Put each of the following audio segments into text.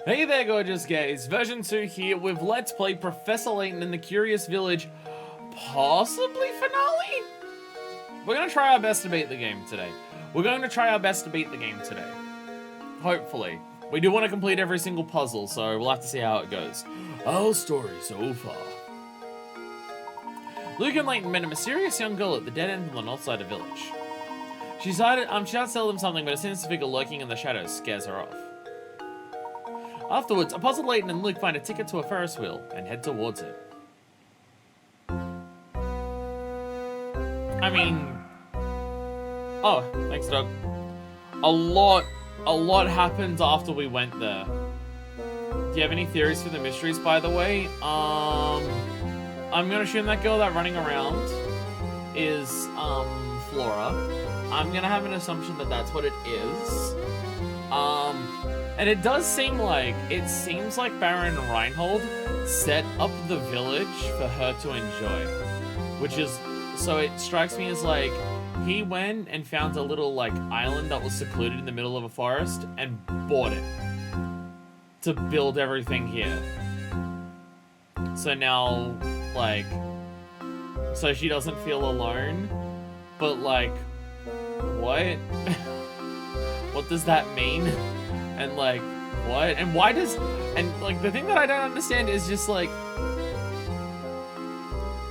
Hey there, gorgeous gays. Version 2 here with Let's Play Professor Layton in the Curious Village, possibly finale? We're going to try our best to beat the game today. Hopefully. We do want to complete every single puzzle, so we'll have to see how it goes. Our story so far. Luke and Layton met a mysterious young girl at the dead end on the north side of the village. She decided she had to tell them something, but a sinister figure lurking in the shadows scares her off. Afterwards, a puzzled Layton and Luke find a ticket to a Ferris wheel and head towards it. I mean... Oh, thanks, Doug. A lot happened after we went there. Do you have any theories for the mysteries, by the way? I'm gonna assume that girl that running around is, Flora. I'm gonna have an assumption that that's what it is. And it does seem like, Baron Reinhold set up the village for her to enjoy. Which is, so it strikes me as like, he went and found a little like island that was secluded in the middle of a forest and bought it to build everything here. So now, like, so she doesn't feel alone, but like, what? What does that mean? And like, what? And why does, and like, the thing that I don't understand is just like,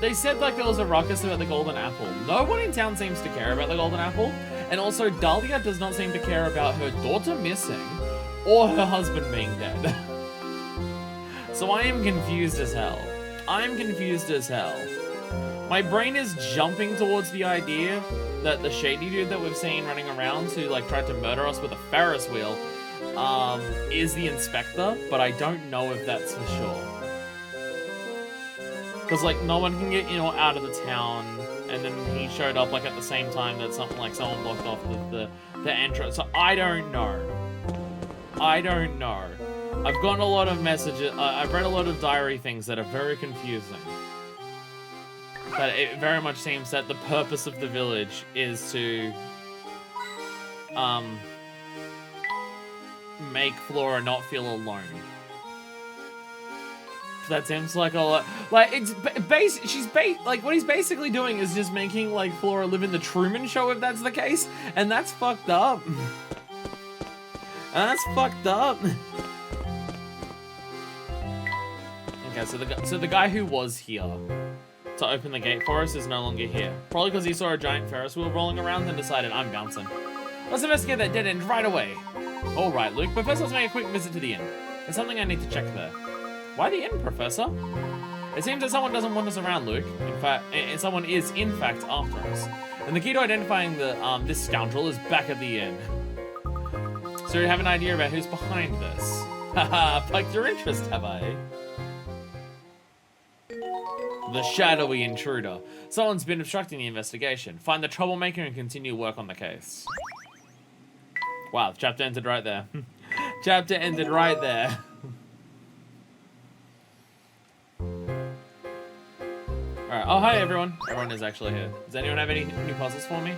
they said like there was a ruckus about the golden apple. No one in town seems to care about the golden apple. And also Dahlia does not seem to care about her daughter missing or her husband being dead. So I am confused as hell. My brain is jumping towards the idea that the shady dude that we've seen running around who like tried to murder us with a Ferris wheel is the inspector, but I don't know if that's for sure. Because like no one can get out of the town, and then he showed up like at the same time that someone blocked off the entrance. So I don't know. I've gotten a lot of messages. I've read a lot of diary things that are very confusing. But it very much seems that the purpose of the village is to make Flora not feel alone. That seems like a lot. Like it's like what he's basically doing is just making like Flora live in the Truman Show if that's the case, and that's fucked up. Okay, so the guy who was here to open the gate for us is no longer here. Probably because he saw a giant Ferris wheel rolling around and decided, I'm bouncing. Let's investigate that dead end right away. All right, Luke, but first let's make a quick visit to the inn. There's something I need to check there. Why the inn, Professor? It seems that someone doesn't want us around, Luke. In fact, someone is, in fact, after us. And the key to identifying this scoundrel is back at the inn. So you have an idea about who's behind this? Haha, piqued your interest, have I? The shadowy intruder. Someone's been obstructing the investigation. Find the troublemaker and continue work on the case. Wow, the chapter ended right there. Chapter ended right there. Alright, oh hi everyone. Everyone is actually here. Does anyone have any new puzzles for me?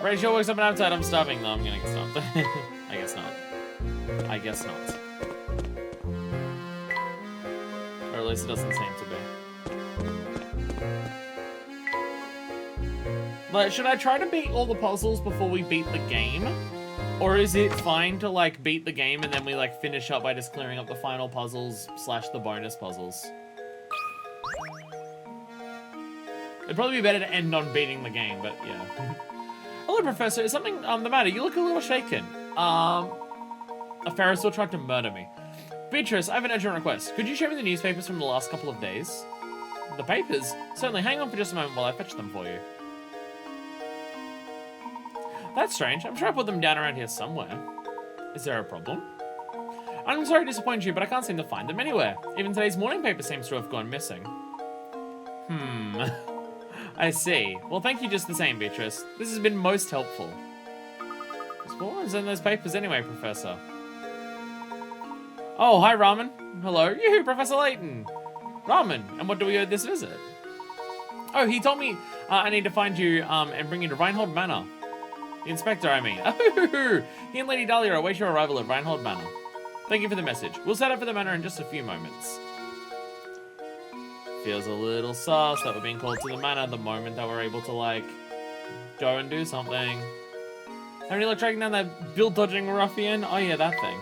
Rachel wakes up an appetite. I'm starving though. I'm gonna get stumped. I guess not. Or at least it doesn't seem to be. Like, should I try to beat all the puzzles before we beat the game? Or is it fine to like beat the game and then we like finish up by just clearing up the final puzzles / the bonus puzzles? It'd probably be better to end on beating the game, but yeah. Hello, Professor. Is something the matter? You look a little shaken. A Ferris wheel tried to murder me. Beatrice, I have an urgent request. Could you show me the newspapers from the last couple of days? The papers? Certainly. Hang on for just a moment while I fetch them for you. That's strange. I'm sure I put them down around here somewhere. Is there a problem? I'm sorry to disappoint you, but I can't seem to find them anywhere. Even today's morning paper seems to have gone missing. I see. Well, thank you just the same, Beatrice. This has been most helpful. What is in those papers anyway, Professor? Oh, hi, Ramen. Hello. Yoo-hoo, Professor Layton. Ramen, and what do we owe this visit? Oh, he told me I need to find you and bring you to Reinhold Manor. The inspector, I mean. Oh, he and Lady Dahlia await your arrival at Reinhold Manor. Thank you for the message. We'll set up for the manor in just a few moments. Feels a little sus that we're being called to the manor the moment that we're able to, like, go and do something. Have any luck tracking down that bill-dodging ruffian? Oh yeah, that thing.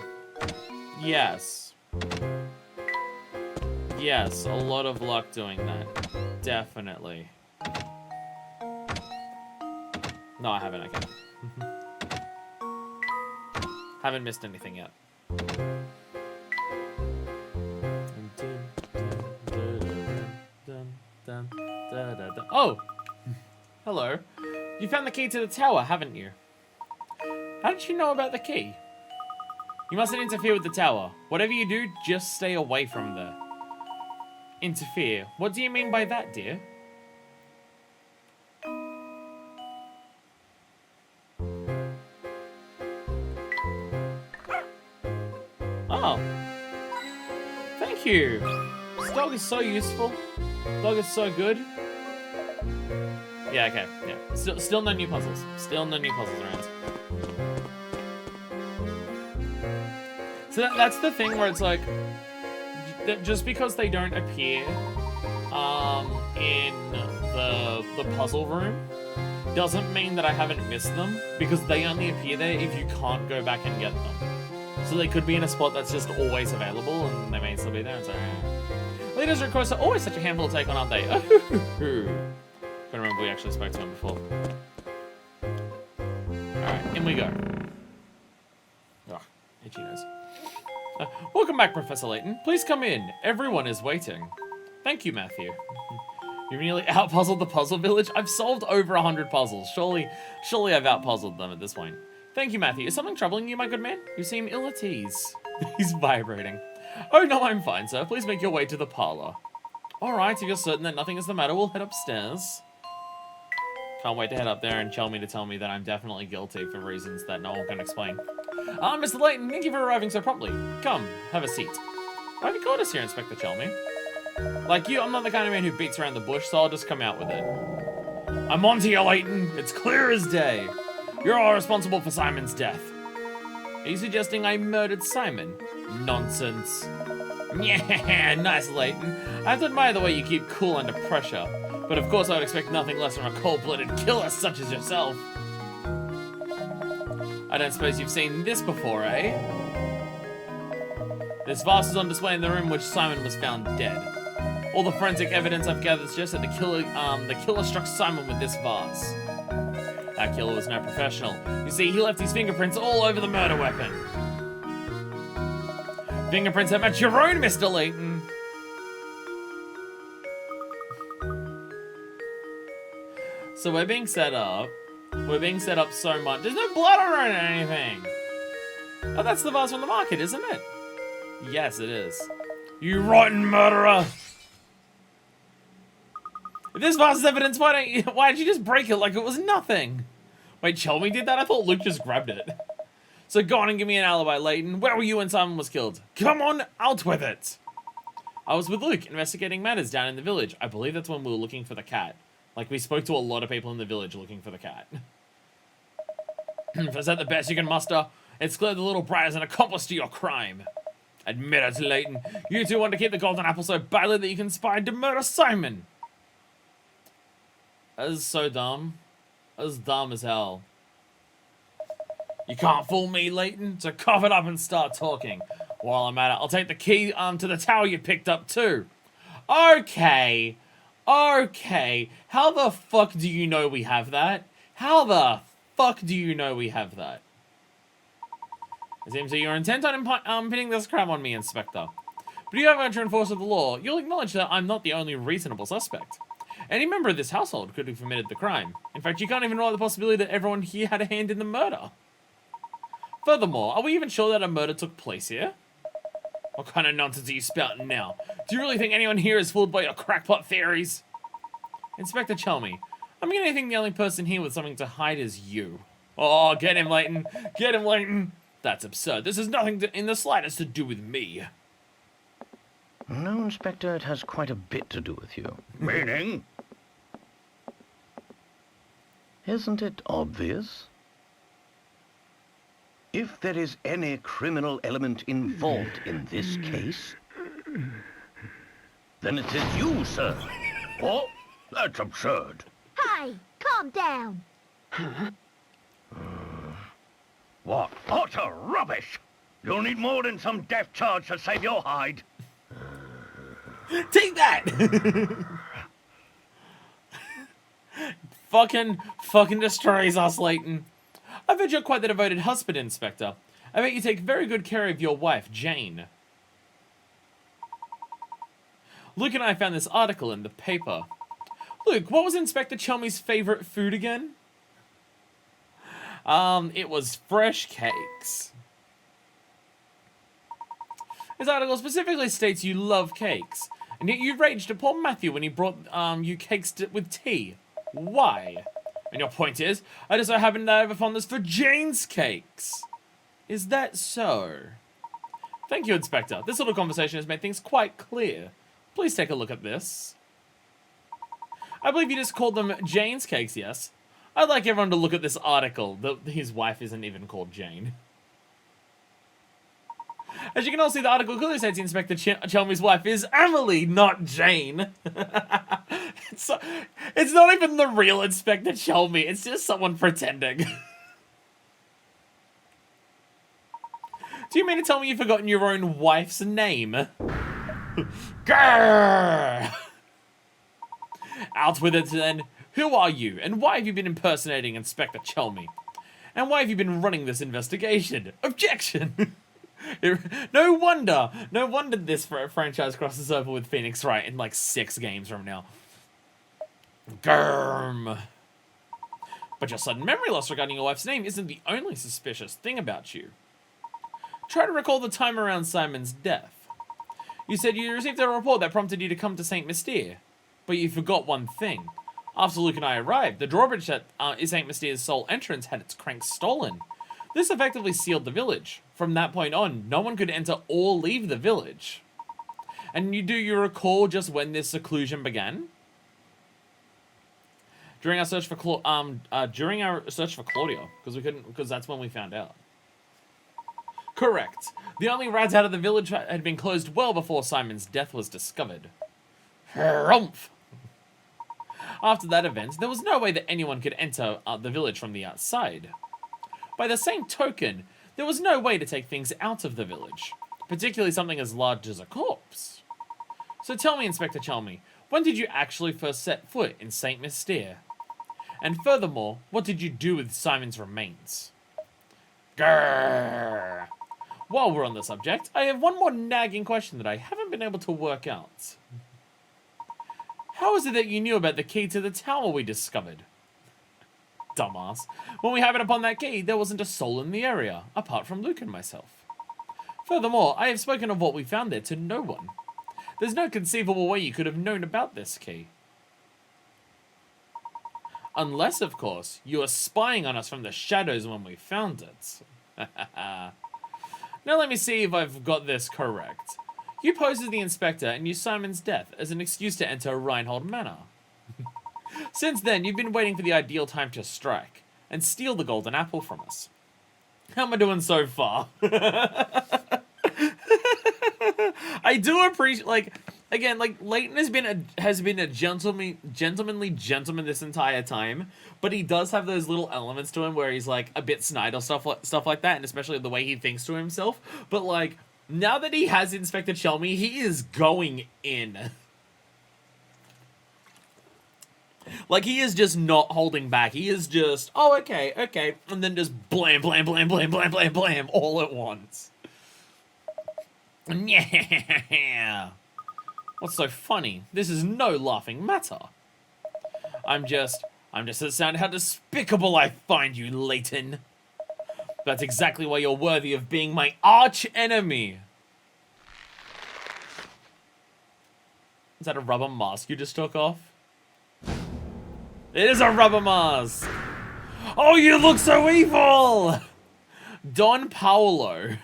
Yes. Yes, a lot of luck doing that. Definitely. No, I haven't, okay. Haven't missed anything yet. Oh! Hello. You found the key to the tower, haven't you? How did you know about the key? You mustn't interfere with the tower. Whatever you do, just stay away from there. Interfere? What do you mean by that, dear? Oh. Thank you. This dog is so useful. This dog is so good. Yeah, okay. Yeah. Still no new puzzles. Still no new puzzles around. So that's the thing where it's like, just because they don't appear in the puzzle room doesn't mean that I haven't missed them, because they only appear there if you can't go back and get them. So they could be in a spot that's just always available, and they may still be there. And so, leaders of course are always such a handful to take on, aren't they? Couldn't remember we actually spoke to him before. Alright, in we go. Ugh, itchy nose. Welcome back, Professor Layton. Please come in. Everyone is waiting. Thank you, Matthew. You've nearly out-puzzled the puzzle village? I've solved over 100 puzzles. Surely I've out-puzzled them at this point. Thank you, Matthew. Is something troubling you, my good man? You seem ill at ease. He's vibrating. Oh, no, I'm fine, sir. Please make your way to the parlor. Alright, if you're certain that nothing is the matter, we'll head upstairs. Can't wait to head up there and tell me that I'm definitely guilty for reasons that no one can explain. Mr. Layton, thank you for arriving so promptly. Come, have a seat. Why have you called us here, Inspector Chelmy? Like you, I'm not the kind of man who beats around the bush, so I'll just come out with it. I'm onto you, Layton. It's clear as day. You're all responsible for Simon's death. Are you suggesting I murdered Simon? Nonsense. Yeah, nice, Layton. I have to admire the way you keep cool under pressure. But of course I would expect nothing less from a cold-blooded killer such as yourself. I don't suppose you've seen this before, eh? This vase is on display in the room in which Simon was found dead. All the forensic evidence I've gathered suggests that the killer struck Simon with this vase. That killer was no professional. You see, he left his fingerprints all over the murder weapon. Fingerprints that match your own, Mr. Layton. So we're being set up. We're being set up so much. There's no blood on it or anything. Oh, that's the vase from the market, isn't it? Yes, it is. You rotten murderer! If this vase is evidence, why did you just break it like it was nothing? Wait, Chelmy did that? I thought Luke just grabbed it. So go on and give me an alibi, Layton. Where were you when Simon was killed? Come on, out with it! I was with Luke, investigating matters down in the village. I believe that's when we were looking for the cat. Like, we spoke to a lot of people in the village looking for the cat. Is that the best you can muster? It's clear the little brat is an accomplice to your crime. Admit it, Layton. You two want to keep the golden apple so badly that you conspired to murder Simon. That is so dumb. That is dumb as hell. You can't fool me, Layton, so cough it up and start talking. While I'm at it, I'll take the key to the tower you picked up too. Okay. Okay. How the fuck do you know we have that? How the fuck do you know we have that? It seems that you're intent on pinning this crime on me, Inspector. But you haven't to enforce the law. You'll acknowledge that I'm not the only reasonable suspect. Any member of this household could have committed the crime. In fact, you can't even rule out the possibility that everyone here had a hand in the murder. Furthermore, are we even sure that a murder took place here? What kind of nonsense are you spouting now? Do you really think anyone here is fooled by your crackpot theories? Inspector Chelmy, I'm beginning to think the only person here with something to hide is you. Oh, get him, Layton. Get him, Layton. That's absurd. This has nothing in the slightest to do with me. No, Inspector, it has quite a bit to do with you. Meaning? Isn't it obvious? If there is any criminal element involved in this case, then it is you, sir. Oh, that's absurd. Hey, calm down. What utter rubbish! You'll need more than some death charge to save your hide. Take that! fucking destroys us, Layton. I bet you're quite the devoted husband, Inspector. I bet you take very good care of your wife, Jane. Luke and I found this article in the paper. Luke, what was Inspector Chelmey's favorite food again? It was fresh cakes. This article specifically states you love cakes, and yet you raged at poor Matthew when he brought you cakes with tea. Why? And your point is, I just so happen to have a fondness for Jane's cakes. Is that so? Thank you, Inspector. This little conversation has made things quite clear. Please take a look at this. I believe you just called them Jane's cakes, yes? I'd like everyone to look at this article. His wife isn't even called Jane. As you can all see, the article clearly states Inspector Chelmey's wife is Emily, not Jane. It's not even the real Inspector Chelmey. It's just someone pretending. Do you mean to tell me you've forgotten your own wife's name? Grrr! Out with it then. Who are you, and why have you been impersonating Inspector Chelmey? And why have you been running this investigation? Objection! No wonder this franchise crosses over with Phoenix Wright in like 6 games from now. Grrm. But your sudden memory loss regarding your wife's name isn't the only suspicious thing about you. Try to recall the time around Simon's death. You said you received a report that prompted you to come to St. Mystere, but you forgot one thing. After Luke and I arrived, the drawbridge that is St. Mystere's sole entrance had its crank stolen. This effectively sealed the village. From that point on, no one could enter or leave the village. And do you recall just when this seclusion began? During our search for Claudia, because that's when we found out. Correct. The only routes out of the village had been closed well before Simon's death was discovered. Harumph! After that event, there was no way that anyone could enter the village from the outside. By the same token, there was no way to take things out of the village, particularly something as large as a corpse. So tell me, Inspector Chelmey, when did you actually first set foot in St. Mystere? And furthermore, what did you do with Simon's remains? Grrr! While we're on the subject, I have one more nagging question that I haven't been able to work out. How is it that you knew about the key to the tower we discovered? Dumbass. When we happened upon that key, there wasn't a soul in the area, apart from Luke and myself. Furthermore, I have spoken of what we found there to no one. There's no conceivable way you could have known about this key. Unless, of course, you were spying on us from the shadows when we found it. Now let me see if I've got this correct. You posed as the inspector and used Simon's death as an excuse to enter Reinhold Manor. Since then, you've been waiting for the ideal time to strike and steal the golden apple from us. How am I doing so far? I do appreciate, Layton has been a gentlemanly gentleman this entire time, but he does have those little elements to him where he's like a bit snide or stuff like that, and especially the way he thinks to himself. But like, now that he has Inspector Chelmey, he is going in. Like, he is just not holding back. He is just, oh, okay, and then just blam, blam, blam, blam, blam, blam, blam, all at once. Yeah. What's so funny? This is no laughing matter. I'm just astounded how despicable I find you, Layton. That's exactly why you're worthy of being my arch enemy. Is that a rubber mask you just took off? It is a rubber mask. Oh, you look so evil! Don Paolo.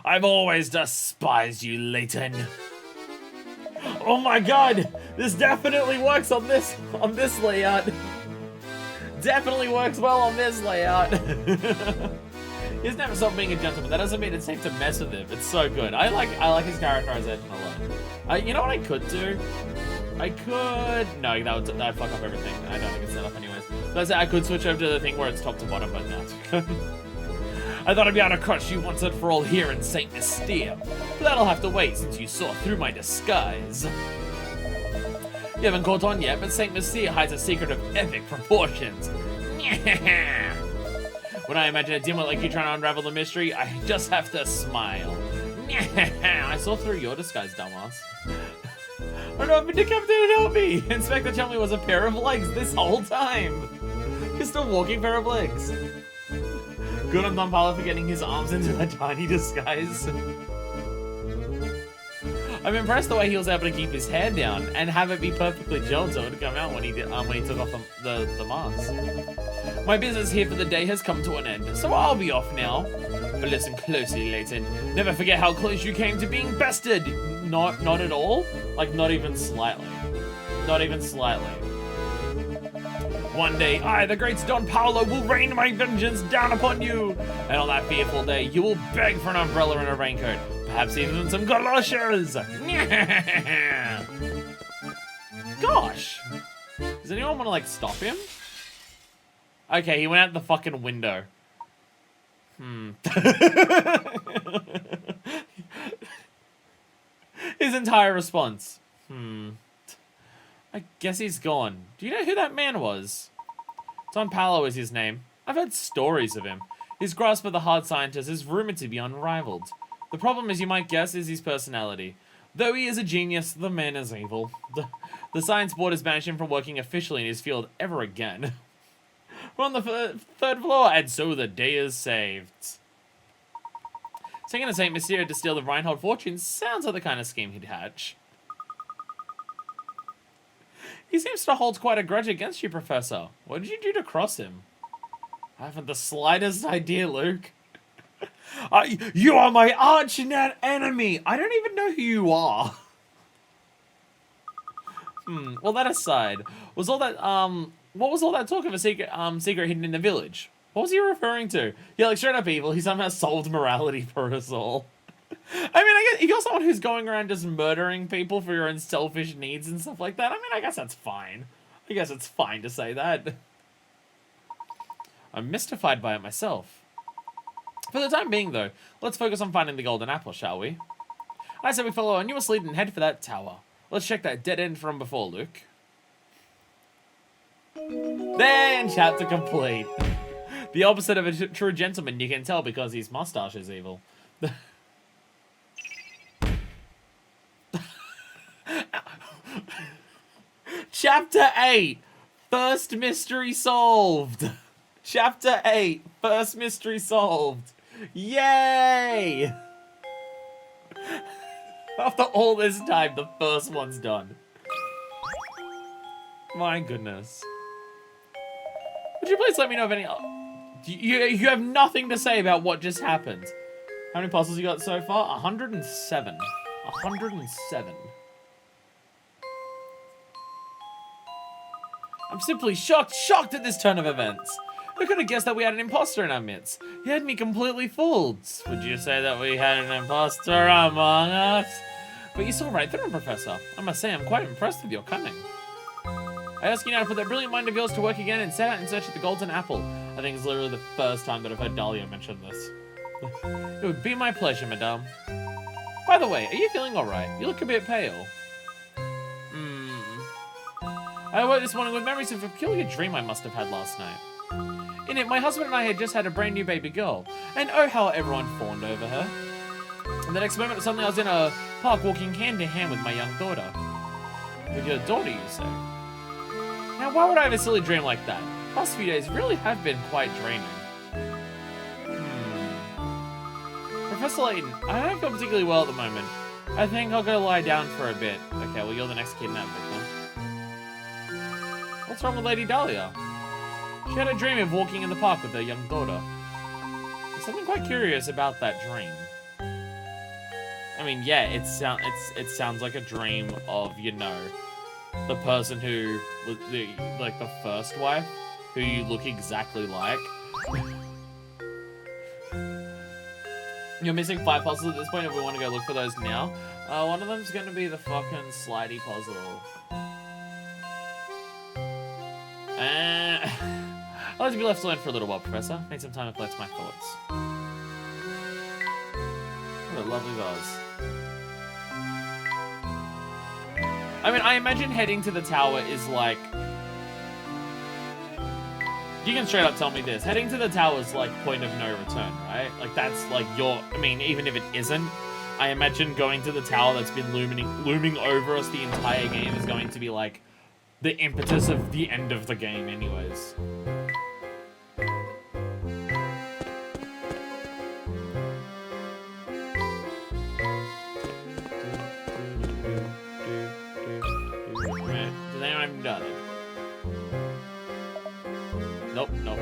I've always despised you, Layton. Oh my god, this definitely works on this layout. Definitely works well on this layout. He's never stopped being a gentleman. That doesn't mean it's safe to mess with him. It's so good. I like his characterization a lot. You know what I could do? No, that'd fuck up everything. I don't think it's set up anyways. Let's say I could switch over to the thing where it's top to bottom, but no. I thought I'd be able to crush you once and for all here in Saint Mystere. But that'll have to wait since you saw through my disguise. You haven't caught on yet, but Saint Mystere hides a secret of epic proportions. When I imagine a dimwit like you trying to unravel the mystery, I just have to smile. I saw through your disguise, dumbass. Oh no, I've been decapitated, help me! Inspector Chumley was a pair of legs this whole time. Just a walking pair of legs. Good on Don Paolo for getting his arms into a tiny disguise. I'm impressed the way he was able to keep his hair down and have it be perfectly gelled so it would come out when he took off the mask. My business here for the day has come to an end, so I'll be off now. But listen closely, Layton. Never forget how close you came to being bested. Not at all? Like, not even slightly. Not even slightly. One day, I, the great Don Paolo, will rain my vengeance down upon you. And on that fearful day, you will beg for an umbrella and a raincoat. Perhaps even some galoshes. Gosh. Does anyone want to, like, stop him? Okay, he went out the fucking window. His entire response. I guess he's gone. Do you know who that man was? Don Paolo is his name. I've heard stories of him. His grasp of the hard scientist is rumored to be unrivaled. The problem, as you might guess, is his personality. Though he is a genius, the man is evil. The science board has banished him from working officially in his field ever again. We're on the third floor, and so the day is saved. Taking to Saint Mystere to steal the Reinhold fortune sounds like the kind of scheme he'd hatch. He seems to hold quite a grudge against you, Professor. What did you do to cross him? I haven't the slightest idea, Luke. You are my arch enemy. I don't even know who you are. Well, that aside, was all that what was all that talk of a secret hidden in the village? What was he referring to? Yeah, like straight up evil. He somehow solved morality for us all. I mean, I guess if you're someone who's going around just murdering people for your own selfish needs and stuff like that, I mean, I guess that's fine. I guess it's fine to say that. I'm mystified by it myself. For the time being, though, let's focus on finding the golden apple, shall we? I say we follow our newest lead and head for that tower. Let's check that dead end from before, Luke. Then, chapter complete. The opposite of a true gentleman, you can tell because his mustache is evil. Chapter 8, first mystery solved. Chapter 8, first mystery solved. Yay! After all this time, the first one's done. My goodness. Would you please let me know if any... You have nothing to say about what just happened. How many puzzles you got so far? 107. 107. I'm simply shocked at this turn of events. Who could have guessed that we had an imposter in our midst? He had me completely fooled. Would you say that we had an imposter among us? But you saw right through him, Professor. I must say, I'm quite impressed with your cunning. I ask you now to put that brilliant mind of yours to work again and set out in search of the golden apple. I think it's literally the first time that I've heard Dahlia mention this. It would be my pleasure, madame. By the way, are you feeling alright? You look a bit pale. I awoke this morning with memories of a peculiar dream I must have had last night. In it, my husband and I had just had a brand new baby girl, and oh how everyone fawned over her. And the next moment, suddenly I was in a park walking hand in hand with my young daughter. With your daughter, you say? Now, why would I have a silly dream like that? The past few days really have been quite draining. Professor Layton, I don't feel particularly well at the moment. I think I'll go lie down for a bit. Okay, well, you're the next kidnapped victim. What's wrong with Lady Dahlia? She had a dream of walking in the park with her young daughter. There's something quite curious about that dream. I mean, yeah, it sounds like a dream of, you know, the person who was the first wife, who you look exactly like. You're missing 5 puzzles at this point if we want to go look for those now. One of them's going to be the fucking slidey puzzle. I'll let you be left alone for a little while, Professor. Need some time to collect my thoughts. What a lovely vase. I mean, I imagine heading to the tower is like... You can straight up tell me this. Heading to the tower is like point of no return, right? Like that's like your... I mean, even if it isn't, I imagine going to the tower that's been looming over us the entire game is going to be like the impetus of the end of the game anyways. Does anyone have done it? Nope, nope.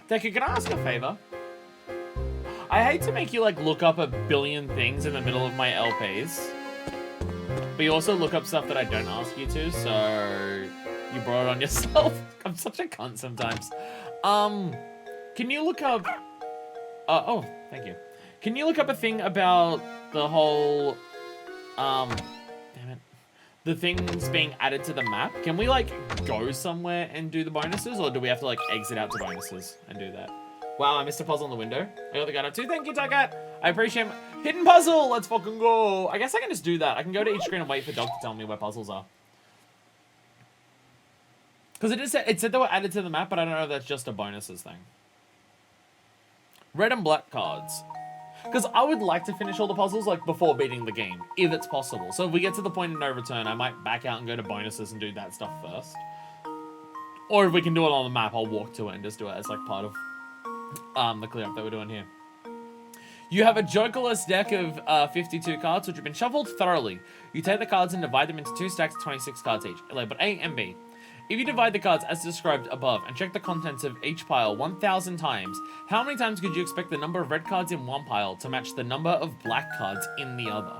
Deku, can I ask a favor? I hate to make you like look up a billion things in the middle of my LPs, but you also look up stuff that I don't ask you to, so you brought it on yourself. I'm such a cunt sometimes. Can you look up... oh, thank you. Can you look up a thing about the whole... damn it. The things being added to the map? Can we, like, go somewhere and do the bonuses? Or do we have to, like, exit out to bonuses and do that? Wow, I missed a puzzle in the window. I got the gun up too. Thank you, Takat. I appreciate it. Hidden puzzle! Let's fucking go! I guess I can just do that. I can go to each screen and wait for Doc to tell me where puzzles are. Because it said they were added to the map, but I don't know if that's just a bonuses thing. Red and black cards. Because I would like to finish all the puzzles like before beating the game, if it's possible. So if we get to the point of no return, I might back out and go to bonuses and do that stuff first. Or if we can do it on the map, I'll walk to it and just do it as like part of the clear up that we're doing here. You have a jokerless deck of 52 cards which have been shuffled thoroughly. You take the cards and divide them into 2 stacks of 26 cards each, labeled A and B. If you divide the cards as described above and check the contents of each pile 1,000 times, how many times could you expect the number of red cards in one pile to match the number of black cards in the other?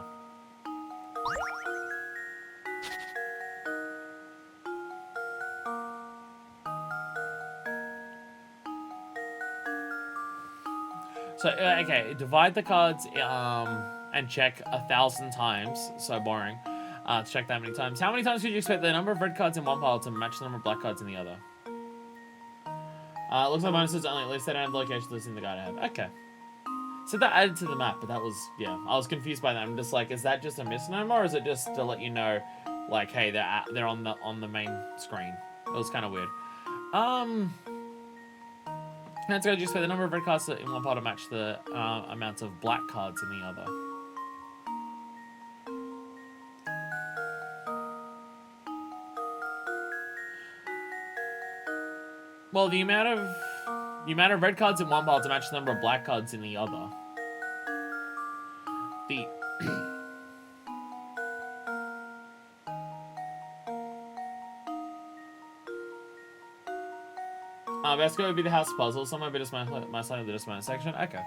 So, okay, divide the cards and check 1,000 times, so boring. Check that many times. How many times could you expect the number of red cards in one pile to match the number of black cards in the other? Looks like bonuses only at least they don't have the location listed in the guide I have. Okay. So that added to the map, but that was, yeah, I was confused by that. I'm just like, is that just a misnomer, or is it just to let you know, like, hey, they're on the main screen? It was kind of weird. Let's go just say the number of red cards in one pile to match the amount of black cards in the other. Well, the amount of red cards in one pile to match the number of black cards in the other. Best go would be the house puzzle. Somewhere be just my side of the dismount section. Okay.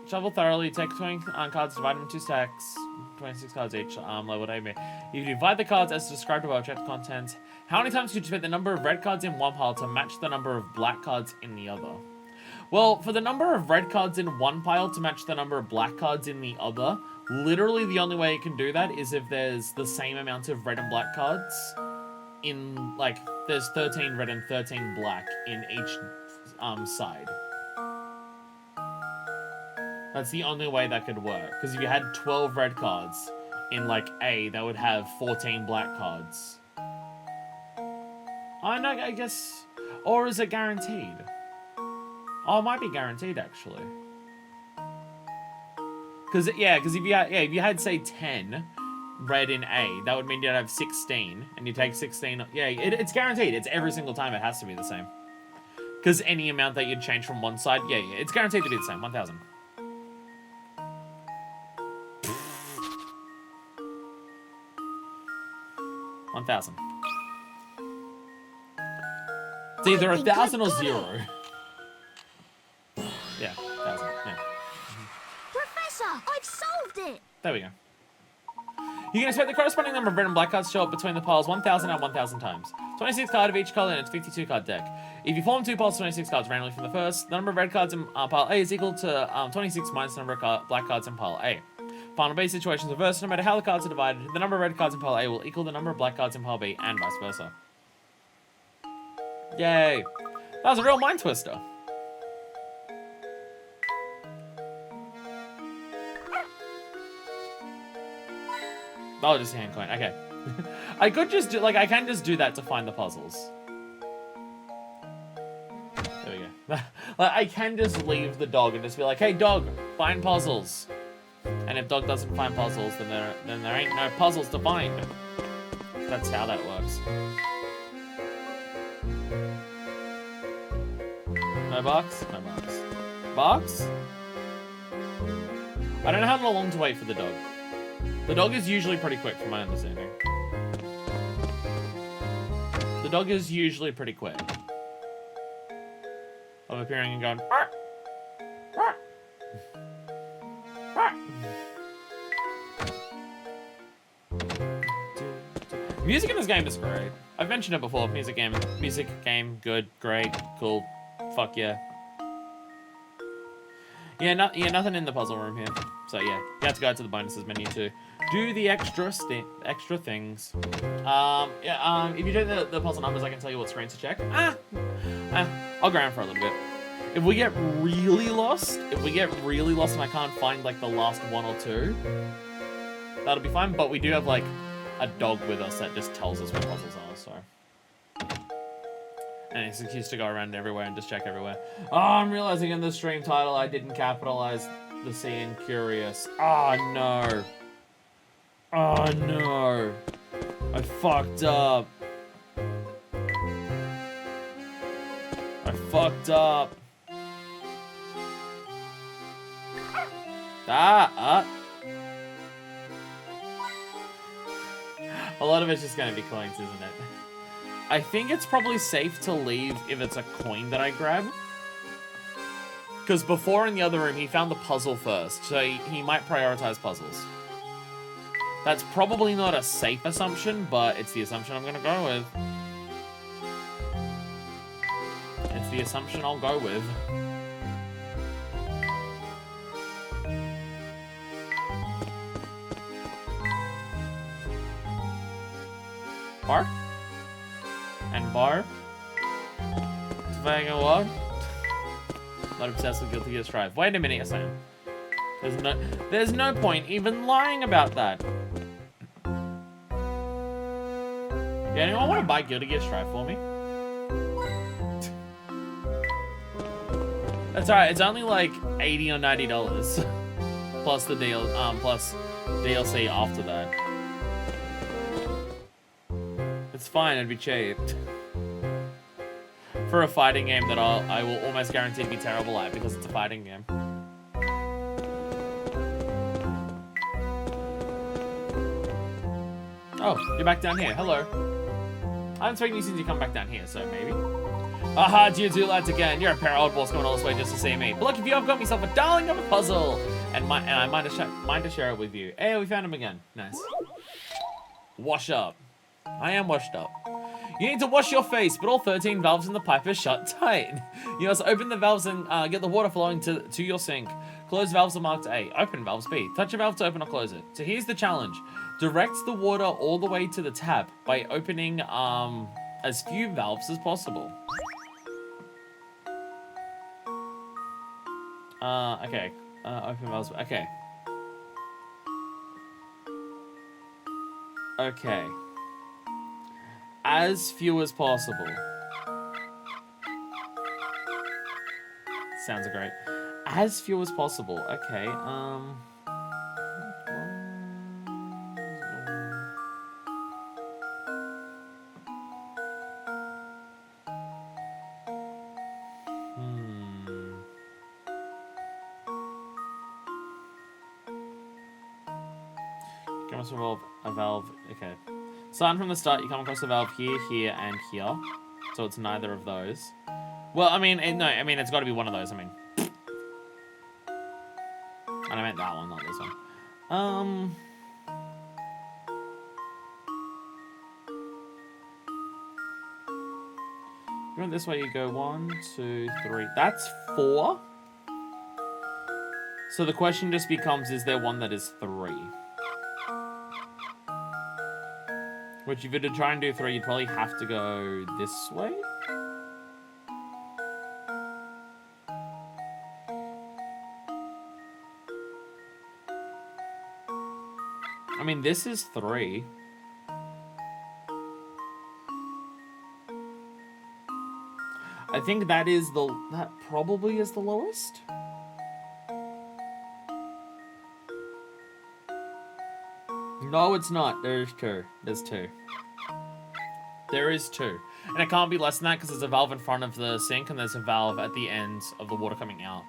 Shuffle thoroughly. Take 20 cards, divide them into 2 stacks. 26 cards each. Labeled A. You divide the cards as described above. Check the contents. How many times could you fit the number of red cards in one pile to match the number of black cards in the other? Well, for the number of red cards in one pile to match the number of black cards in the other, literally the only way you can do that is if there's the same amount of red and black cards in, like, there's 13 red and 13 black in each side. That's the only way that could work. Because if you had 12 red cards in, like, A, that would have 14 black cards. Oh, no, I guess... Or is it guaranteed? Oh, it might be guaranteed, actually. Because, yeah, because if you had, say, 10 red in A, that would mean you'd have 16, and you take 16... Yeah, it's guaranteed. It's every single time it has to be the same. Because any amount that you'd change from one side, yeah, it's guaranteed to be the same. 1,000. It's either 1,000 or 0. Yeah, 1,000. Yeah. Professor, I've solved it. There we go. You can expect the corresponding number of red and black cards to show up between the piles 1,000 and 1,000 times. 26 card of each color in its 52 card deck. If you form 2 piles of 26 cards randomly from the first, the number of red cards in pile A is equal to 26 minus the number of black cards in pile A. Final B situations reversed. No matter how the cards are divided, the number of red cards in pile A will equal the number of black cards in pile B, and vice versa. Yay! That was a real mind twister. Oh, just a hand coin. Okay. I could just do, like, I can just do that to find the puzzles. There we go. Like, I can just leave the dog and just be like, hey, dog, find puzzles. And if dog doesn't find puzzles, then there ain't no puzzles to find. That's how that works. No box? No box. Box? I don't know how long to wait for the dog. The dog is usually pretty quick, from my understanding. The dog is usually pretty quick. Of appearing and going, "Arr! Arr! Arr!" Music in this game is great. I've mentioned it before. Music game, good, great, cool, fuck yeah. Yeah, nothing in the puzzle room here. So yeah, you have to go to the bonuses menu to do the extra things. If you do the puzzle numbers, I can tell you what screens to check. I'll go around for a little bit. If we get really lost, and I can't find like the last 1 or 2, that'll be fine. But we do have like a dog with us that just tells us what puzzles are, so. And it's an excuse to go around everywhere and just check everywhere. Oh, I'm realizing in the stream title I didn't capitalize the C in curious. Oh no. Oh no. I fucked up. A lot of it's just gonna be coins, isn't it? I think it's probably safe to leave if it's a coin that I grab. Because before in the other room, he found the puzzle first, so he might prioritize puzzles. That's probably not a safe assumption, but it's the assumption I'm gonna go with. It's the assumption I'll go with. Bar? And bar? Surveying a what? Not obsessed with Guilty Gear Strive. Wait a minute, yes I am. There's no point even lying about that. Yeah, anyone want to buy Guilty Gear Strive for me? That's alright, it's only like $80 or $90. Plus the deal, plus DLC after that. It's fine, it'd be cheap. For a fighting game that I will almost guarantee to be terrible at because it's a fighting game. Oh, you're back down here. Hello. I haven't spoken to you since you come back down here, so maybe. Aha, you two lads again. You're a pair of oddballs coming all this way just to see me. But look, if you have got myself a darling of a puzzle, and I mind to share it with you. Hey, we found him again. Nice. Wash up. I am washed up. You need to wash your face, but all 13 valves in the pipe are shut tight. You must open the valves and get the water flowing to your sink. Closed valves are marked A. Open valves B. Touch a valve to open or close it. So here's the challenge. Direct the water all the way to the tap by opening as few valves as possible. Okay. Open valves. Okay. Okay. As few as possible. Sounds great. As few as possible. Okay, You must revolve a valve. Okay. Starting from the start, you come across a valve here, here, and here. So it's neither of those. Well, I mean, no, I mean, it's got to be one of those, I mean. And I meant that one, not this one. You went this way, you go 1, 2, 3. That's 4. So the question just becomes, is there one that is 3? Which if you were to try and do 3, you'd probably have to go this way? I mean, this is 3. I think that probably is the lowest. No, it's not. There's 2. There's 2. There is 2. And it can't be less than that because there's a valve in front of the sink and there's a valve at the end of the water coming out.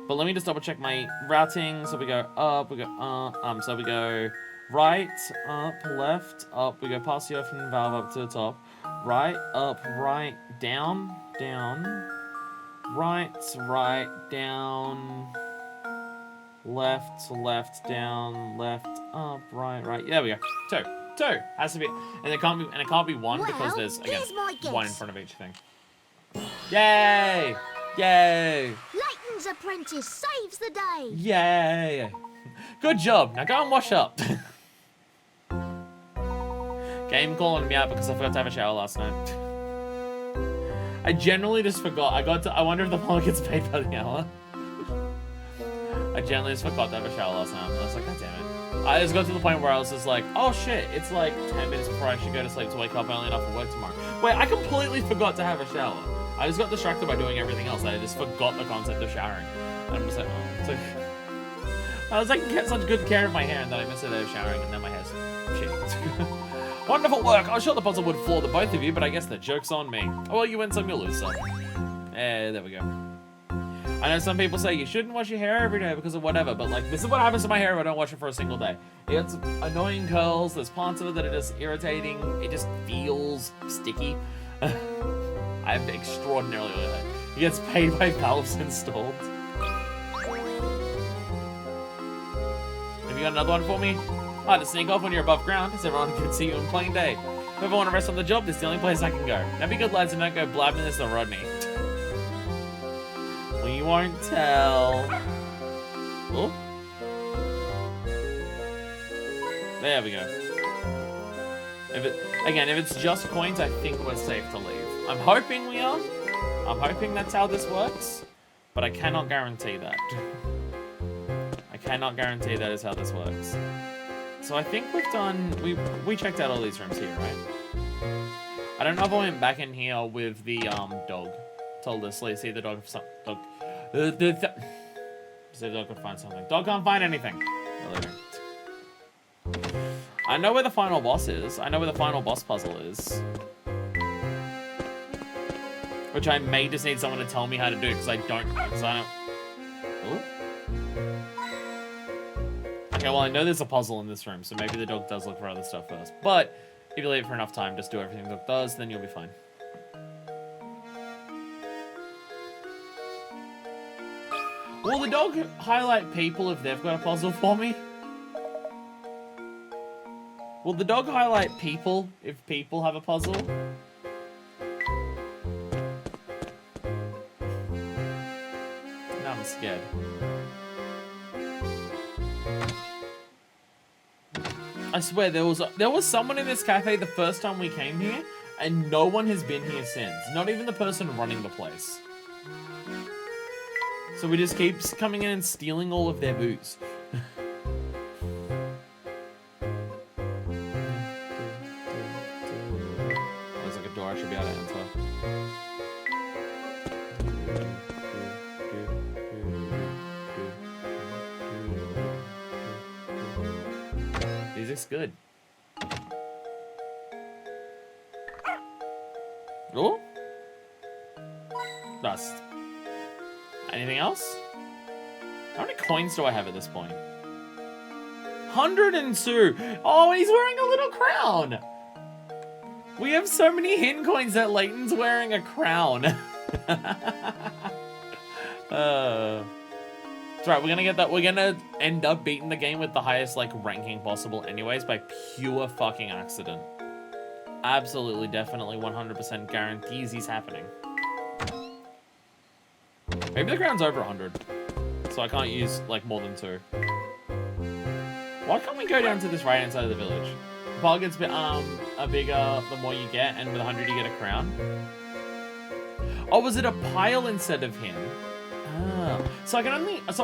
But let me just double check my routing. So we go up, we go so we go right, up, left, up. We go past the open valve up to the top. Right, up, right, down, down. Right, right, down. Left, left, down, left, up, right, right. There we go. 2. 2 has to be, and it can't be 1 Well, because there's again here's my guess. 1 in front of each thing. Yay! Yay! Layton's apprentice saves the day. Yay! Good job. Now go and wash up. Game calling me out because I forgot to have a shower last night. I generally just forgot. I wonder if the plumber gets paid by the hour. I generally just forgot to have a shower last night. I was like, God damn it. I just got to the point where I was just like, oh shit, it's like 10 minutes before I should go to sleep to wake up early enough for work tomorrow. Wait, I completely forgot to have a shower. I just got distracted by doing everything else. I just forgot the concept of showering. And I'm just like, oh. So, I was like, get such good care of my hair, and then I missed a day of showering, and then my hair's shit. Wonderful work. I was sure the puzzle would floor the both of you, but I guess the joke's on me. Oh, well, you win some, you lose some. There we go. I know some people say you shouldn't wash your hair every day because of whatever, but like, this is what happens to my hair if I don't wash it for a single day. It gets annoying curls, there's parts of it that are just irritating, it just feels sticky. I have extraordinarily oily hair. He gets paid by valves installed. Have you got another one for me? Hard to sneak off when you're above ground, so everyone can see you in plain day. If I want to rest on the job, this is the only place I can go. Now be good lads and don't go blabbing this to Rodney. We won't tell. Oh. There we go. If it's just coins, I think we're safe to leave. I'm hoping we are. I'm hoping that's how this works, but I cannot guarantee that. I cannot guarantee that is how this works. So I think we've done, we checked out all these rooms here, right? I don't know if I went back in here with the dog. Told us, see the dog, see if the dog could find something. Dog can't find anything. I know where the final boss is. I know where the final boss puzzle is. Which I may just need someone to tell me how to do because I don't. Ooh. Okay, well I know there's a puzzle in this room, so maybe the dog does look for other stuff first. But if you leave it for enough time, just do everything the dog does, then you'll be fine. Will the dog highlight people if they've got a puzzle for me? Will the dog highlight people if people have a puzzle? Now I'm scared. I swear there was someone in this cafe the first time we came here, and no one has been here since. Not even the person running the place. So we just keep coming in and stealing all of their booze. There's like a door I should be able to enter. Music's good. Oh? Dust. Anything else? How many coins do I have at this point? 102! Oh, he's wearing a little crown! We have so many hidden coins that Layton's wearing a crown. It's right, we're gonna end up beating the game with the highest, like, ranking possible anyways by pure fucking accident. Absolutely, definitely, 100% guarantees he's happening. Maybe the ground's over 100. So I can't use, like, more than 2. Why can't we go down to this right-hand side of the village? The pile gets bigger the more you get, and with 100 you get a crown. Oh, was it a pile instead of him? Ah, so I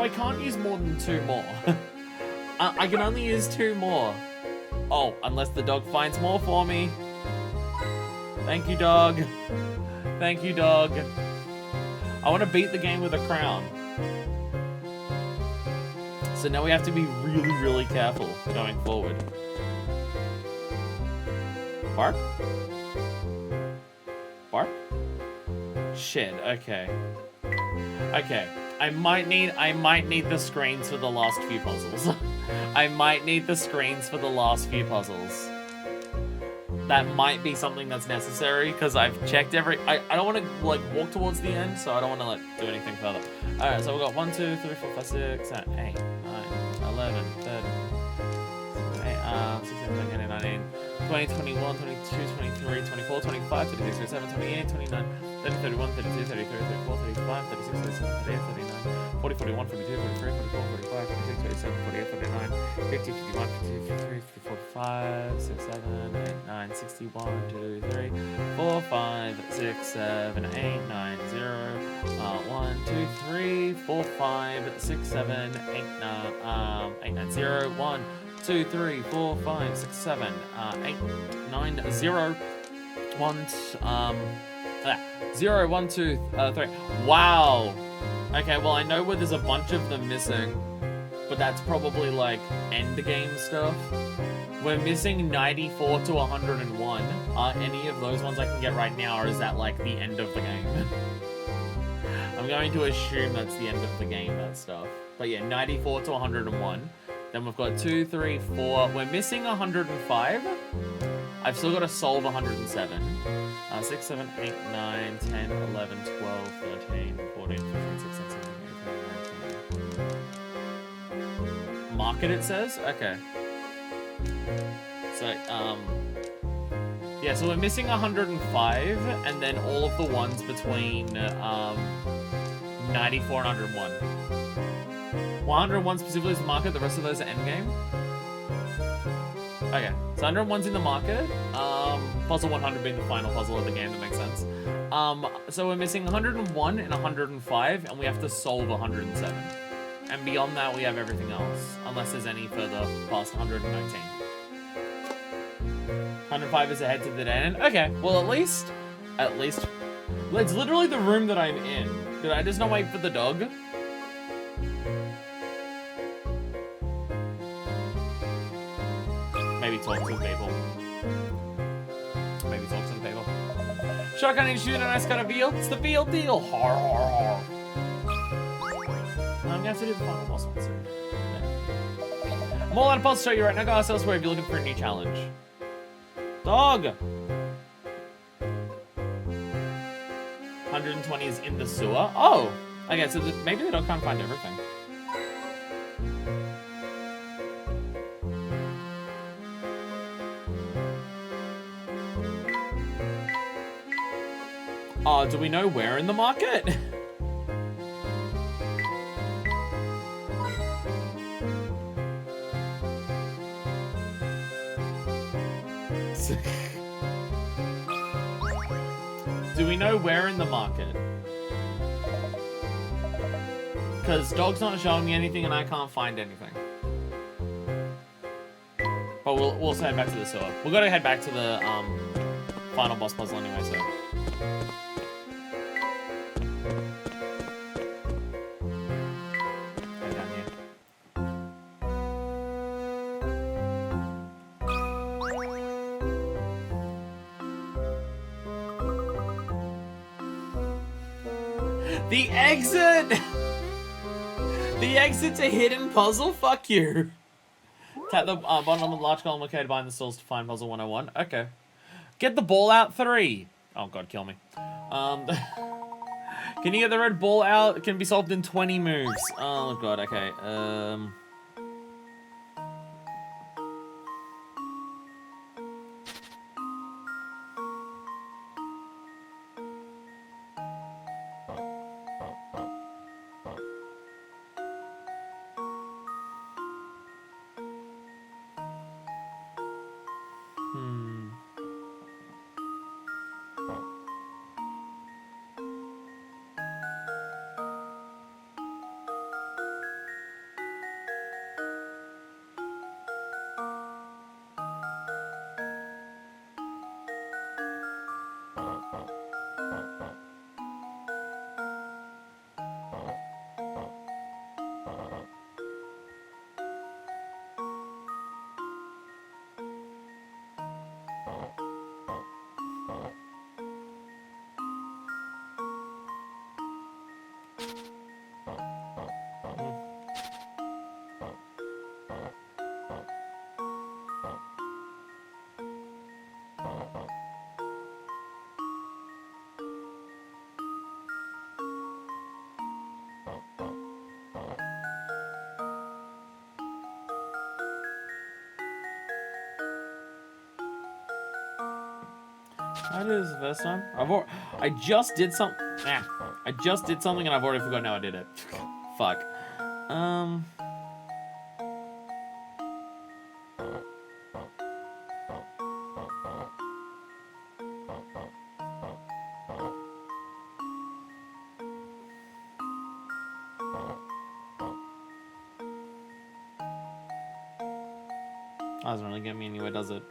can't use more than 2 more. I can only use 2 more. Oh, unless the dog finds more for me. Thank you, dog. Thank you, dog. I want to beat the game with a crown. So now we have to be really, really careful going forward. Bark? Bark? Shit, okay. Okay. I might need the screens for the last few puzzles. I might need the screens for the last few puzzles. That might be something that's necessary, because I've checked I don't want to, like, walk towards the end, so I don't want to, like, do anything further. Alright, so we've got 1, 2, 3, 4, 5, 6, 7, 8, 9, 11, 13, 16, 17, 19, 20, 21, 22, 23, 24, 25, 26, 27, 28, 29, 30, 31, 32, 33, 34, 35, 36, 37, 38, 39, 40, 41, 42, 43, 44, 45, 46, 47, 48, 49, 50, 51, 52, 53, 54, 5, 6, 7, 8, 9, 61, 2, 3, 4, 5, 6, 7, 8, 9, 0, 1, 2, 3, 4, 5, 6, 7, 8, 9, 0, 1, 2, 3, 4, 5, 6, 7, 8, 9, 0, 1, 0, 1, 2, 3. Wow. Okay, well, I know where there's a bunch of them missing, but that's probably, like, end game stuff. We're missing 94 to 101. Are any of those ones I can get right now, or is that, like, the end of the game? I'm going to assume that's the end of the game, that stuff. But yeah, 94 to 101. Then we've got 2, 3, 4. We're missing 105. I've still got to solve 107. 6, 7, 8, 9, 10, 11, 12, 13, 14, 15, 16, 17, 18, 19. Market, it says? Okay. So, yeah, so we're missing 105, and then all of the ones between 94 and 101. 101 specifically is the market, the rest of those are endgame. Okay, so 101's in the market. Puzzle 100 being the final puzzle of the game, that makes sense. So we're missing 101 and 105, and we have to solve 107. And beyond that, we have everything else, unless there's any further past 119. 105 is ahead to the dead end. Okay, well, at least, it's literally the room that I'm in. Did I just not wait for the dog? Maybe talk to the people. Maybe talk to the people. Shotgun and shooting a nice kind of veal. It's the veal deal. Har, har, har. I'm gonna have to do the final boss one soon. I'm all out of puzzles to show you right now. Go ask elsewhere if you're looking for a new challenge. Dog! 120 is in the sewer. Oh! Okay, so maybe the dog can't find everything. Do we know where in the market? Do we know where in the market? Because dog's not showing me anything and I can't find anything. But we'll head back to the sewer. We've got to head back to the final boss puzzle anyway, so. Head down here. The exit! The exit's a hidden puzzle? Fuck you. Tap the button on the large column located behind the stalls to find puzzle 101. Okay. Get the ball out 3. Oh god, kill me. Can you get the red ball out? It can be solved in 20 moves. Oh god, okay. I did this the first time. I just did some. I just did something and I've already forgotten how I did it. Fuck. That doesn't really get me anywhere, does it?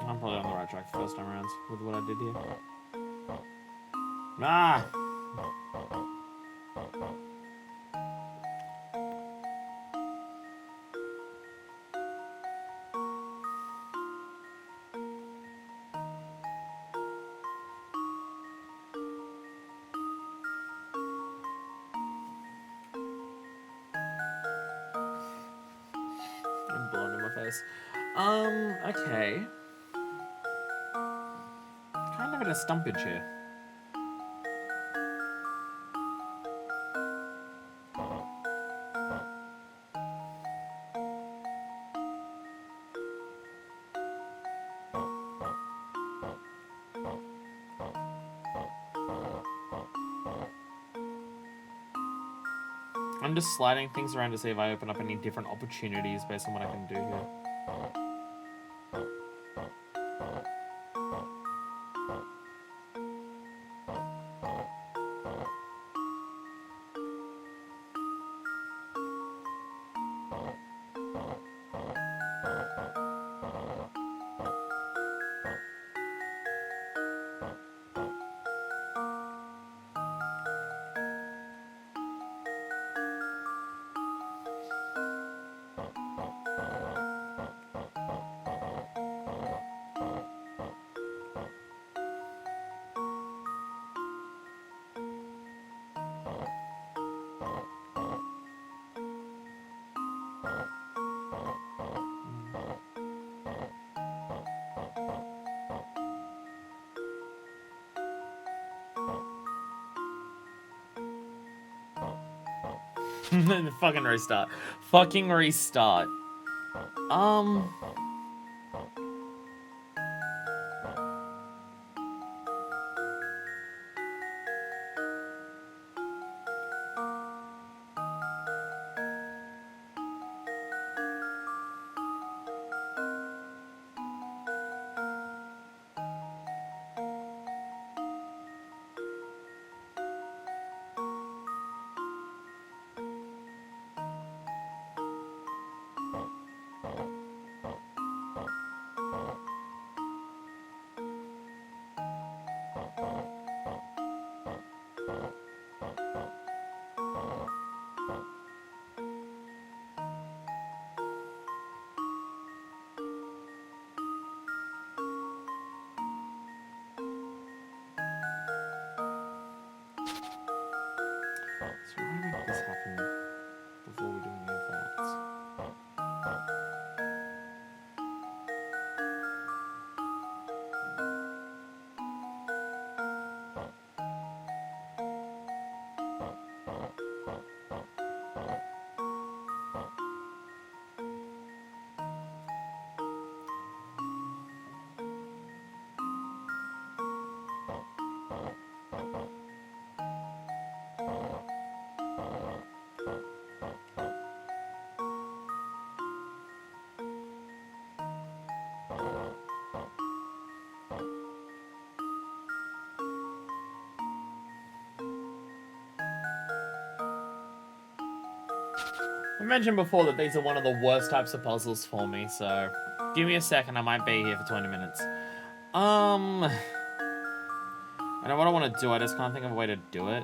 I'm probably on the right track the first time around with what I did here. Ah! I'm blown in my face. Okay. Kind of in a stumpage here. I'm just sliding things around to see if I open up any different opportunities based on what I can do here. Fucking restart. Fucking restart. I mentioned before that these are one of the worst types of puzzles for me, so give me a second, I might be here for 20 minutes. I know what I want to do, I just can't think of a way to do it.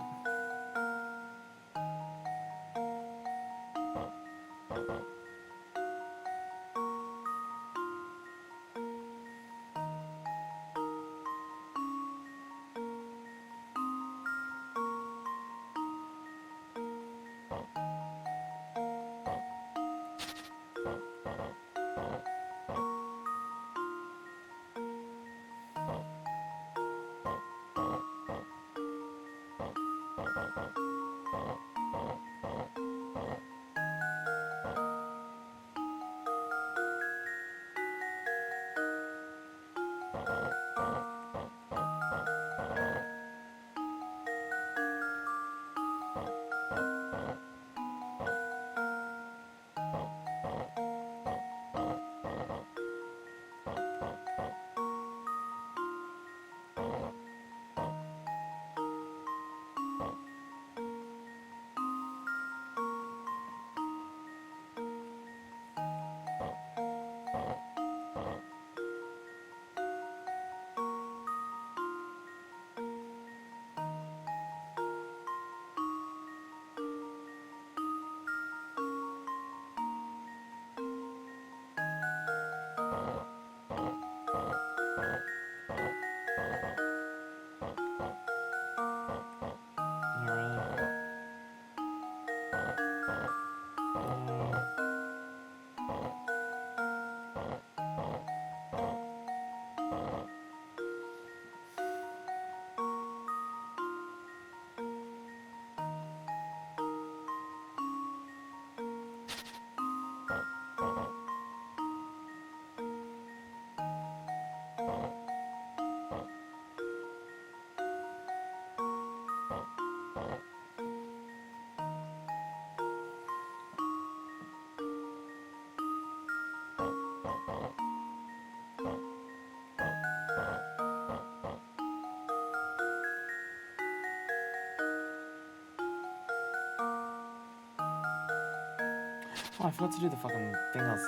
Oh, I forgot to do the fucking thing I was...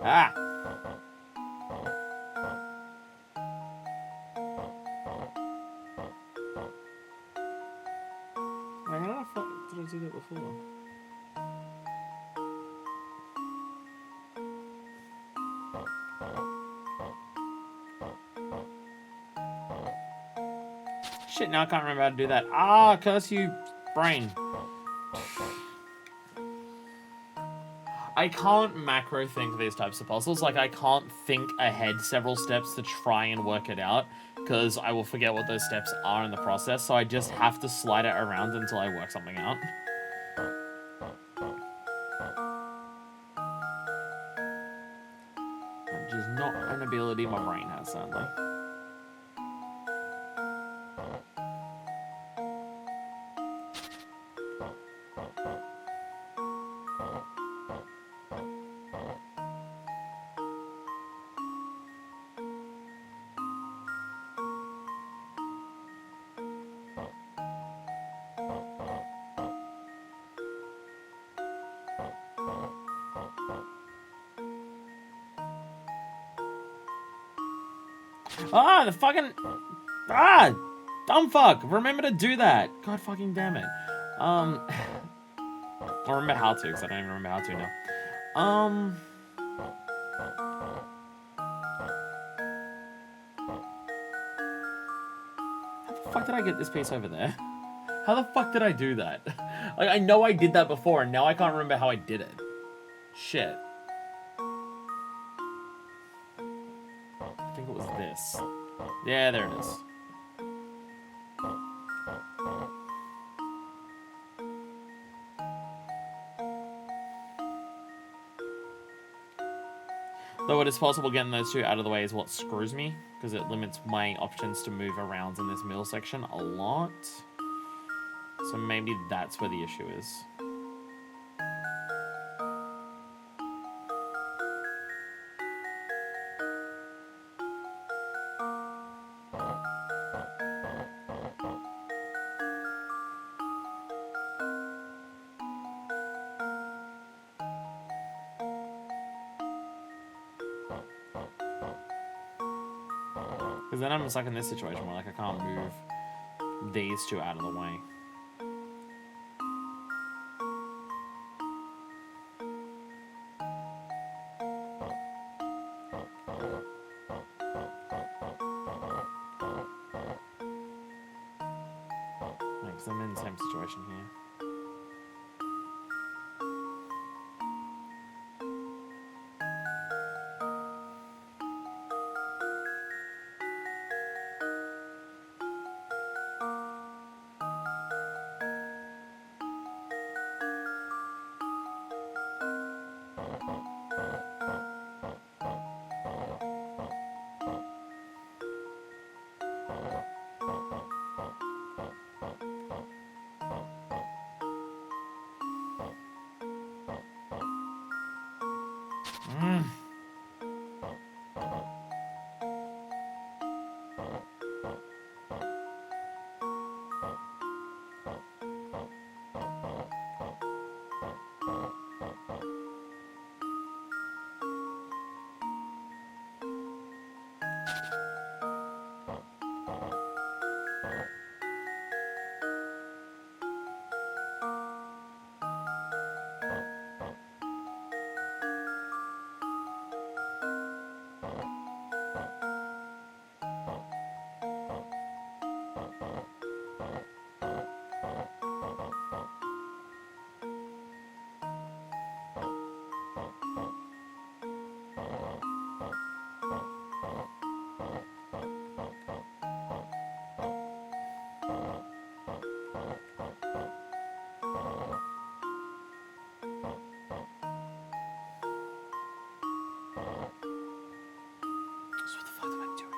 Ah! Wait, how the fuck did I do that before? Shit, now I can't remember how to do that. Ah, curse you, brain. I can't macro think these types of puzzles. Like, I can't think ahead several steps to try and work it out, because I will forget what those steps are in the process, so I just have to slide it around until I work something out. Which is not an ability my brain has, sadly. Ah, the fucking... Ah! Dumb fuck! Remember to do that! God fucking damn it. I remember how to, because I don't even remember how to now. How the fuck did I get this piece over there? How the fuck did I do that? Like, I know I did that before, and now I can't remember how I did it. Shit. I think it was this. Yeah, there it is. Though it is possible getting those two out of the way is what screws me, because it limits my options to move around in this middle section a lot. So maybe that's where the issue is. Because then I'm stuck in this situation where like I can't move these two out of the way. Because I'm in the same situation here. So what the fuck do I do here?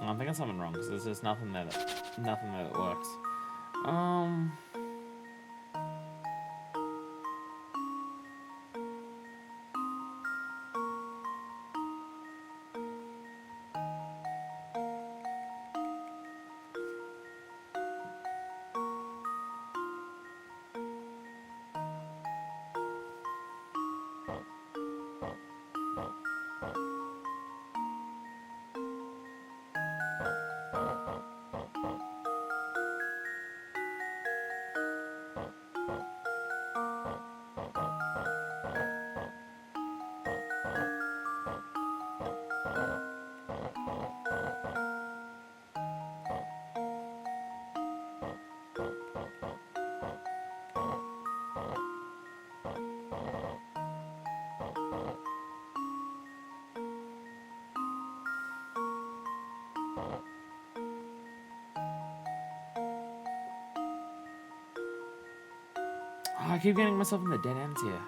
I'm thinking something wrong because there's just nothing there that works. Oh, I keep getting myself in the dead ends here.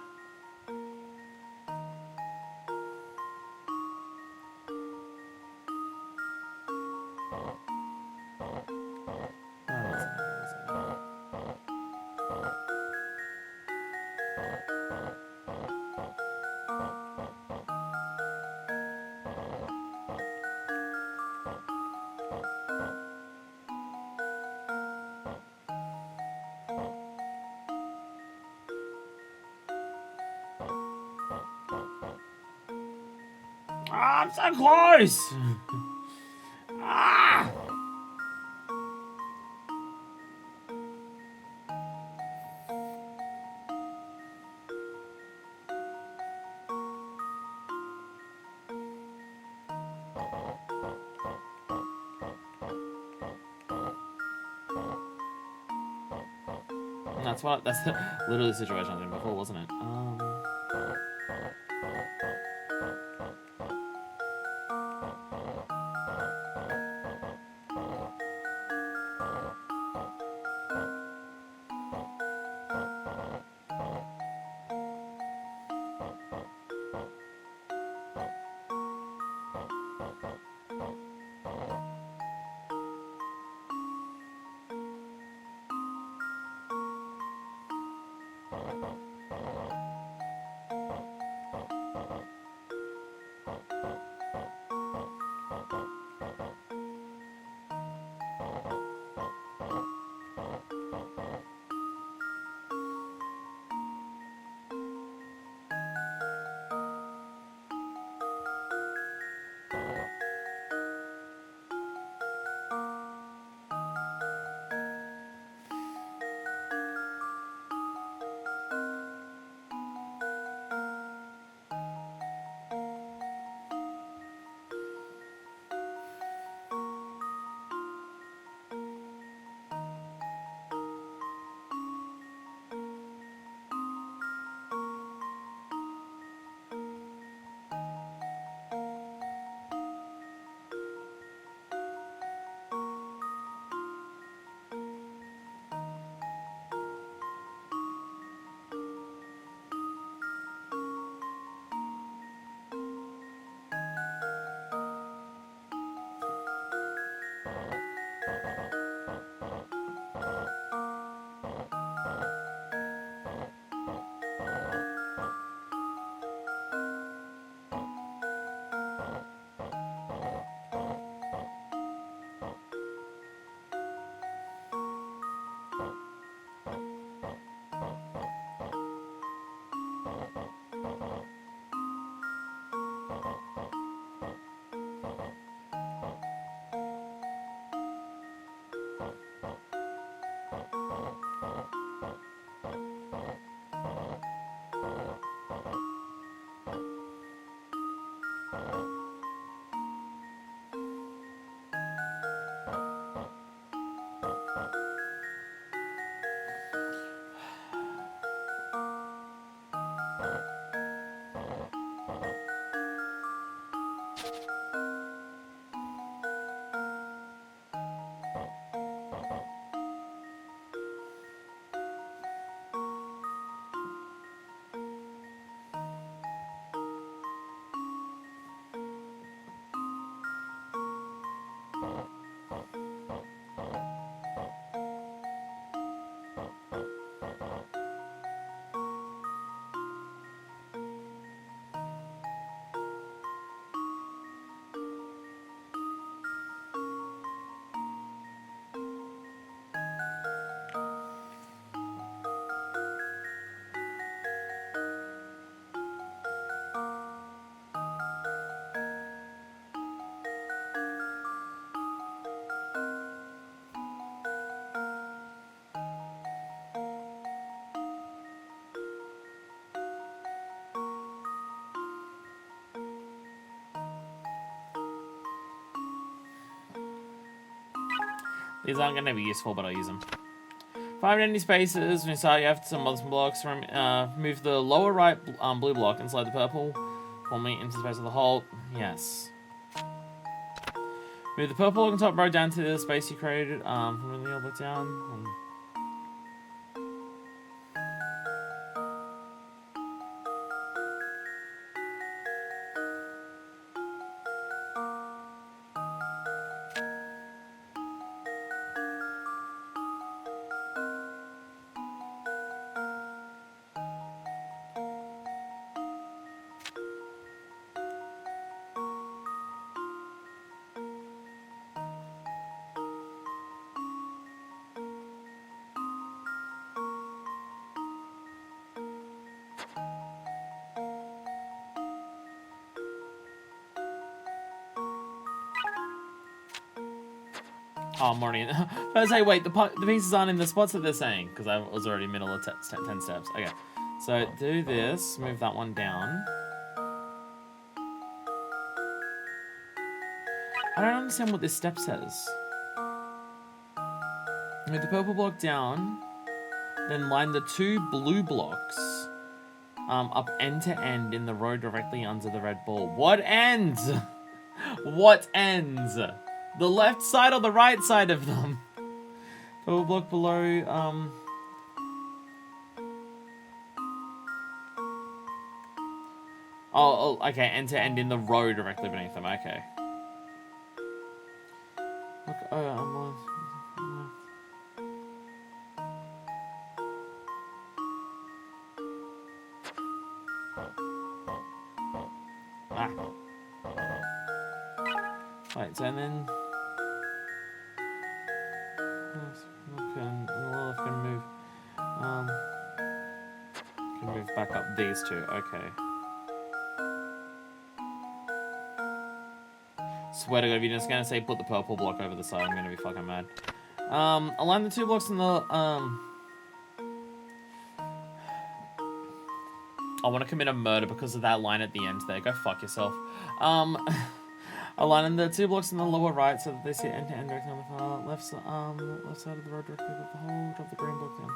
Ah, I'm so close! Ah! That's literally the situation I was in before, wasn't it? These aren't going to be useful, but I'll use them. Find empty spaces. When you start, you have to mod some blocks. Move the lower right blue block and slide the purple. Pull me into the space of the hole. Yes. Move the purple block on top row down to the space you created. From the other block down. Oh, I'm already in. I was like, wait, the pieces aren't in the spots that they're saying, because I was already middle of 10 steps. Okay, so do this, move that one down. I don't understand what this step says. Move the purple block down, then line the 2 blue blocks up end to end in the row directly under the red ball. What ends? What ends? The left side or the right side of them? Purple block below, Oh, okay, end to end in the row directly beneath them, okay. Look, Right, so and then can move back up these 2, okay. Swear to God, if you're just gonna say put the purple block over the side, I'm gonna be fucking mad. Align the 2 blocks in the I want to commit a murder because of that line at the end there. Go fuck yourself. Align the 2 blocks in the lower right so that they sit end to end directly on the far left side of the road directly above the hole. Drop the green block down to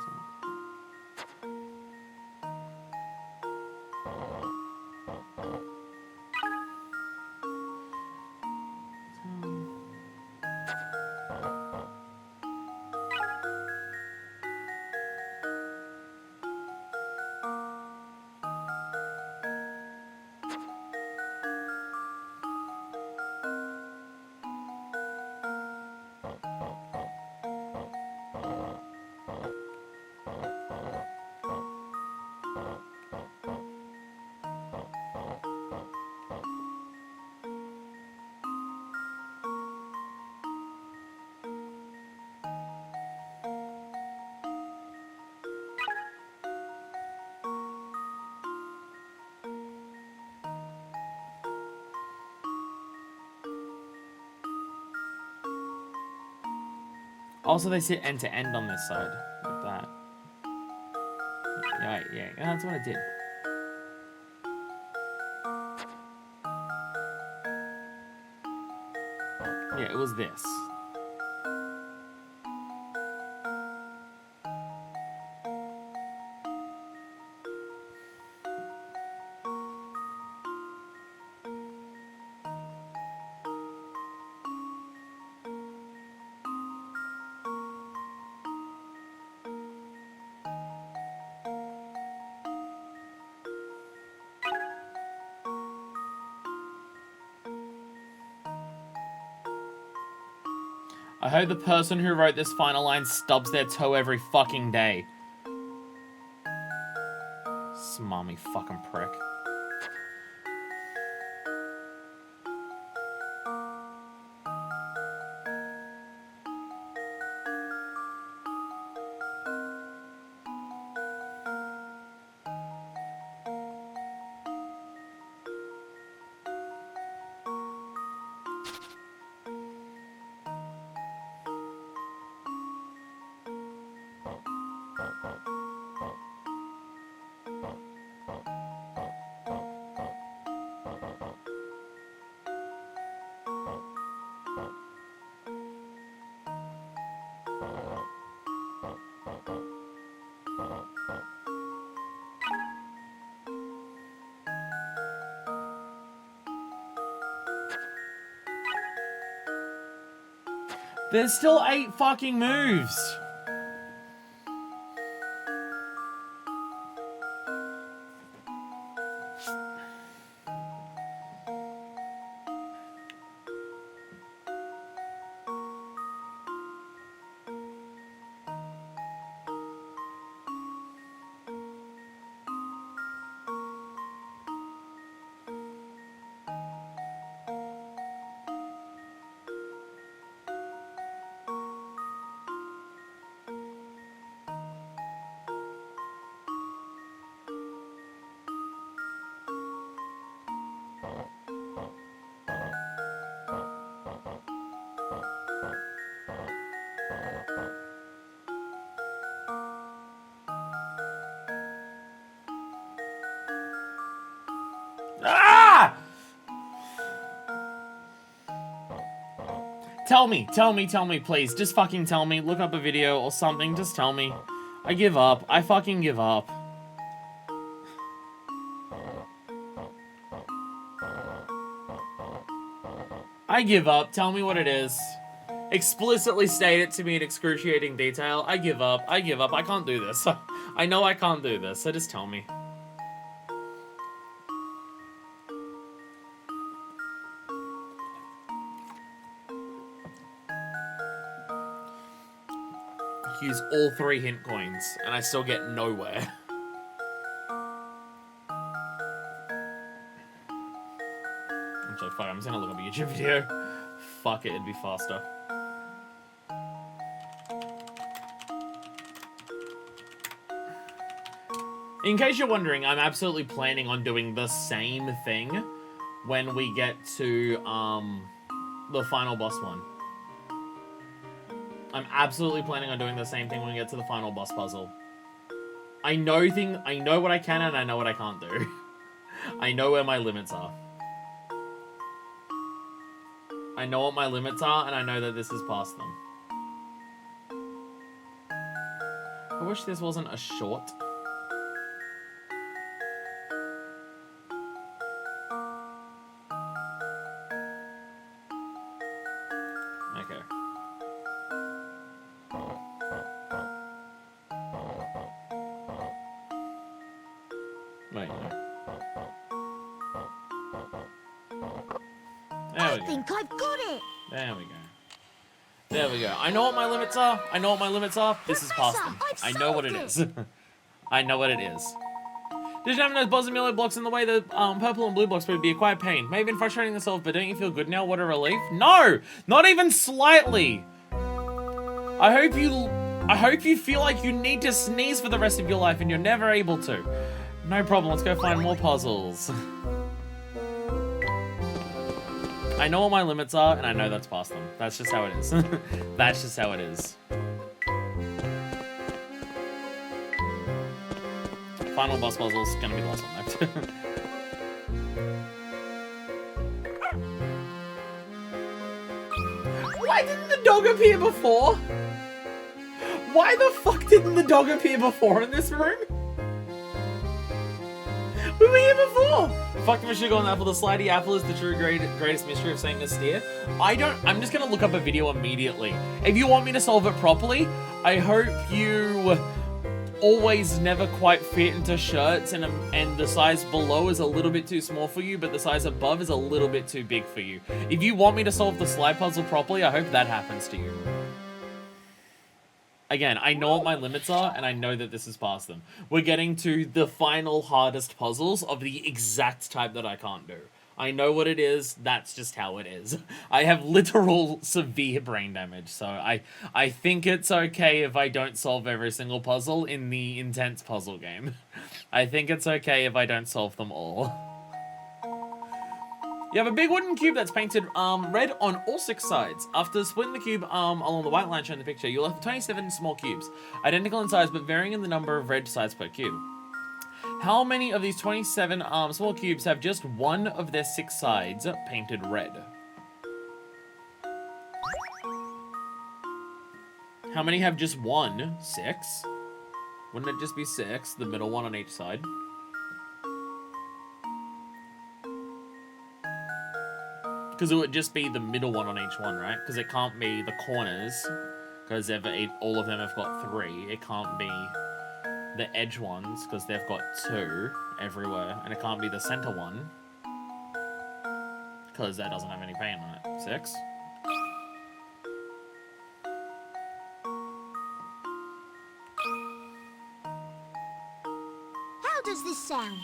Also, they sit end to end on this side. Like that. Yeah, that's what I did. Yeah, it was this. I hope the person who wrote this final line stubs their toe every fucking day. Smarmy fucking prick. There's still 8 fucking moves. Ah! Tell me, please. Just fucking tell me. Look up a video or something. Just tell me. I give up. I fucking give up. I give up. Tell me what it is. Explicitly state it to me in excruciating detail. I give up. I give up. I can't do this. I know I can't do this, so just tell me. Use all 3 hint coins, and I still get nowhere. Actually, fuck, I'm just gonna look up a YouTube video. Fuck it, it'd be faster. In case you're wondering, I'm absolutely planning on doing the same thing when we get to, the final boss one. I'm absolutely planning on doing the same thing when we get to the final boss puzzle. I know what I can and I know what I can't do. I know where my limits are. I know what my limits are, and I know that this is past them. I wish this wasn't a short. Okay. Wait, no. I think I've got it. There we go. There we go. I know what my limits are. I know what my limits are. This is past them. I know what it is. I know what it is. Did you have those buzz and yellow blocks in the way the purple and blue blocks would be a quiet pain? May have been frustrating yourself, but don't you feel good now? What a relief. No! Not even slightly! I hope you feel like you need to sneeze for the rest of your life and you're never able to. No problem, let's go find more puzzles. I know what my limits are, and I know that's past them. That's just how it is. That's just how it is. Final boss puzzle's gonna be the last one though. Why didn't the dog appear before? Why the fuck didn't the dog appear before in this room? We were here before! Fuck the sugar on the apple. The slidey apple is the true greatest mystery of saying this steer. I'm just gonna look up a video immediately. If you want me to solve it properly, I hope you always never quite fit into shirts and the size below is a little bit too small for you, but the size above is a little bit too big for you. If you want me to solve the slide puzzle properly, I hope that happens to you. Again, I know what my limits are, and I know that this is past them. We're getting to the final hardest puzzles of the exact type that I can't do. I know what it is, that's just how it is. I have literal severe brain damage, so I think it's okay if I don't solve every single puzzle in the intense puzzle game. I think it's okay if I don't solve them all. You have a big wooden cube that's painted red on all 6 sides. After splitting the cube along the white line shown in the picture, you'll have 27 small cubes, identical in size but varying in the number of red sides per cube. How many of these 27 small cubes have just one of their 6 sides painted red? How many have just one? 6? Wouldn't it just be 6, the middle one on each side? Because it would just be the middle one on each one, right? Because it can't be the corners, because all of them have got 3. It can't be the edge ones, because they've got 2 everywhere. And it can't be the center one, because that doesn't have any paint on it. 6? How does this sound?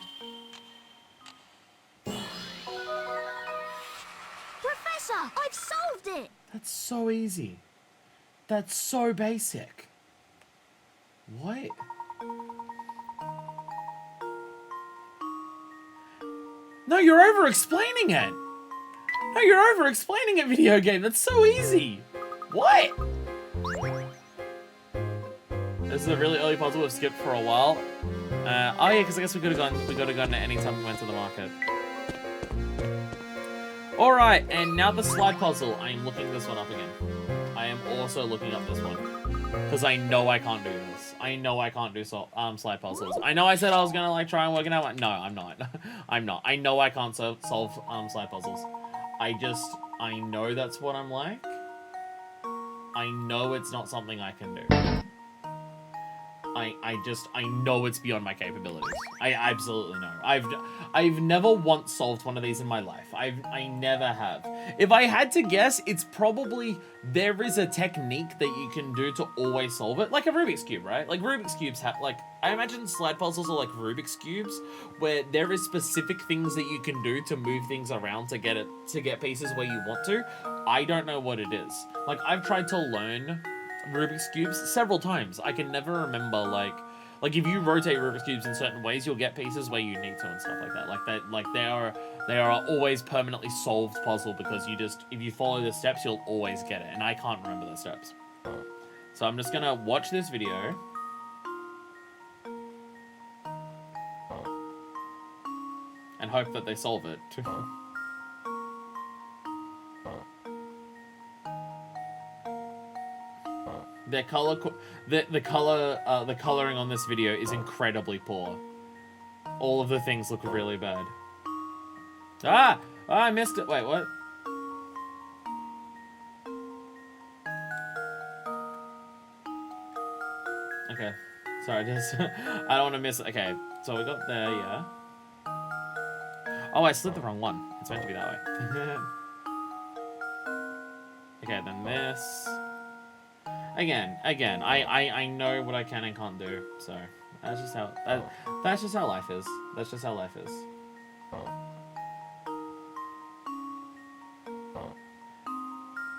Professor, I've solved it! That's so easy. That's so basic. What? No, you're over-explaining it! No, you're over-explaining it, video game! That's so easy! What? This is a really early puzzle we've skipped for a while. Oh yeah, because I guess we could have gone at any time we went to the market. Alright, and now the slide puzzle. I am looking this one up again. I am also looking up this one. Because I know I can't do this. I know I can't do slide puzzles. I know I said I was gonna like try and work it out. No, I'm not. I'm not. I know I can't solve slide puzzles. I know that's what I'm like. I know it's not something I can do. I know it's beyond my capabilities. I absolutely know. I've never once solved one of these in my life. I never have. If I had to guess, it's probably there is a technique that you can do to always solve it. Like a Rubik's Cube, right? Like Rubik's Cubes have, like, I imagine slide puzzles are like Rubik's Cubes, where there is specific things that you can do to move things around to get pieces where you want to. I don't know what it is. Like, I've tried to learn Rubik's Cubes several times. I can never remember, like if you rotate Rubik's Cubes in certain ways, you'll get pieces where you need to and stuff like that. Like they are always permanently solved puzzle because if you follow the steps, you'll always get it. And I can't remember the steps. So I'm just gonna watch this video. And hope that they solve it. The coloring on this video is incredibly poor. All of the things look really bad. Ah! I missed it. Wait, what? Okay. Sorry, just I don't want to miss it. Okay, so we got there, yeah. Oh, I slid the wrong one. It's meant to be that way. Okay, then this. Again, I know what I can and can't do, so that's just how life is. That's just how life is.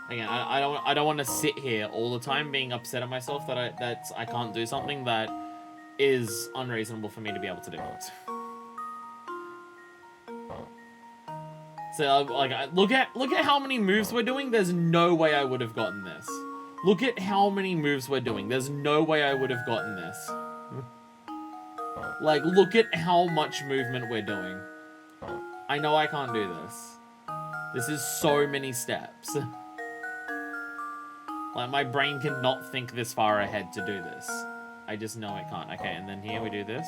Again, I don't want to sit here all the time being upset at myself that I can't do something that is unreasonable for me to be able to do. So, like, look at how many moves we're doing. There's no way I would have gotten this. Look at how many moves we're doing. There's no way I would have gotten this. Like, look at how much movement we're doing. I know I can't do this. This is so many steps. Like, my brain cannot think this far ahead to do this. I just know it can't. Okay, and then here we do this.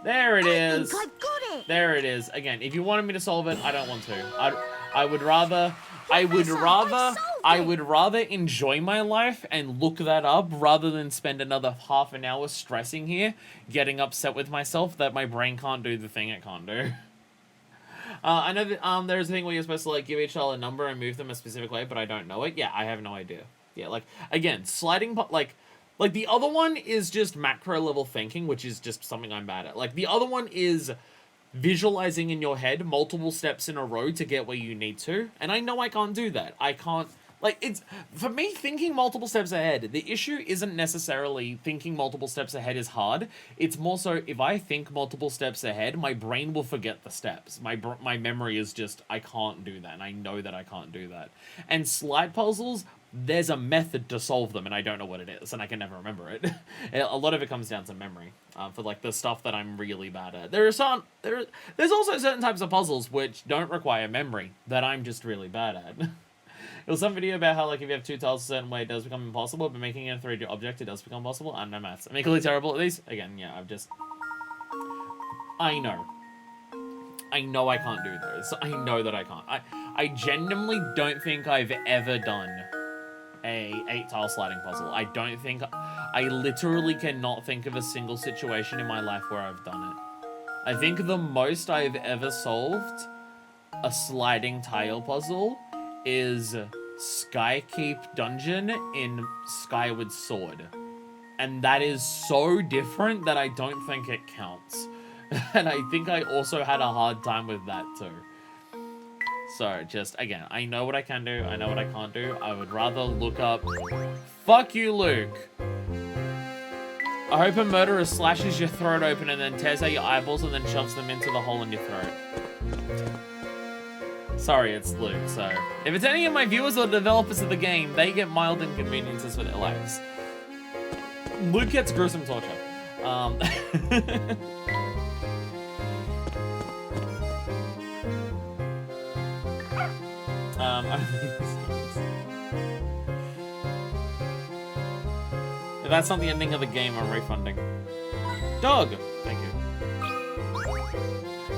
There it is. I think I've got it. There it is. Again, if you wanted me to solve it, I don't want to. I would rather enjoy my life and look that up rather than spend another half an hour stressing here, getting upset with myself that my brain can't do the thing it can't do. I know that there's a thing where you're supposed to like give each child a number and move them a specific way, but I don't know it. Yeah, I have no idea. Yeah, like again, sliding like the other one is just macro level thinking, which is just something I'm bad at. Like the other one is visualizing in your head multiple steps in a row to get where you need to, and I know I can't do that. I can't. Like, it's, for me, thinking multiple steps ahead, the issue isn't necessarily thinking multiple steps ahead is hard. It's more so, if I think multiple steps ahead, my brain will forget the steps. My memory is just, I can't do that, and I know that I can't do that. And slide puzzles, there's a method to solve them, and I don't know what it is, and I can never remember it. A lot of it comes down to memory, for, like, the stuff that I'm really bad at. There's also certain types of puzzles which don't require memory, that I'm just really bad at. There was some video about how, like, if you have two tiles a certain way, it does become impossible, but making it a 3D object, it does become possible. I don't know maths. I'm equally terrible at these. Again, yeah, I know. I know I can't do those. I know that I can't. I genuinely don't think I've ever done a 8-tile sliding puzzle. I literally cannot think of a single situation in my life where I've done it. I think the most I've ever solved a sliding tile puzzle is Skykeep Dungeon in Skyward Sword. And that is so different that I don't think it counts. And I think I also had a hard time with that too. So, just, again, I know what I can do, I know what I can't do. I would rather look up... Fuck you, Luke! I hope a murderer slashes your throat open and then tears out your eyeballs and then shoves them into the hole in your throat. Sorry, it's Luke, so... If it's any of my viewers or developers of the game, they get mild inconveniences for their lives. Luke gets gruesome torture. If that's not the ending of the game, I'm refunding. Dog! Thank you.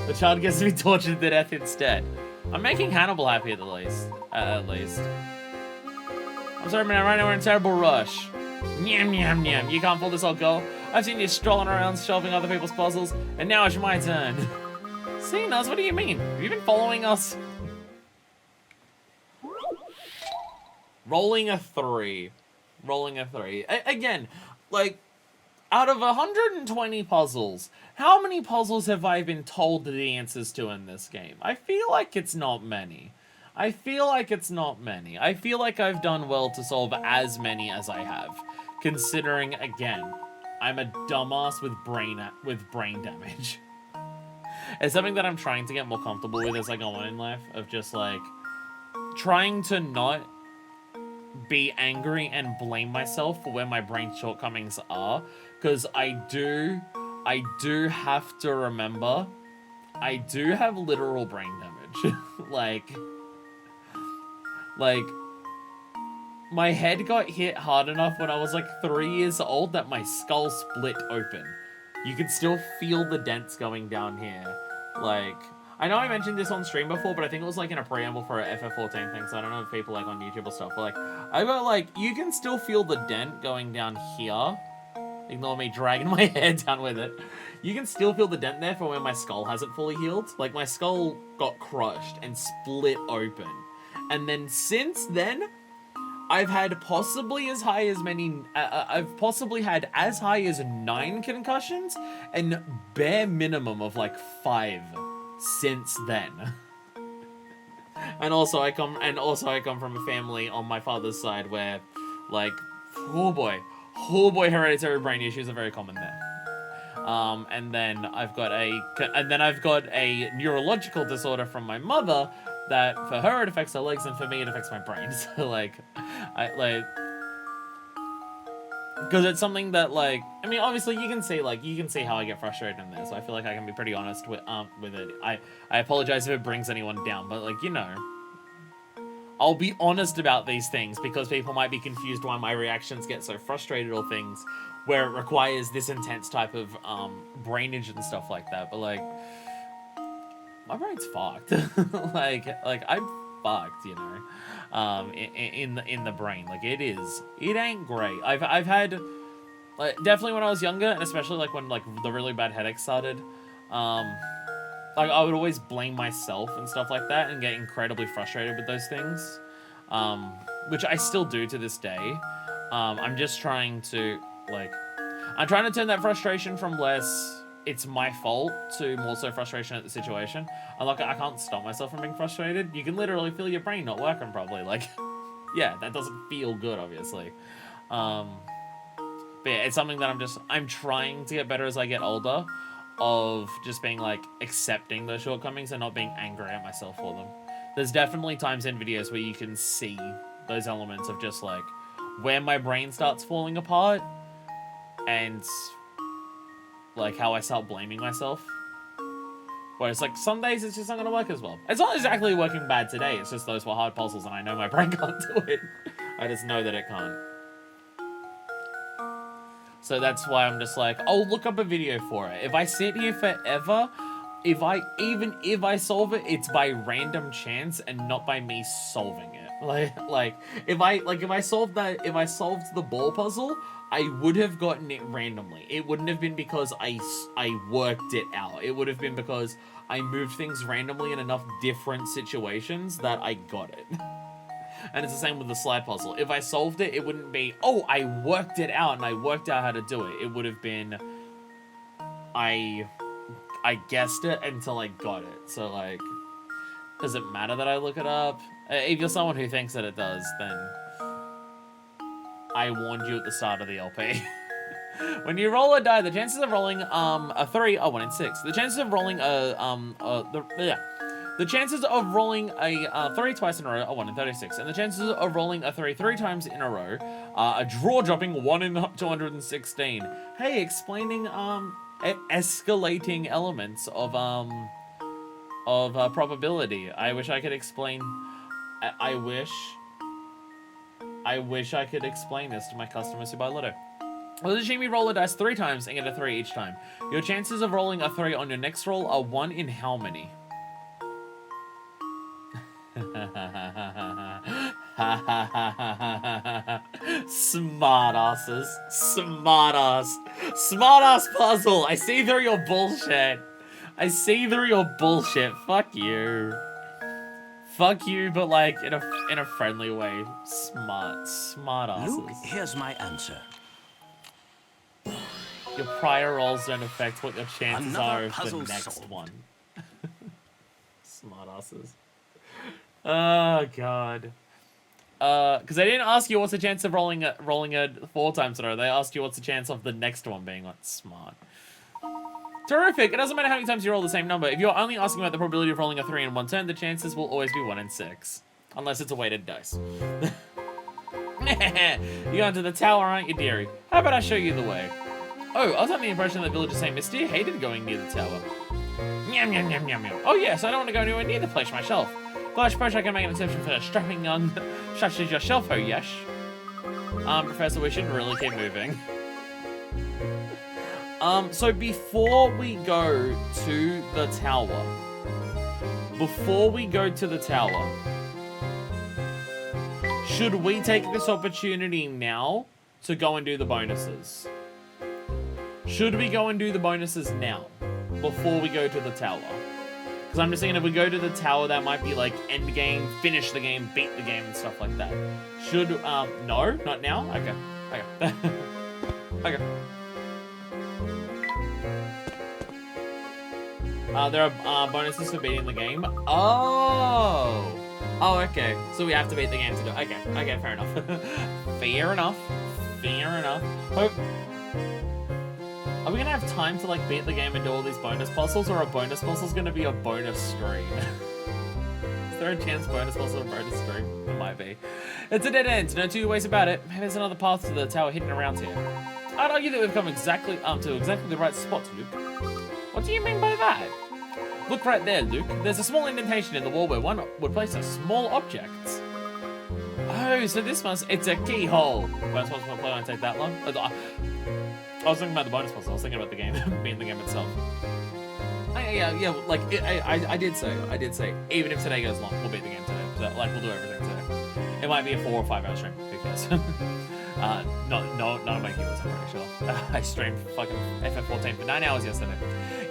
The child gets to be tortured to death instead. I'm making Hannibal happy at least. I'm sorry, man. Right now we're in a terrible rush. Nyam, nyam, nyam. You can't pull this old girl. I've seen you strolling around shelving other people's puzzles, and now it's my turn. Seen us? What do you mean? Have you been following us? Rolling a 3. Again, like, out of 120 puzzles, how many puzzles have I been told the answers to in this game? I feel like it's not many. I feel like I've done well to solve as many as I have. Considering, again, I'm a dumbass with brain damage. It's something that I'm trying to get more comfortable with as I go on in life, of just, like, trying to not be angry and blame myself for where my brain shortcomings are, because I do have to remember I do have literal brain damage. like my head got hit hard enough when I was like 3 years old that my skull split open. You can still feel the dents going down here. Like, I know I mentioned this on stream before, but I think it was like in a preamble for a FF14 thing, so I don't know if people like on YouTube or stuff, but like, I got like, you can still feel the dent going down here. Ignore me dragging my head down with it. You can still feel the dent there from where my skull hasn't fully healed. Like, my skull got crushed and split open. And then since then, I've had possibly as high as I've possibly had as high as 9 concussions, and bare minimum of like 5 since then. And also I come from a family on my father's side where, like, oh boy, hereditary brain issues are very common there. And then I've got a neurological disorder from my mother, that for her it affects her legs, and for me it affects my brain. So like, because it's something that like, I mean, obviously you can see how I get frustrated in there, so I feel like I can be pretty honest with it. I apologize if it brings anyone down, but like, you know, I'll be honest about these things because people might be confused why my reactions get so frustrated or things where it requires this intense type of brainage and stuff like that. But like, my brain's fucked. like I'm fucked, you know, in the brain. Like it ain't great. I've had like, definitely when I was younger, and especially like when like the really bad headaches started, like I would always blame myself and stuff like that and get incredibly frustrated with those things, which I still do to this day. I'm just trying to I'm trying to turn that frustration from less it's my fault to more so frustration at the situation. I can't stop myself from being frustrated. You can literally feel your brain not working properly. Like, yeah, that doesn't feel good, obviously. But yeah, it's something that I'm trying to get better as I get older, of just being like accepting those shortcomings and not being angry at myself for them. There's definitely times in videos where you can see those elements of just like where my brain starts falling apart and like how I start blaming myself. Where it's like some days it's just not gonna work as well. It's not exactly working bad today, it's just those were hard puzzles and I know my brain can't do it. I just know that it can't. So that's why I'm just like, I'll look up a video for it. If I sit here forever, if I solve it, it's by random chance and not by me solving it. Like if I solved the ball puzzle, I would have gotten it randomly. It wouldn't have been because I worked it out. It would have been because I moved things randomly in enough different situations that I got it. And it's the same with the slide puzzle. If I solved it, it wouldn't be, oh, I worked it out and I worked out how to do it. It would have been, I guessed it until I got it. So, like, does it matter that I look it up? If you're someone who thinks that it does, then I warned you at the start of the LP. When you roll a die, the chances of rolling a 3 are 1 in 6. The chances of rolling the chances of rolling a 3 twice in a row are 1 in 36, and the chances of rolling a 3 3 times in a row are a draw-dropping 1 in 216. Hey, explaining escalating elements of probability. I wish I could explain. I wish I could explain this to my customers who buy Lotto. Well, the me roll a dice 3 times and get a 3 each time. Your chances of rolling a 3 on your next roll are 1 in how many? Smartasses. Smartass puzzle. I see through your bullshit. Fuck you. Fuck you, but like in a friendly way. Smartasses. Luke, here's my answer. Your prior rolls don't affect what your chances are of the next solved. one. Smartasses. Oh god. Because they didn't ask you what's the chance of rolling it 4 times in a row. They asked you what's the chance of the next one being like smart. Terrific. It doesn't matter how many times you roll the same number. If you're only asking about the probability of rolling a 3 in one turn, the chances will always be 1 in 6, unless it's a weighted dice. You're going to the tower, aren't you, dearie? How about I show you the way? Oh, I was under the impression that villagers say Misty hated going near the tower. Nyam, nyam, nyam, nyam, nyam. Oh yes, I don't want to go anywhere near the place myself. But I suppose I can make an exception for a strapping young such as yourself, oh yes. Professor, we shouldn't really keep moving. So before we go to the tower, should we take this opportunity now to go and do the bonuses? Should we go and do the bonuses now, before we go to the tower? Because I'm just thinking if we go to the tower, that might be like end game, finish the game, beat the game, and stuff like that. Should, no, not now? Okay. Okay. There are bonuses for beating the game. Oh, okay. So we have to beat the game to do it. Okay, fair enough. Fair enough. Hope. Are we gonna have time to like beat the game and do all these bonus puzzles, or are bonus puzzles gonna be a bonus screen? Is there a chance bonus puzzle or bonus stream? There might be. It's a dead end, no two ways about it. Maybe there's another path to the tower hidden around here. I'd argue that we've come exactly to exactly the right spot, Luke. What do you mean by that? Look right there, Luke. There's a small indentation in the wall where one would place a small object. Oh, so this must... It's a keyhole. Bonus puzzle won't take that long. I was thinking about the bonus puzzle. I was thinking about the game, being the game itself. Yeah, like, I did say, even if today goes long, we'll beat the game today. So, like, we'll do everything today. It might be a 4 or 5 hour stream, who cares? Not on my keyboards, I'm pretty sure. I streamed fucking FF14 for 9 hours yesterday.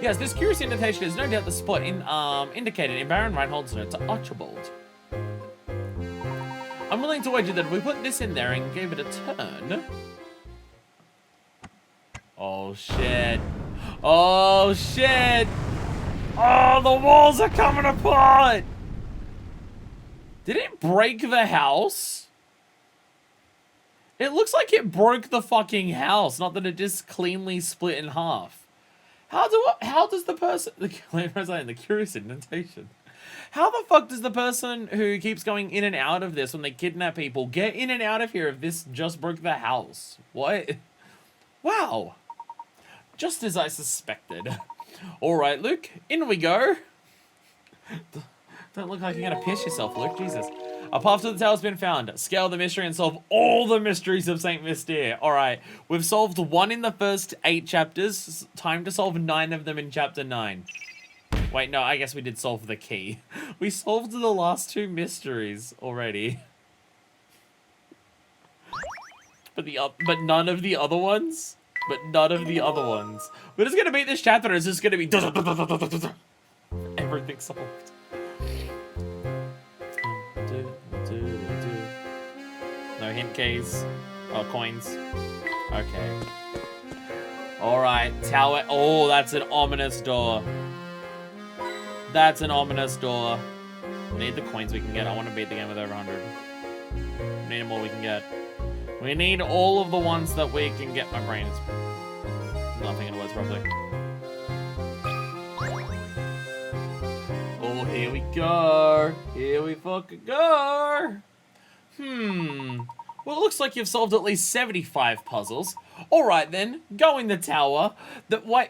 Yes, this curious indentation is no doubt the spot indicated in Baron Reinhold's note to Archibald. I'm willing to wager that if we put this in there and gave it a turn... Oh, shit. Oh, shit. Oh, the walls are coming apart. Did it break the house? It looks like it broke the fucking house, not that it just cleanly split in half. How does the person... The curious indentation. How the fuck does the person who keeps going in and out of this when they kidnap people get in and out of here if this just broke the house? What? Wow. Just as I suspected. Alright, Luke, in we go. Don't look like you're gonna piss yourself, Luke. Jesus. A path to the tower's been found. Scale the mystery and solve all the mysteries of St. Mystere. Alright, we've solved 1 in the first 8 chapters. Time to solve 9 of them in chapter 9. Wait, no, I guess we did solve the key. We solved the last 2 mysteries already. But none of the other ones? But none of the other ones. We're just gonna beat this chapter and it's just gonna be everything solved. No hint keys. Oh, coins. Okay. Alright, tower. Oh, that's an ominous door. That's an ominous door. We need the coins we can get. I want to beat the game with over 100. We need more we can get. We need all of the ones that we can get. My brain is not thinking of words properly. Oh, here we go. Here we fucking go. Well, it looks like you've solved at least 75 puzzles. Alright then, go in the tower. Wait.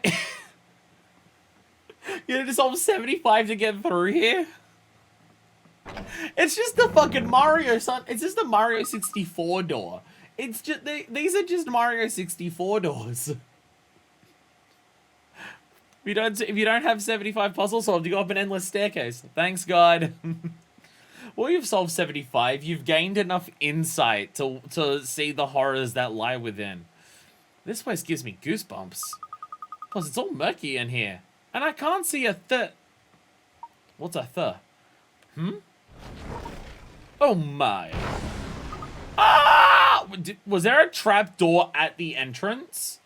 You had to solve 75 to get through here? It's just the fucking Mario, son. It's just the Mario 64 door. It's just, these are just Mario 64 doors. If you don't have 75 puzzles solved, you go up an endless staircase. Thanks, God. Well, you've solved 75. You've gained enough insight to see the horrors that lie within. This place gives me goosebumps. Plus, it's all murky in here. And I can't see a What's a Oh my. Ah! Was there a trap door at the entrance?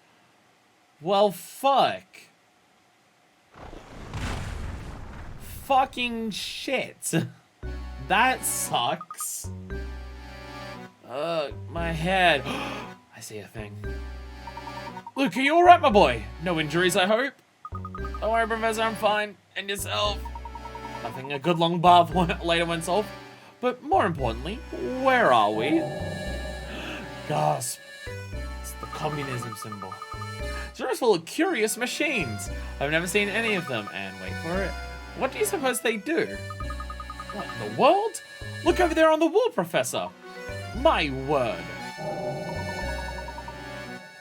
Well, fuck. Fucking shit. That sucks. My head. I see a thing. Luke, are you alright, my boy? No injuries, I hope? Don't worry, Professor, I'm fine. And yourself? Nothing a good long bath later won't solve. But more importantly, where are we? Gasp. It's the communism symbol. Sure is full of curious machines. I've never seen any of them. And wait for it. What do you suppose they do? What in the world? Look over there on the wall, Professor. My word.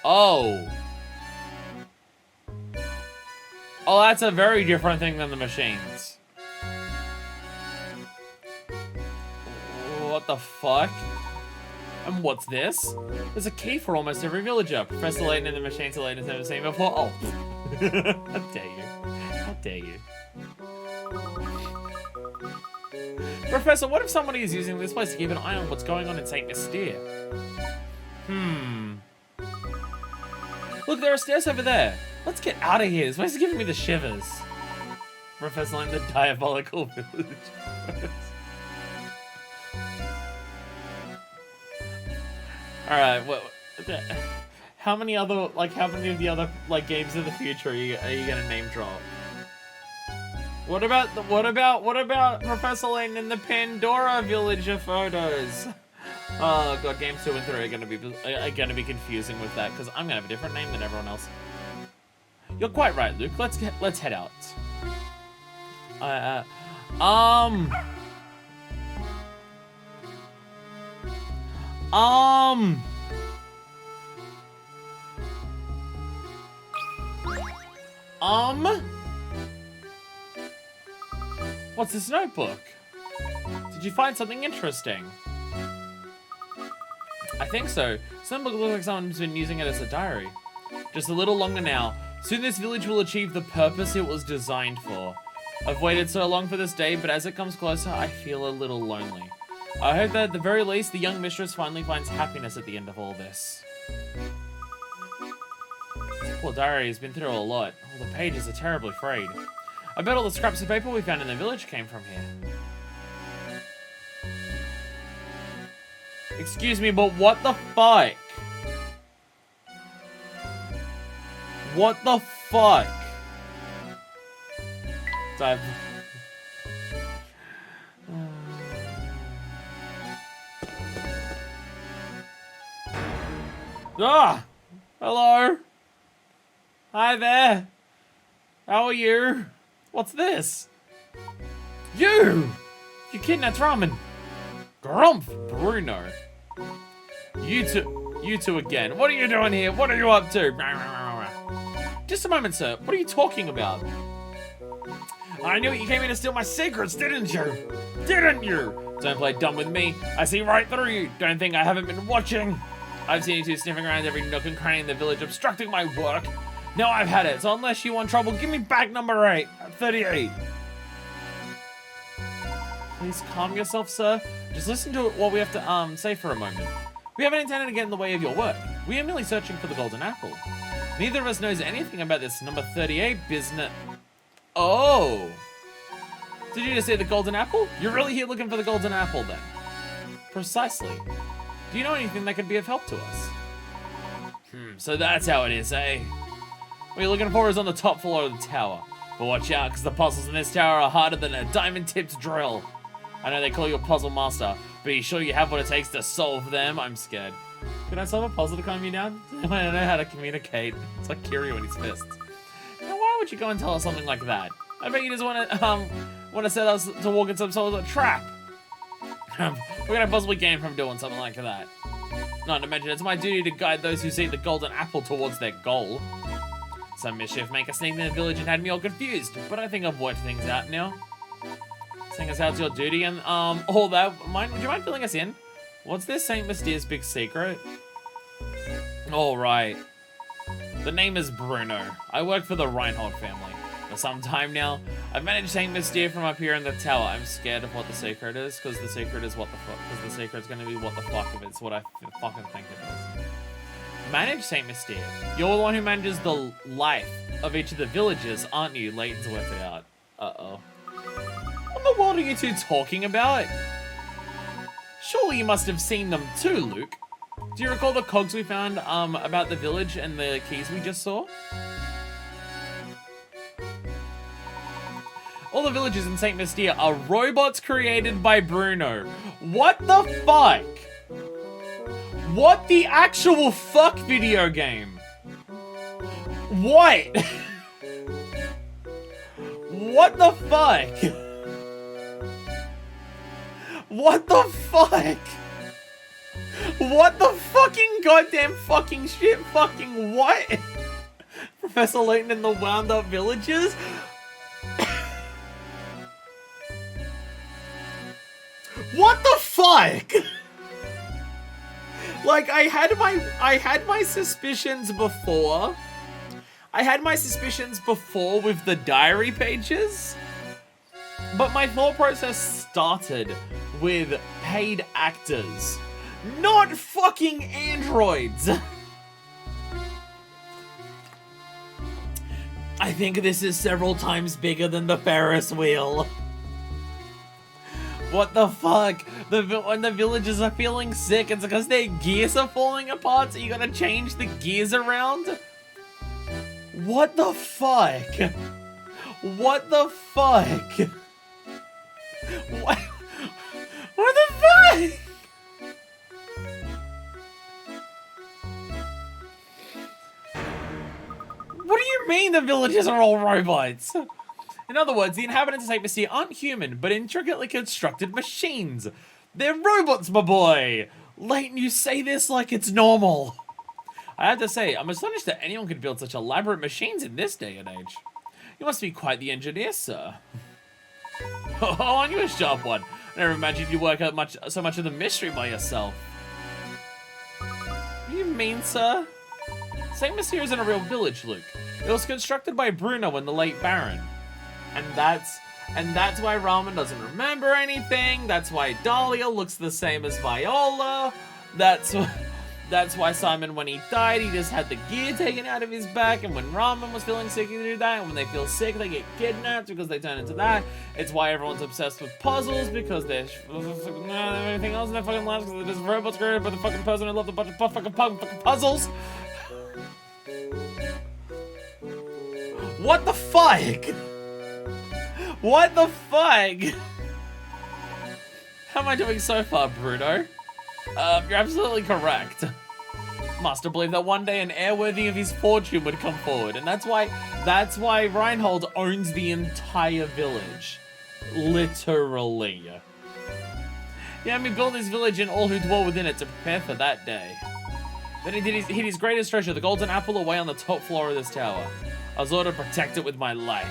Oh. Oh, that's a very different thing than the machines. What the fuck? And what's this? There's a key for almost every villager. Professor Layton and the machines that Layton's never seen before. Oh. How dare you? How dare you? Professor, what if somebody is using this place to keep an eye on what's going on in St. Mystere? Look, there are stairs over there. Let's get out of here. This place is giving me the shivers. Professor Layton, the diabolical village. Alright, how many of the other, games of the future are you gonna name drop? What about Professor Layton in the Pandora villager photos? Oh god, games 2 and 3 are gonna be confusing with that because I'm gonna have a different name than everyone else. You're quite right, Luke. Let's head out. What's this notebook? Did you find something interesting? I think so. Some book looks like someone's been using it as a diary. Just a little longer now. Soon this village will achieve the purpose it was designed for. I've waited so long for this day, but as it comes closer, I feel a little lonely. I hope that at the very least, the young mistress finally finds happiness at the end of all this. This poor diary has been through a lot. All the pages are terribly frayed. I bet all the scraps of paper we found in the village came from here. Excuse me, but what the fuck? What the fuck? Dive. Ah! Hello? Hi there. How are you? What's this? You kidnapped Ramen. Grumph, Bruno. You two again. What are you doing here? What are you up to? Just a moment, sir. What are you talking about? I knew it. You came in to steal my secrets, didn't you? Didn't you? Don't play dumb with me. I see right through you. Don't think I haven't been watching. I've seen you two sniffing around every nook and cranny in the village, obstructing my work. Now I've had it. So unless you want trouble, give me back number 8. 38. Please calm yourself, sir. Just listen to what we have to say for a moment. We haven't intended to get in the way of your work. We are merely searching for the golden apple. Neither of us knows anything about this number 38 business. Oh. Did you just say the golden apple? You're really here looking for the golden apple then? Precisely. Do you know anything that could be of help to us? So that's how it is, eh? What you're looking for is on the top floor of the tower. But watch out, because the puzzles in this tower are harder than a diamond-tipped drill. I know they call you a puzzle master, but are you sure you have what it takes to solve them? I'm scared. Can I solve a puzzle to calm you down? I don't know how to communicate. It's like Kiryu and his fists. Now, why would you go and tell us something like that? I bet you just want to set us to walk in some sort of trap. We're gonna possibly gain from doing something like that. Not to mention, it's my duty to guide those who see the golden apple towards their goal. Some mischief maker sneaked in the village and had me all confused, but I think I've worked things out now. Seeing as how it's your duty and all that, would you mind filling us in? What's this Saint Mystere's big secret? All right. The name is Bruno. I work for the Reinhold family. For some time now, I've managed Saint Mystere from up here in the tower. I'm scared of what the secret is, because the secret is what the fuck. Because the secret's gonna be what the fuck if it's what I fucking think it is. Manage Saint Mystere. You're the one who manages the life of each of the villagers, aren't you? Layton's worked it out. Uh-oh. What the world are you two talking about? Surely you must have seen them too, Luke. Do you recall the cogs we found about the village and the keys we just saw? All the villagers in Saint Mystere are robots created by Bruno. What the fuck? What the actual fuck, video game? What? What the fuck? What the fuck? What the fucking goddamn fucking shit fucking what? Professor Layton and the wound up villagers? What the fuck? Like, I had my suspicions before. I had my suspicions before with the diary pages. But my thought process started with paid actors, not fucking androids. I think this is several times bigger than the Ferris wheel. What the fuck? When the villagers are feeling sick, it's because their gears are falling apart, so you gotta change the gears around? What the fuck? What the fuck? What? What the fuck? What do you mean the villagers are all robots? In other words, the inhabitants of St. Mystere aren't human, but intricately constructed machines. They're robots, my boy. Layton, you say this like it's normal. I have to say, I'm astonished that anyone could build such elaborate machines in this day and age. You must be quite the engineer, sir. Oh, aren't you a sharp one? I never imagined you'd work out so much of the mystery by yourself. What do you mean, sir? St. Mystere isn't a real village, Luke. It was constructed by Bruno and the late Baron. And that's why Ramen doesn't remember anything. That's why Dahlia looks the same as Viola. That's why Simon, when he died, he just had the gear taken out of his back, and when Ramen was feeling sick, he did that, and when they feel sick, they get kidnapped because they turn into that. It's why everyone's obsessed with puzzles, because they're everything else in their fucking lives, because they're just robots created by the fucking person who loved a bunch of fucking puzzles. What the fuck? What the fuck? How am I doing so far, Bruno? You're absolutely correct. Master believed that one day an heir worthy of his fortune would come forward, and that's why Reinhold owns the entire village. Literally. Yeah, he built his village and all who dwell within it to prepare for that day. Then he hid his greatest treasure, the golden apple, away on the top floor of this tower. I was ordered to protect it with my life.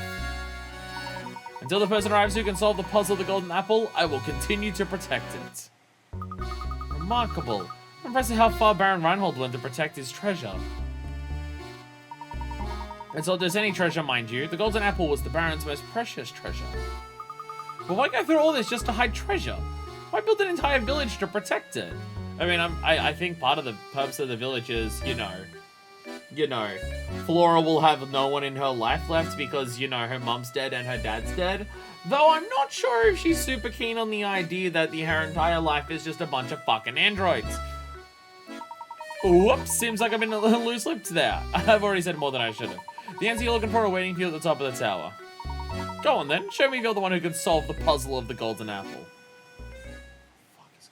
Until the person arrives who can solve the puzzle of the golden apple, I will continue to protect it. Remarkable. Impressive how far Baron Reinhold went to protect his treasure. And so if there's any treasure, mind you, the golden apple was the Baron's most precious treasure. But why go through all this just to hide treasure? Why build an entire village to protect it? I mean, I think part of the purpose of the village is, you know, Flora will have no one in her life left because, you know, her mum's dead and her dad's dead. Though I'm not sure if she's super keen on the idea that her entire life is just a bunch of fucking androids. Whoops, seems like I've been a little loose-lipped there. I've already said more than I should have. The answer you're looking for are waiting for you at the top of the tower. Go on then, show me if you're the one who can solve the puzzle of the golden apple. What the fuck is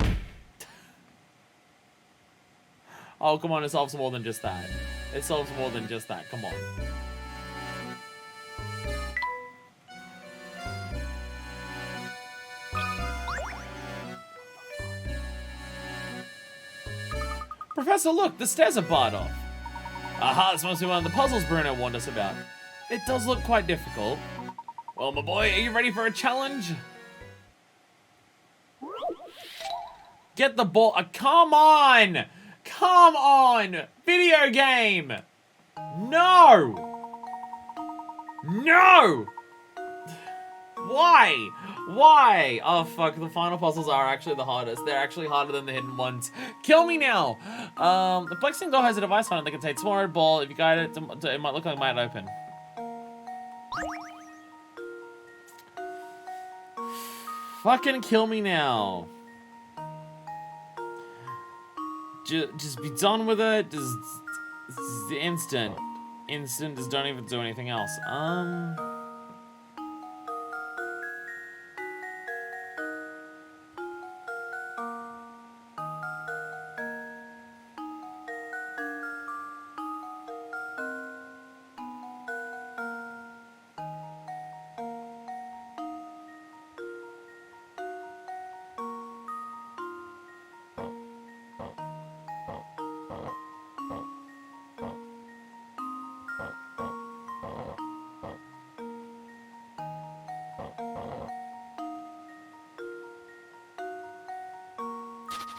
going on? Oh, come on, it solves more than just that. It solves more than just that, come on. Professor, look, the stairs are barred off. Aha, this must be one of the puzzles Bruno warned us about. It does look quite difficult. Well, my boy, are you ready for a challenge? Get the ball. Come on! Come on! Video game! No! No! Why? Why? Oh, fuck. The final puzzles are actually the hardest. They're actually harder than the hidden ones. Kill me now! The flexing door has a device on it that contains small red ball. If you guide it, it might look like it might open. Fucking kill me now. Just be done with it. Just instant. Instant. Just don't even do anything else.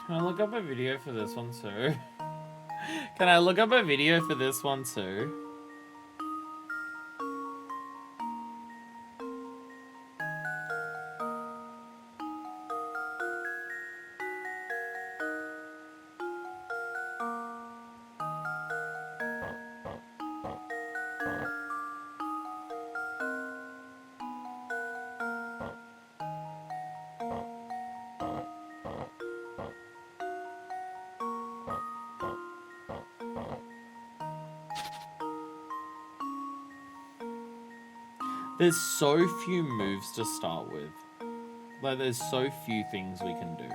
Can I look up a video for this one too? Can I look up a video for this one too? There's so few moves to start with. Like, there's so few things we can do.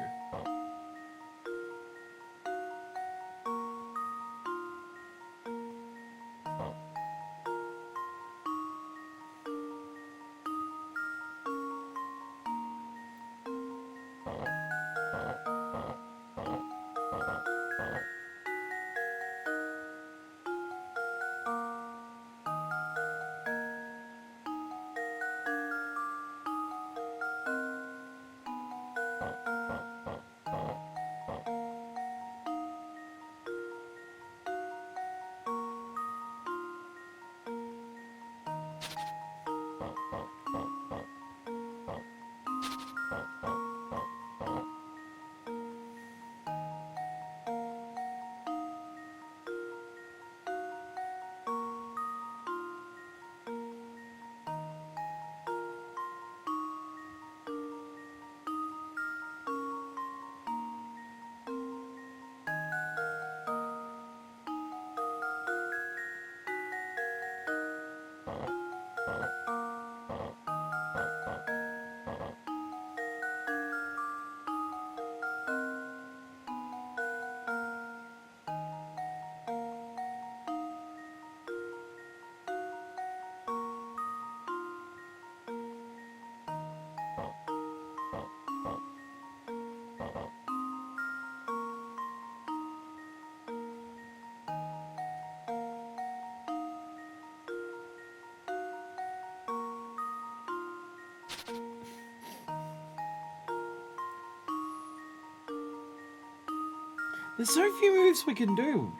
There's so few moves we can do.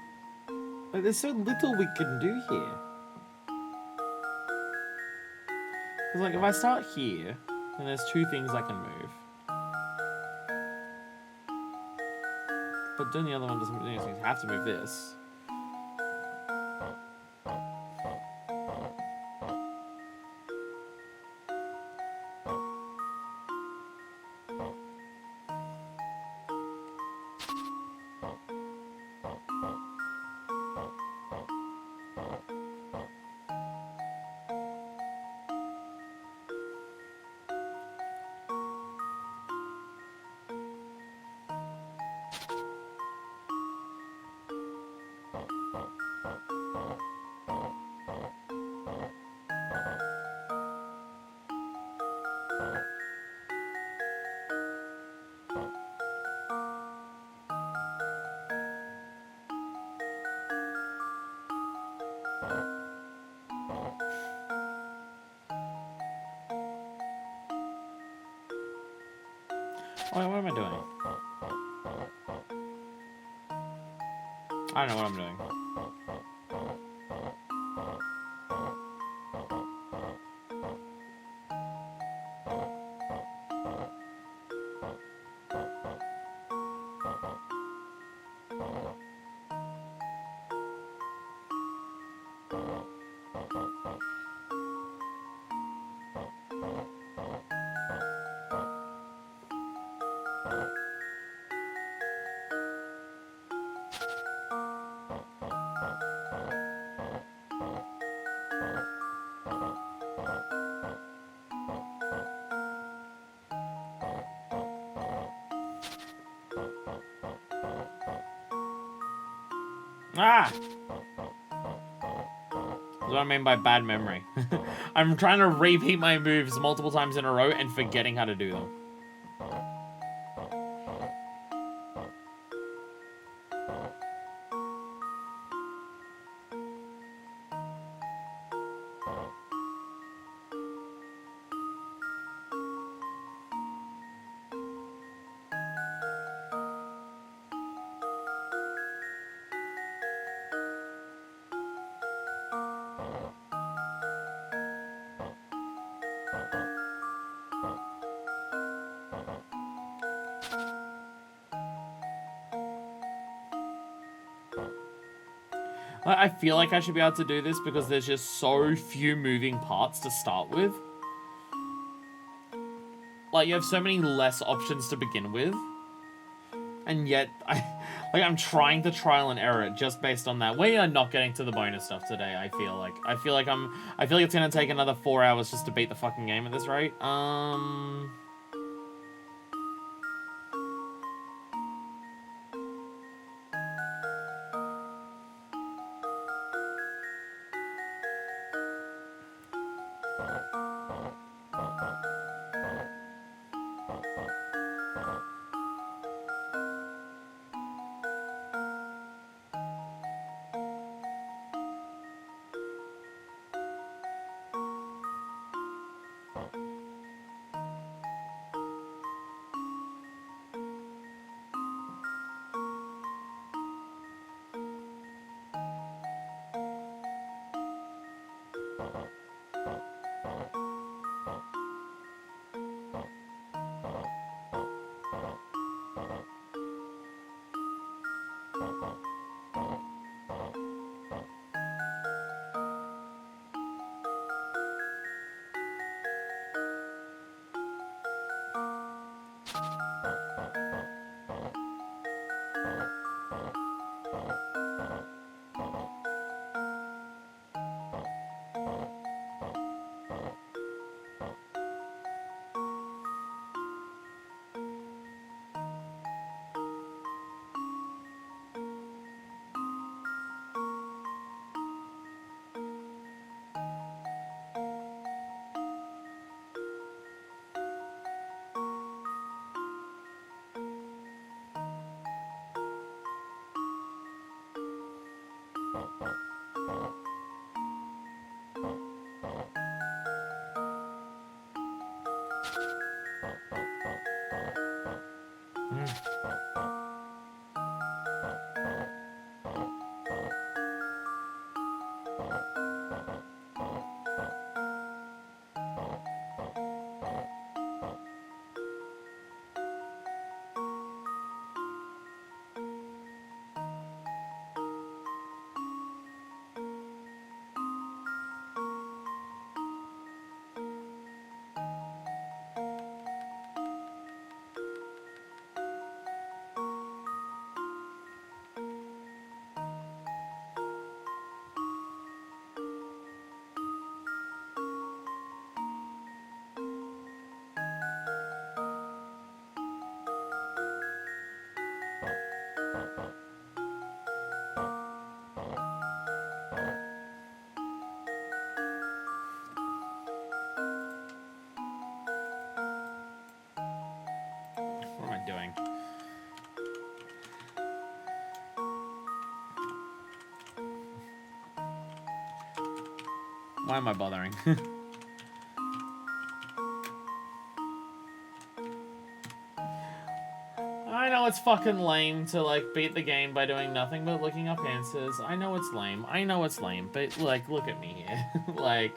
Like, there's so little we can do here. Because, like, if I start here, then there's two things I can move. But then the other one doesn't do anything. I have to move this. Wait, what am I doing? I don't know what I'm doing. Ah! That's what I mean by bad memory. I'm trying to repeat my moves multiple times in a row and forgetting how to do them. I feel like I should be able to do this because there's just so few moving parts to start with. Like, you have so many less options to begin with. And yet, Like, I'm trying to trial and error it just based on that. We are not getting to the bonus stuff today, I feel like. I feel like it's gonna take another 4 hours just to beat the fucking game at this rate. What am I doing? Why am I bothering? I know it's fucking lame to, like, beat the game by doing nothing but looking up answers. I know it's lame. I know it's lame. But, like, look at me here. Like...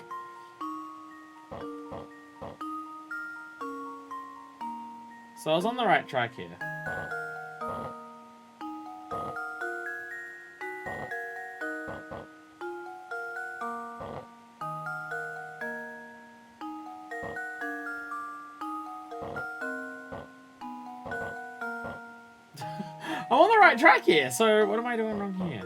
So I was on the right track here. I'm on the right track here, so what am I doing wrong here?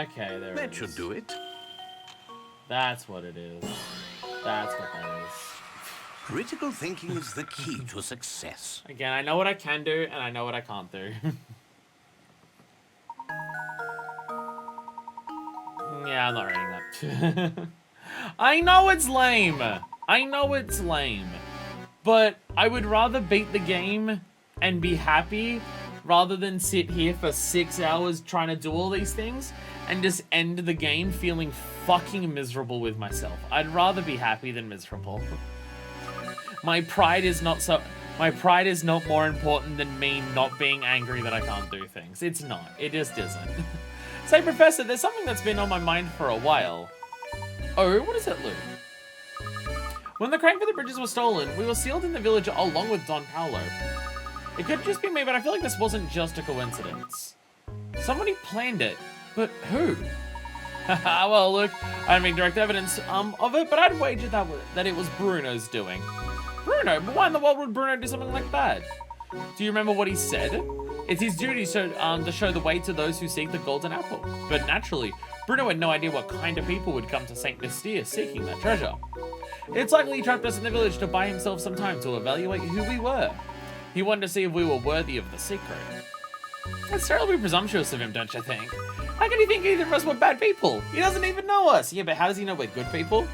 Okay, there it is. That should do it. That's what it is. That's what that is. Critical thinking is the key to success. Again, I know what I can do, and I know what I can't do. Yeah, I'm not reading that. I know it's lame. I know it's lame. But I would rather beat the game and be happy rather than sit here for 6 hours trying to do all these things and just end the game feeling fucking miserable with myself. I'd rather be happy than miserable. My pride is not more important than me not being angry that I can't do things. It's not. It just isn't. Say, Professor, there's something that's been on my mind for a while. Oh, what does it look? When the crane for the bridges was stolen, we were sealed in the village along with Don Paolo. It could just be me, but I feel like this wasn't just a coincidence. Somebody planned it, but who? Well, look, I don't mean direct evidence of it, but I'd wager that it was Bruno's doing. Bruno? But why in the world would Bruno do something like that? Do you remember what he said? It's his duty to show the way to those who seek the golden apple. But naturally, Bruno had no idea what kind of people would come to St. Mystia seeking that treasure. It's likely he trapped us in the village to buy himself some time to evaluate who we were. He wanted to see if we were worthy of the secret. That's terribly presumptuous of him, don't you think? How can he think either of us were bad people? He doesn't even know us. Yeah, but how does he know we're good people?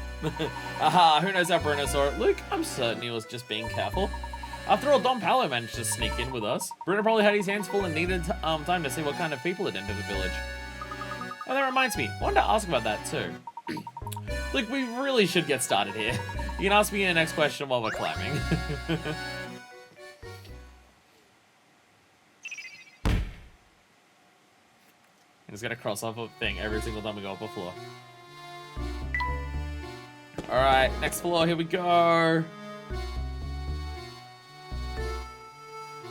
Aha, who knows how Bruno saw it? Luke, I'm certain he was just being careful. After all, Don Paolo managed to sneak in with us. Bruno probably had his hands full and needed time to see what kind of people had entered the village. And that reminds me, I wanted to ask about that too. Look, we really should get started here. You can ask me your next question while we're climbing. I'm just gonna cross off a thing every single time we go up a floor. Alright, next floor, here we go.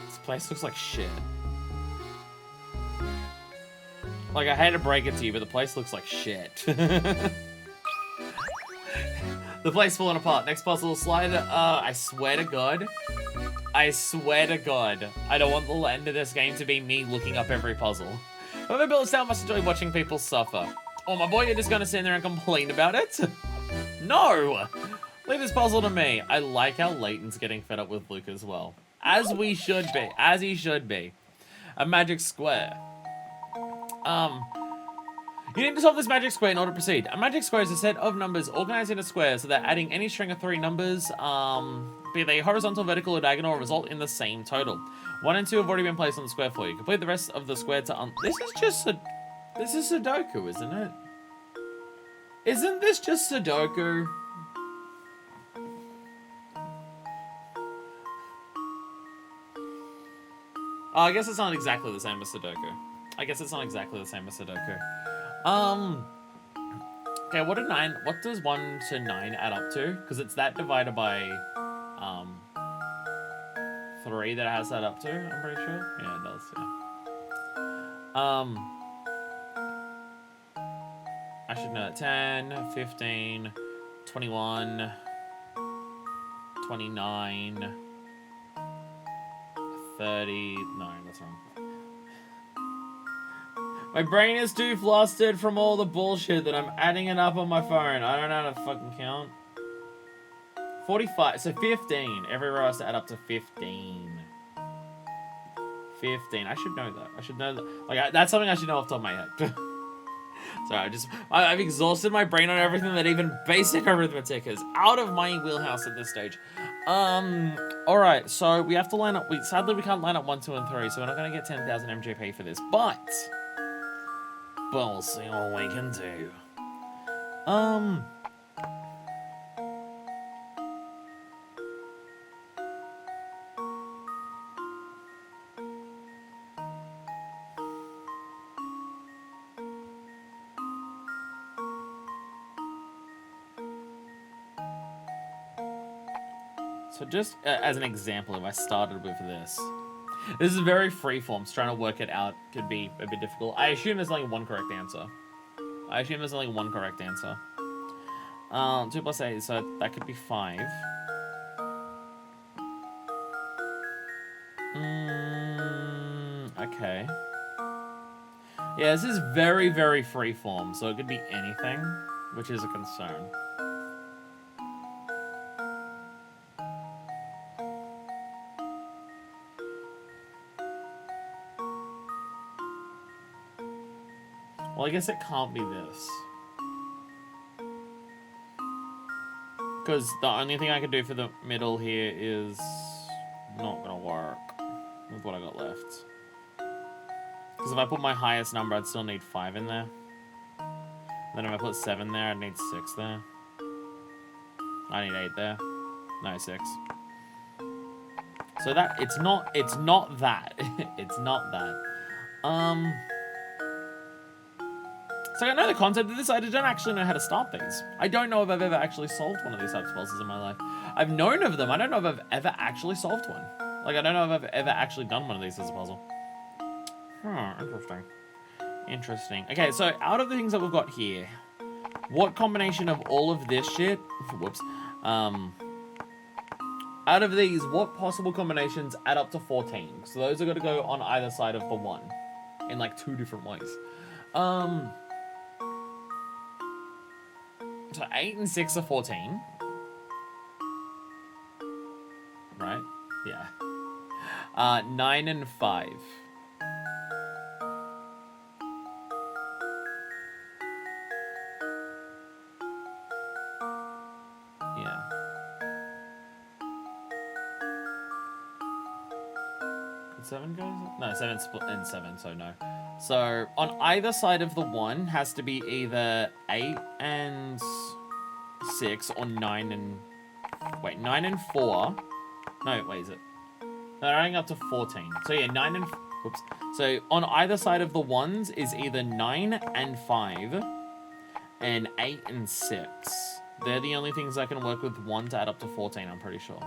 This place looks like shit. Like, I hate to break it to you, but the place looks like shit. The place falling apart. Next puzzle slider. I swear to God. I swear to God. I don't want the end of this game to be me looking up every puzzle. Whoever built this town must enjoy watching people suffer. Oh, my boy, you're just gonna sit there and complain about it? No! Leave this puzzle to me. I like how Layton's getting fed up with Luke as well. As we should be. As he should be. A magic square. You need to solve this magic square in order to proceed. A magic square is a set of numbers organized in a square so that adding any string of 3 numbers, be they horizontal, vertical, or diagonal, will result in the same total. 1 and 2 have already been placed on the square for you. Complete the rest of the square to This is Sudoku, isn't it? Isn't this just Sudoku? Oh, I guess it's not exactly the same as Sudoku. Okay, what does 1 to 9 add up to? Because it's that divided by, 3 that it has that up to, I'm pretty sure. Yeah, it does, yeah. I should know that. 10, 15, 21, 29, 30, no, that's wrong. My brain is too flustered from all the bullshit that I'm adding it up on my phone. I don't know how to fucking count. 45, so 15. Every row has to add up to 15. 15. I should know that. I should know that. Like, that's something I should know off the top of my head. Sorry, I've exhausted my brain on everything that even basic arithmetic is out of my wheelhouse at this stage. Alright, so we have to line up. Sadly, we can't line up 1, 2, and 3, so we're not going to get 10,000 MJP for this, but we'll see what we can do. So just as an example, if I started with this is very freeform, so trying to work it out could be a bit difficult. I assume there's only one correct answer. 2 plus 8, so that could be 5. Okay. Yeah, this is very, very freeform, so it could be anything, which is a concern. Well, I guess it can't be this. Because the only thing I can do for the middle here is not going to work with what I got left. Because if I put my highest number, I'd still need 5 in there. Then if I put 7 there, I'd need 6 there. I need 8 there. No, 6. So that, it's not that. It's not that. So I know the concept of this, I don't actually know how to start these. I don't know if I've ever actually solved one of these types of puzzles in my life. I've known of them, I don't know if I've ever actually solved one. Like, I don't know if I've ever actually done one of these as a puzzle. Interesting. Interesting. Okay, so out of the things that we've got here, what combination of all of this shit, whoops, out of these, what possible combinations add up to 14? So those are going to go on either side of the 1 in like 2 different ways. So 8 and 6 are 14. Right? Yeah. 9 and 5. Yeah. Did 7 go? No, 7 split in 7, so no. So on either side of the 1 has to be either 8 and 6 or 9 and... Wait, 9 and 4. No, wait, is it? They're adding up to 14. So yeah, 9 and... Whoops. So on either side of the 1s is either 9 and 5 and 8 and 6. They're the only things that can work with 1 to add up to 14, I'm pretty sure.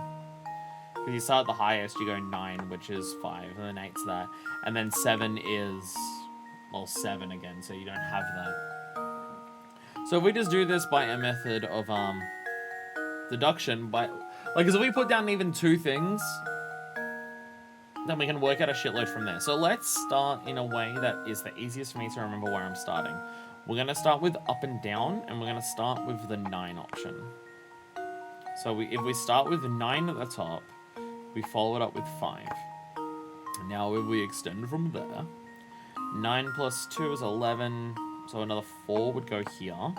Because you start at the highest, you go 9, which is 5, and then 8's that. And then 7 is... Well, 7 again, so you don't have that. So if we just do this by a method of deduction, by... Like, because if we put down even 2 things, then we can work out a shitload from there. So let's start in a way that is the easiest for me to remember where I'm starting. We're going to start with up and down, and we're going to start with the 9 option. So if we start with 9 at the top, we follow it up with 5. Now if we extend from there, 9 plus 2 is 11, so another 4 would go here.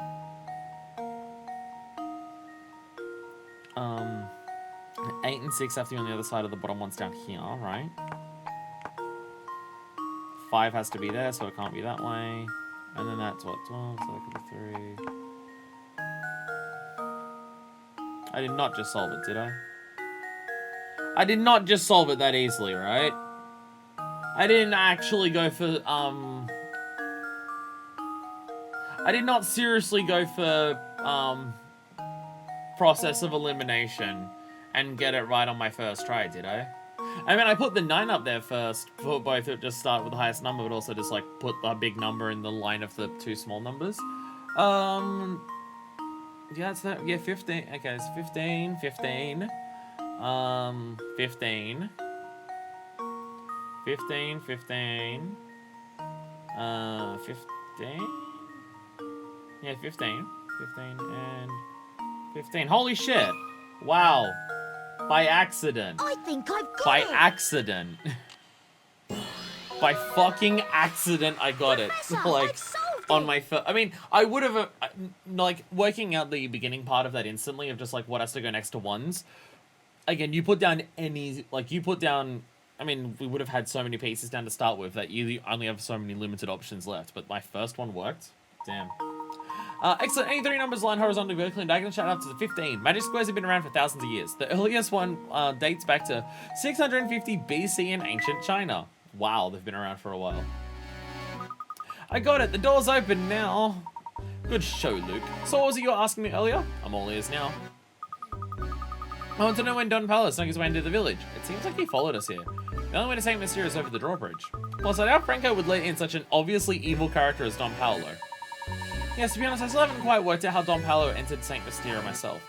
8 and 6 have to be on the other side of the bottom ones down here, right? 5 has to be there, so it can't be that way. And then that's what, 12, so that could be 3. I did not just solve it, did I? I did not just solve it that easily, right? I didn't actually go for, I did not seriously go for, process of elimination and get it right on my first try, did I? I mean, I put the 9 up there first for both to just start with the highest number, but also just, like, put the big number in the line of the 2 small numbers. Yeah, it's that, yeah, 15, okay, it's 15, 15, 15, 15, 15, 15, yeah, 15, 15, and 15, holy shit, wow, by accident. I think I've got By it. accident. By fucking accident, I got it. Professor, Like, I've solved on it. my first... I mean, I would have... like, working out the beginning part of that instantly, of just, like, what has to go next to 1s. Again, you put down any... Like, you put down... I mean, we would have had so many pieces down to start with that you only have so many limited options left. But my first one worked. Damn. Excellent. Any 3 numbers line horizontally, vertically, and diagonally shout out to the 15. Magic squares have been around for thousands of years. The earliest one dates back to 650 BC in ancient China. Wow, they've been around for a while. I got it. The door's open now. Good show, Luke. So what was it you were asking me earlier? I'm all ears now. I want to know when Don Paolo snuck his way into the village. It seems like he followed us here. The only way to say Mysterio is over the drawbridge. Plus, I doubt Franco would let in such an obviously evil character as Don Paolo. Yes, to be honest, I still haven't quite worked out how Don Paolo entered St. Mysterio myself.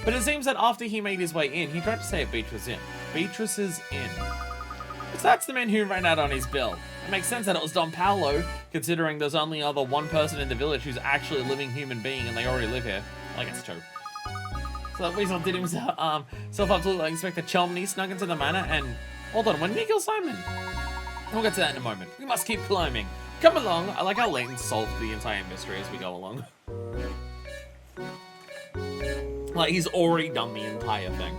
But it seems that after he made his way in, he tried to say Beatrice in. Beatrice's in. But that's the man who ran out on his bill. It makes sense that it was Don Paolo, considering there's only other one person in the village who's actually a living human being and they already live here. I guess true. So that Weasel did himself up to look like Inspector Chelmney, snuck into the manor, and... Hold on, when did he kill Simon? We'll get to that in a moment. We must keep climbing. Come along. I like how Layton solved the entire mystery as we go along. Like, he's already done the entire thing.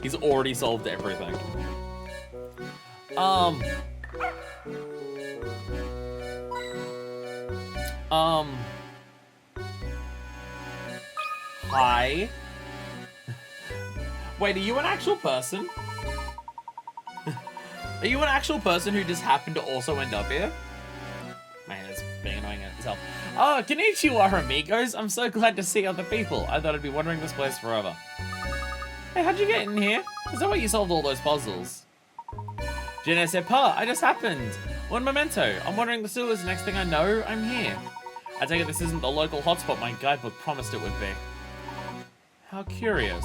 He's already solved everything. Hi. Wait, are you an actual person? Are you an actual person who just happened to also end up here? Man, it's being annoying at itself. Oh, konnichiwa, amigos. I'm so glad to see other people. I thought I'd be wandering this place forever. Hey, how'd you get in here? Is that why you solved all those puzzles? Je ne sais pas. I just happened. One memento. I'm wandering the sewers. Next thing I know, I'm here. I take it this isn't the local hotspot my guidebook promised it would be. How curious.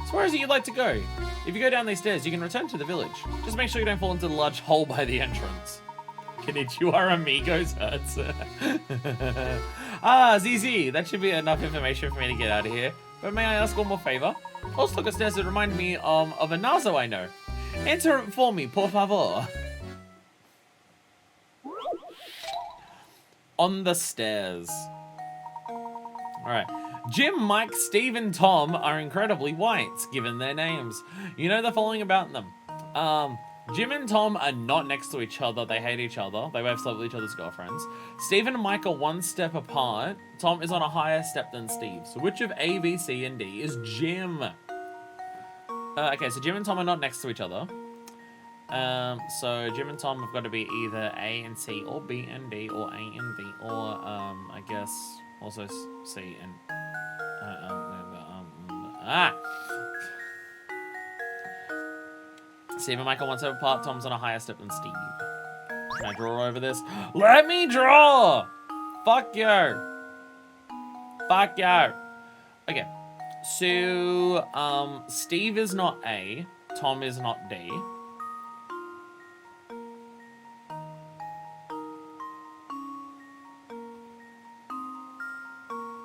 So where is it you'd like to go? If you go down these stairs, you can return to the village. Just make sure you don't fall into the large hole by the entrance. Konnichiwa amigos hurts. Ah, ZZ. That should be enough information for me to get out of here. But may I ask one more favor? Also look upstairs that remind me of a Nazo I know. Enter it for me, por favor. On the stairs. Alright. Jim, Mike, Steve, and Tom are incredibly white, given their names. You know the following about them. Jim and Tom are not next to each other. They hate each other. They both slept with each other's girlfriends. Steve and Mike are one step apart. Tom is on a higher step than Steve. So which of A, B, C, and D is Jim? Okay, so Jim and Tom are not next to each other. So Jim and Tom have got to be either A and C, or B and D, or A and B, or I guess also C and Steve and Mike are one step apart. Tom's on a higher step than Steve. Can I draw over this? Let me draw! Fuck you! Fuck you! Okay, so Steve is not A, Tom is not D.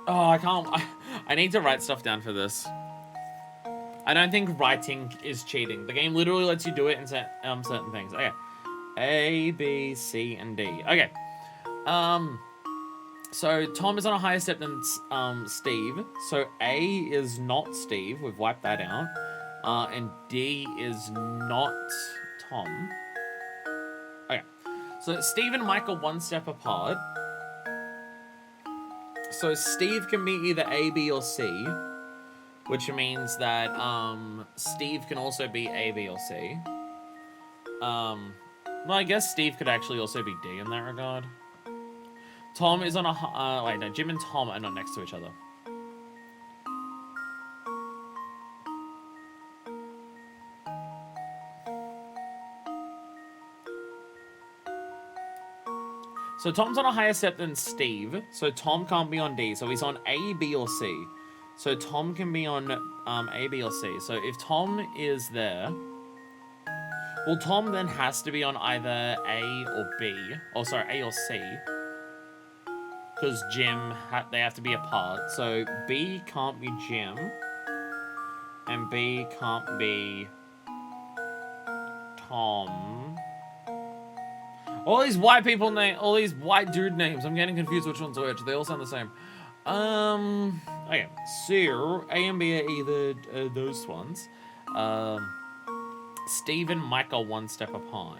Oh, I can't. I need to write stuff down for this. I don't think writing is cheating. The game literally lets you do it in certain things. Okay. A, B, C, and D. Okay. So Tom is on a higher step than Steve. So A is not Steve. We've wiped that out. And D is not Tom. Okay. So Steve and Mike are one step apart. So Steve can be either A, B, or C, which means that Steve can also be A, B, or C. Well, I guess Steve could actually also be D in that regard. Tom is on a wait, no, Jim and Tom are not next to each other. So Tom's on a higher step than Steve, so Tom can't be on D, so he's on A, B, or C. So Tom can be on A, B, or C. So if Tom is there, well, Tom then has to be on either A or B, or sorry, A or C, because Jim, they have to be apart. So B can't be Jim, and B can't be Tom. All these white people name, all these white dude names. I'm getting confused which one's which. They all sound the same. Okay. So A and B are either those ones. Steve and Mike are one step apart.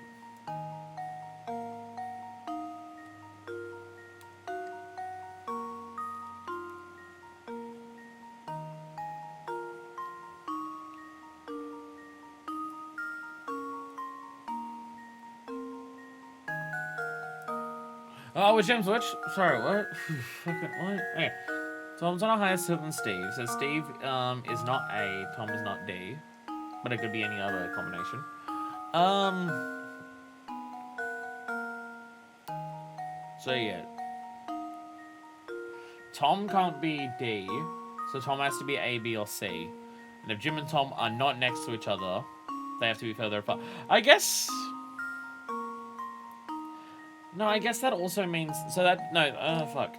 Oh, which James which? Sorry, what? Fucking what? Okay. Tom's on a higher step than Steve. So Steve is not A, Tom is not D. But it could be any other combination. So yeah. Tom can't be D. So Tom has to be A, B, or C. And if Jim and Tom are not next to each other, they have to be further apart. I guess... No, I guess that also means... So that... No, fuck.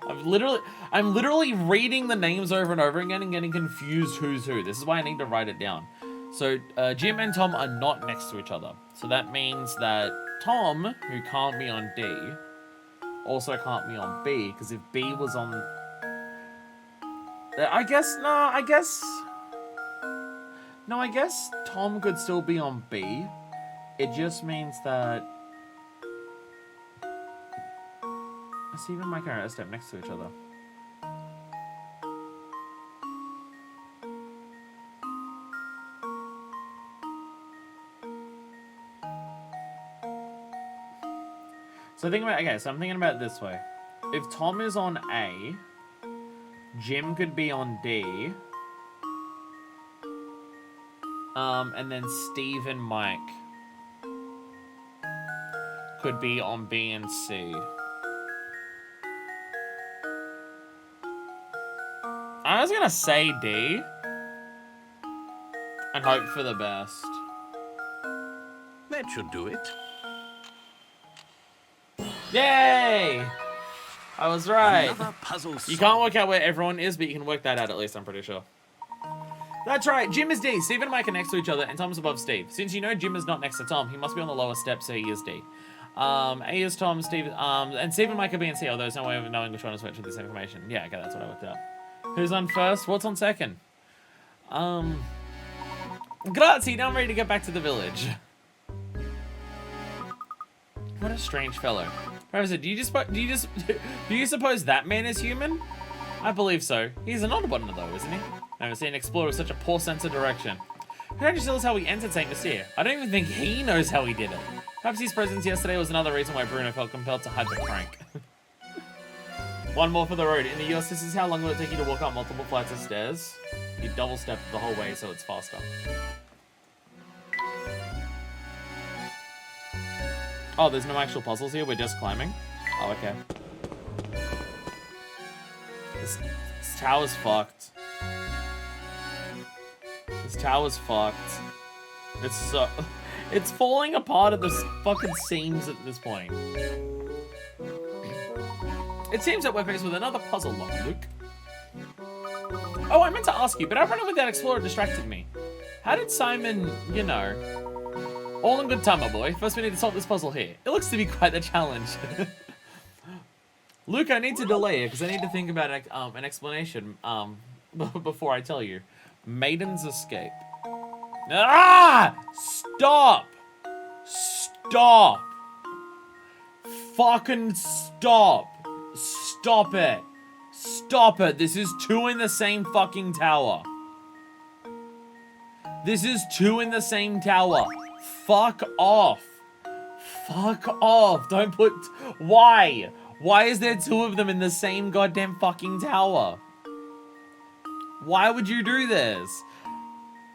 I'm literally reading the names over and over again and getting confused who's who. This is why I need to write it down. So, Jim and Tom are not next to each other. So that means that Tom, who can't be on D, also can't be on B, because if B was on... I guess Tom could still be on B. It just means that... Steve and Mike are a step next to each other. So think about, okay, so I'm thinking about it this way. If Tom is on A, Jim could be on D, And then Steve and Mike could be on B and C. I was gonna say D and hope for the best. That should do it. Yay! I was right. Another puzzle You solved. can't work out where everyone is, but you can work that out at least, I'm pretty sure. That's right, Jim is D. Steve and Mike are next to each other, and Tom's above Steve. Since you know Jim is not next to Tom, he must be on the lower step, so he is D. A is Tom, Steve, and Steve and Mike are B and C, although there's no way of knowing which one is which with this information. Yeah, okay, that's what I worked out. Who's on first? What's on second? Grazie, now I'm ready to get back to the village. What a strange fellow. Professor, do you suppose that man is human? I believe so. He's an Autobot though, isn't he? I've never seen an explorer with such a poor sense of direction. How did you tell us how he entered St. Lucia? I don't even think he knows how he did it. Perhaps his presence yesterday was another reason why Bruno felt compelled to hide the prank. One more for the road. In the US, this is how long will it take you to walk up multiple flights of stairs? You double step the whole way so it's faster. Oh, there's no actual puzzles here, we're just climbing? Oh, okay. This tower's fucked. This tower's fucked. It's falling apart at the fucking seams at this point. It seems that we're faced with another puzzle lock, Luke. Oh, I meant to ask you, but our running with that explorer distracted me. How did Simon, you know... All in good time, my boy. First we need to solve this puzzle here. It looks to be quite the challenge. Luke, I need to delay it, because I need to think about an explanation before I tell you. Maiden's escape. Ah! Stop! Stop! Fucking stop! Stop it! Stop it! This is two in the same fucking tower. This is two in the same tower. Fuck off. Fuck off. Don't put... Why? Why is there two of them in the same goddamn fucking tower? Why would you do this?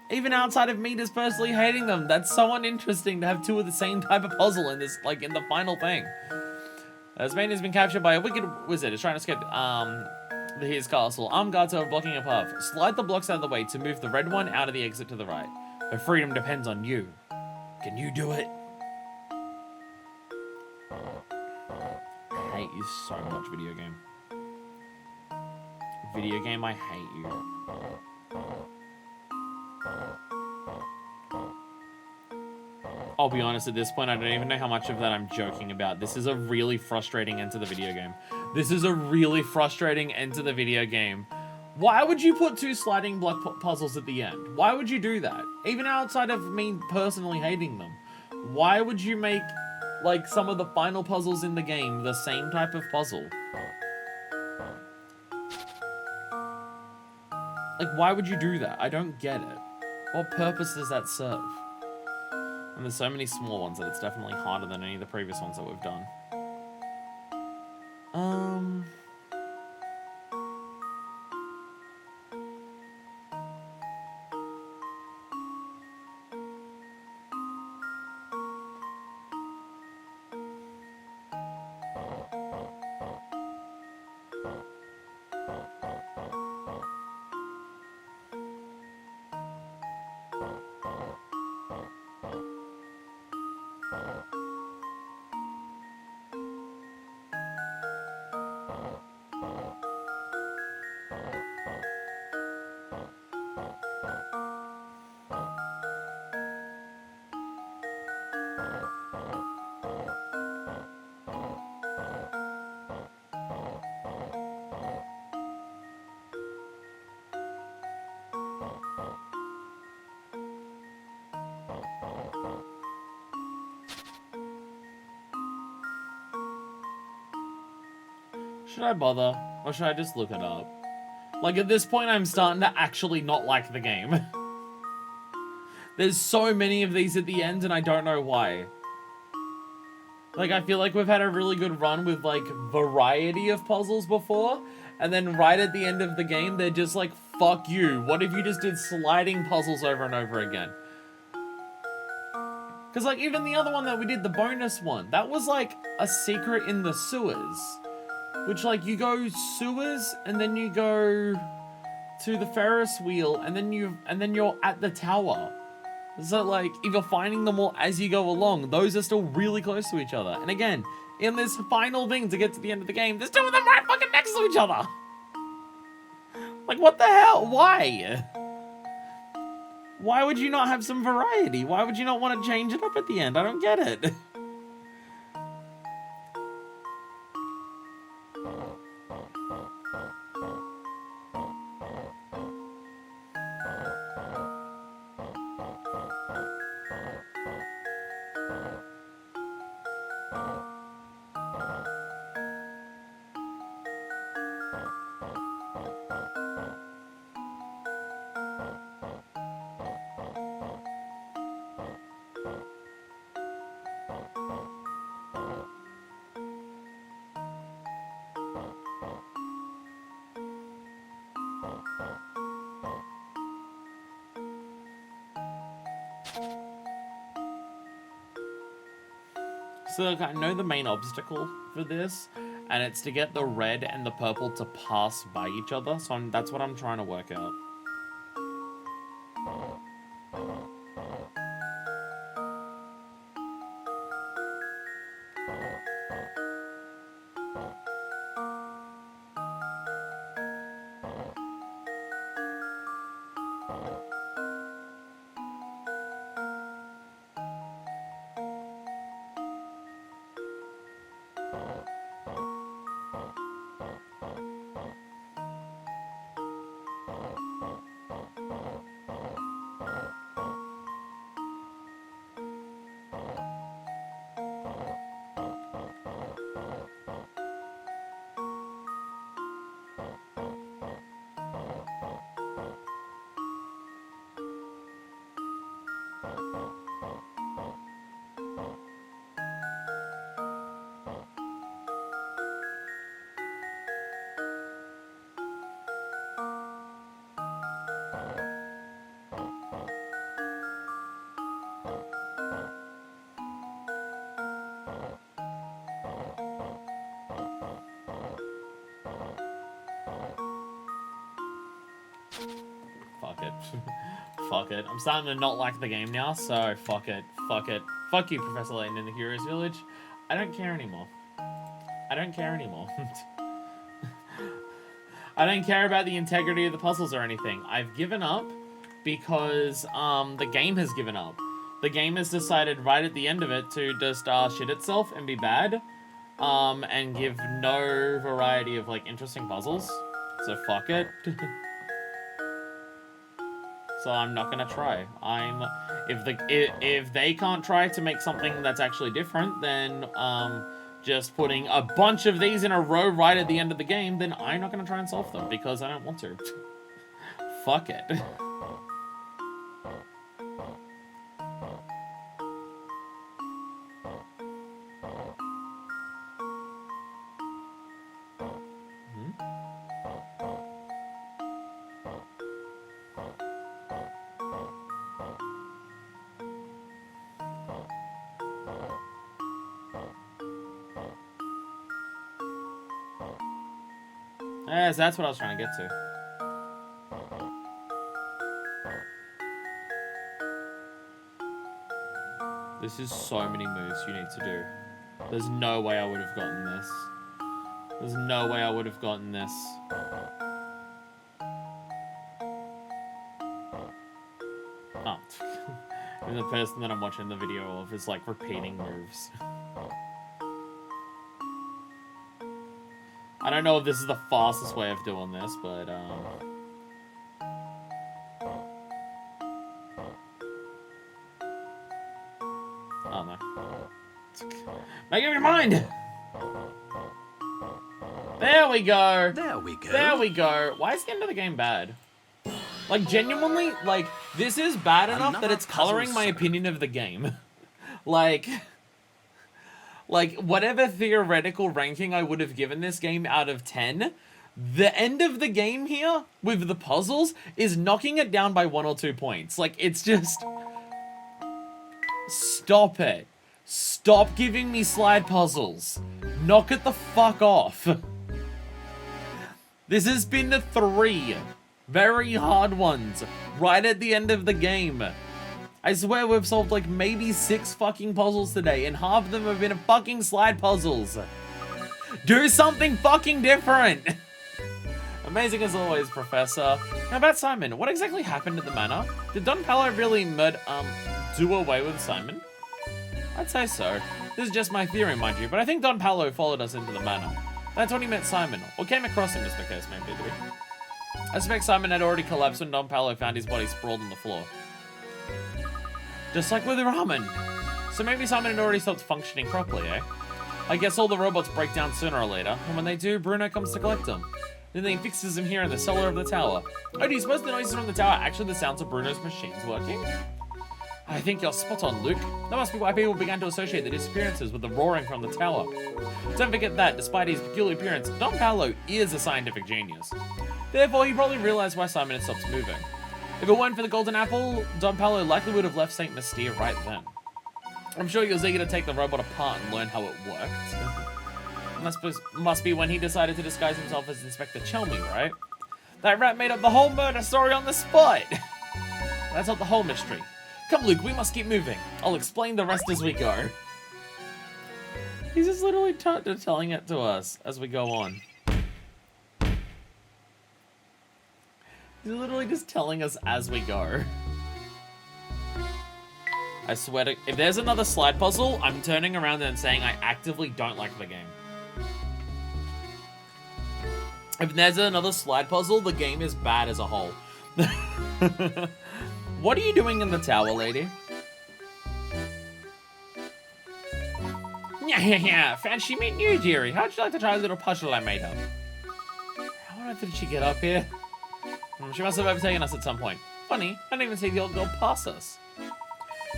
Even outside of me just personally hating them, that's so uninteresting to have two of the same type of puzzle in this, like, in the final thing. This man has been captured by a wicked wizard. Is trying to escape his castle. Armed guards are blocking a path. Slide the blocks out of the way to move the red one out of the exit to the right. Her freedom depends on you. Can you do it? I hate you so much, video game. Video game, I hate you. I'll be honest, at this point, I don't even know how much of that I'm joking about. This is a really frustrating end to the video game. This is a really frustrating end to the video game. Why would you put two sliding block puzzles at the end? Why would you do that? Even outside of me personally hating them. Why would you make, like, some of the final puzzles in the game the same type of puzzle? Like, why would you do that? I don't get it. What purpose does that serve? And there's so many small ones that it's definitely harder than any of the previous ones that we've done. Should I bother? Or should I just look it up? Like, at this point, I'm starting to actually not like the game. There's so many of these at the end, and I don't know why. Like, I feel like we've had a really good run with, like, variety of puzzles before, and then right at the end of the game, they're just like, fuck you. What if you just did sliding puzzles over and over again? Because, like, even the other one that we did, the bonus one, that was, like, a secret in the sewers. Which, like, you go sewers, and then you go to the Ferris wheel, and then you're at the tower. So, like, if you're finding them all as you go along, those are still really close to each other. And again, in this final thing to get to the end of the game, there's two of them right fucking next to each other. Like, what the hell? Why? Why would you not have some variety? Why would you not want to change it up at the end? I don't get it. So like, I know the main obstacle for this, and it's to get the red and the purple to pass by each other, so that's what I'm trying to work out. Fuck it. Fuck it. I'm starting to not like the game now, so fuck it. Fuck it. Fuck you, Professor Layton in the Heroes Village. I don't care anymore. I don't care anymore. I don't care about the integrity of the puzzles or anything. I've given up because the game has given up. The game has decided right at the end of it to just shit itself and be bad, and give no variety of like interesting puzzles. So fuck it. So I'm not gonna try. If they can't try to make something that's actually different, then just putting a bunch of these in a row right at the end of the game, then I'm not gonna try and solve them because I don't want to. Fuck it. Yes, that's what I was trying to get to. This is so many moves you need to do. There's no way I would have gotten this. There's no way I would have gotten this. Oh. And the person that I'm watching the video of is like repeating moves. I don't know if this is the fastest way of doing this, but, oh, no. Make up your mind! There we go! There we go. There we go! Why is the end of the game bad? Like, genuinely, like, this is bad enough that Another it's coloring puzzle my solved. opinion of the game. Like, whatever theoretical ranking I would have given this game out of 10, the end of the game here, with the puzzles, is knocking it down by 1 or 2 points. Like, it's just Stop it. Stop giving me slide puzzles. Knock it the fuck off. This has been 3 very hard ones right at the end of the game. I swear we've solved like maybe 6 fucking puzzles today, and half of them have been fucking slide puzzles. Do something fucking different. Amazing as always, Professor. How about Simon? What exactly happened at the manor? Did Don Paolo really do away with Simon? I'd say so. This is just my theory, mind you, but I think Don Paolo followed us into the manor. That's when he met Simon, or came across him as the case may be. I suspect Simon had already collapsed when Don Paolo found his body sprawled on the floor. Just like with ramen. So maybe Simon had already stopped functioning properly, eh? I guess all the robots break down sooner or later, and when they do, Bruno comes to collect them. Then he fixes them here in the cellar of the tower. Oh, do you suppose the noises from the tower are actually the sounds of Bruno's machines working? I think you're spot on, Luke. That must be why people began to associate the disappearances with the roaring from the tower. Don't forget that, despite his peculiar appearance, Don Paolo is a scientific genius. Therefore, he probably realized why Simon had stopped moving. If it weren't for the golden apple, Don Paolo likely would have left St. Mystere right then. I'm sure he was eager to take the robot apart and learn how it worked. Must be when he decided to disguise himself as Inspector Chelmy, right? That rat made up the whole murder story on the spot! That's not the whole mystery. Come, Luke, we must keep moving. I'll explain the rest as we go. He's just literally telling it to us as we go on. He's literally just telling us as we go. I swear to... If there's another slide puzzle, I'm turning around and saying I actively don't like the game. If there's another slide puzzle, the game is bad as a whole. What are you doing in the tower, lady? Yeah, fancy meeting you, dearie. How'd you like to try a little puzzle I made up? How on earth did she get up here? She must have overtaken us at some point. Funny, I didn't even see the old girl pass us.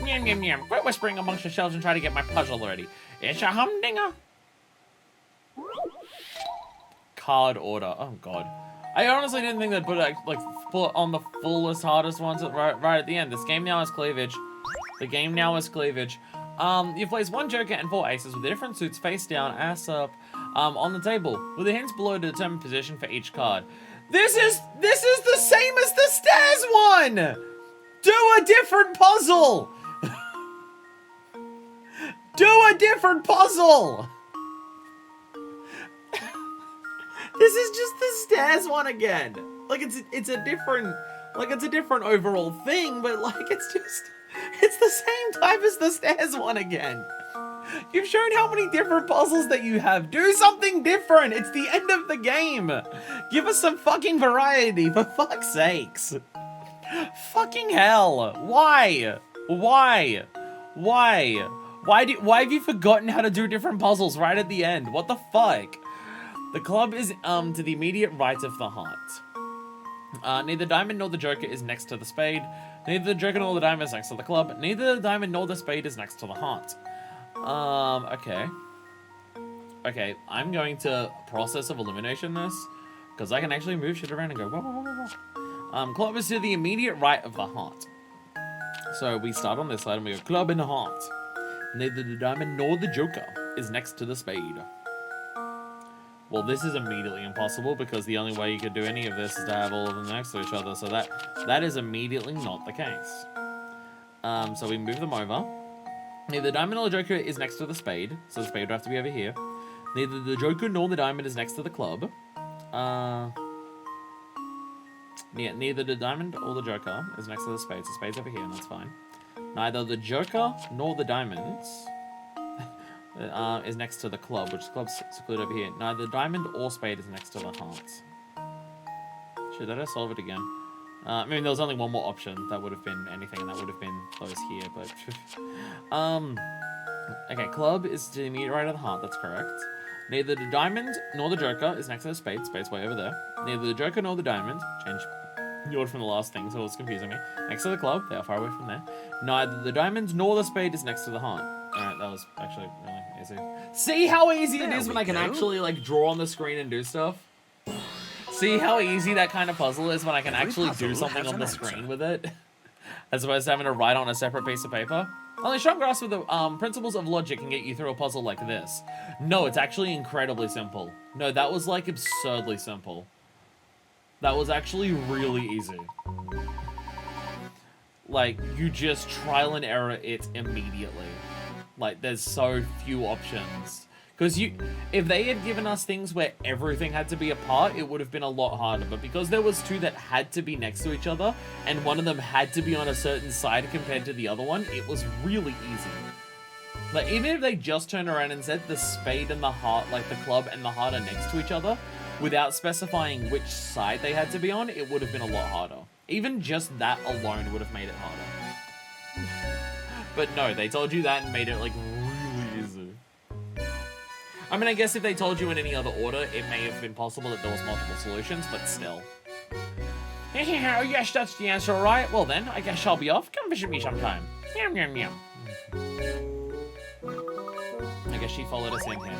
Yum, yum, yum. Quit whispering amongst yourselves and try to get my puzzle ready. It's a humdinger. Card order. Oh, God. I honestly didn't think they'd put on the fullest, hardest ones right at the end. This game now has cleavage. The game now has cleavage. You place 1 joker and 4 aces with the different suits face down, ass up, on the table, with the hints below to determine position for each card. This is the same as the stairs one! Do a different puzzle! Do a different puzzle! This is just the stairs one again. Like it's a different overall thing, but like it's the same type as the stairs one again. You've shown how many different puzzles that you have. Do something different. It's the end of the game. Give us some fucking variety, for fuck's sakes. Fucking hell. Why? Why? Why? Why have you forgotten how to do different puzzles right at the end? What the fuck? The club is to the immediate right of the heart. Neither diamond nor the joker is next to the spade. Neither the joker nor the diamond is next to the club. Neither the diamond nor the spade is next to the heart. Okay. Okay, I'm going to process of elimination this, because I can actually move shit around and go, whoa, whoa, whoa, whoa. Club is to the immediate right of the heart. So we start on this side and we go club and heart. Neither the diamond nor the joker is next to the spade. Well, this is immediately impossible because the only way you could do any of this is to have all of them next to each other. So that is immediately not the case. So we move them over. Neither the diamond nor the joker is next to the spade, so the spade would have to be over here. Neither the joker nor the diamond is next to the club. Yeah, neither the diamond or the joker is next to the spade, so the spade's over here, and that's fine. Neither the joker nor the diamonds is next to the club, which the club's secluded over here. Neither the diamond or spade is next to the hearts. Shit, did I solve it again? I mean, there was only one more option. That would have been anything, and that would have been close here, but... okay, club is to the immediate right of the heart, that's correct. Neither the diamond nor the joker is next to the spade. Spade's way over there. Neither the joker nor the diamond. Change the order from the last thing, so it's confusing me. Next to the club, they are far away from there. Neither the diamond nor the spade is next to the heart. Alright, that was actually really easy. See how easy it is when I can actually, like, draw on the screen and do stuff? See how easy that kind of puzzle is when I can actually do something on the screen with it? As opposed to having to write on a separate piece of paper? Only strong grasp of the principles of logic can get you through a puzzle like this. No, it's actually incredibly simple. No, that was like absurdly simple. That was actually really easy. Like, you just trial and error it immediately. Like, there's so few options. Because if they had given us things where everything had to be apart, it would have been a lot harder. But because there was two that had to be next to each other, and one of them had to be on a certain side compared to the other one, it was really easy. Like, even if they just turned around and said the spade and the heart, like the club and the heart are next to each other, without specifying which side they had to be on, it would have been a lot harder. Even just that alone would have made it harder. But no, they told you that and made it, like, really easy. I mean, I guess if they told you in any other order, it may have been possible that there was multiple solutions, but still. Yes, that's the answer, alright. Well then, I guess I'll be off. Come visit me sometime. Yum, yum, yum. I guess she followed us in here.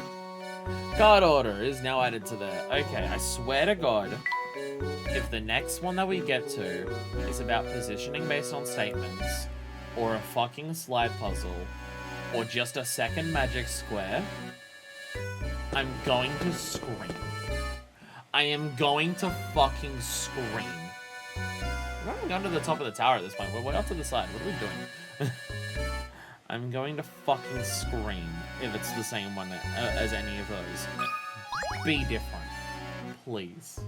Card order is now added to there. Okay, I swear to God, if the next one that we get to is about positioning based on statements, or a fucking slide puzzle, or just a second magic square, I'm going to scream. I am going to fucking scream. We're not even going to the top of the tower at this point. We're way off to the side. What are we doing? I'm going to fucking scream if it's the same one as any of those. Be different. Please.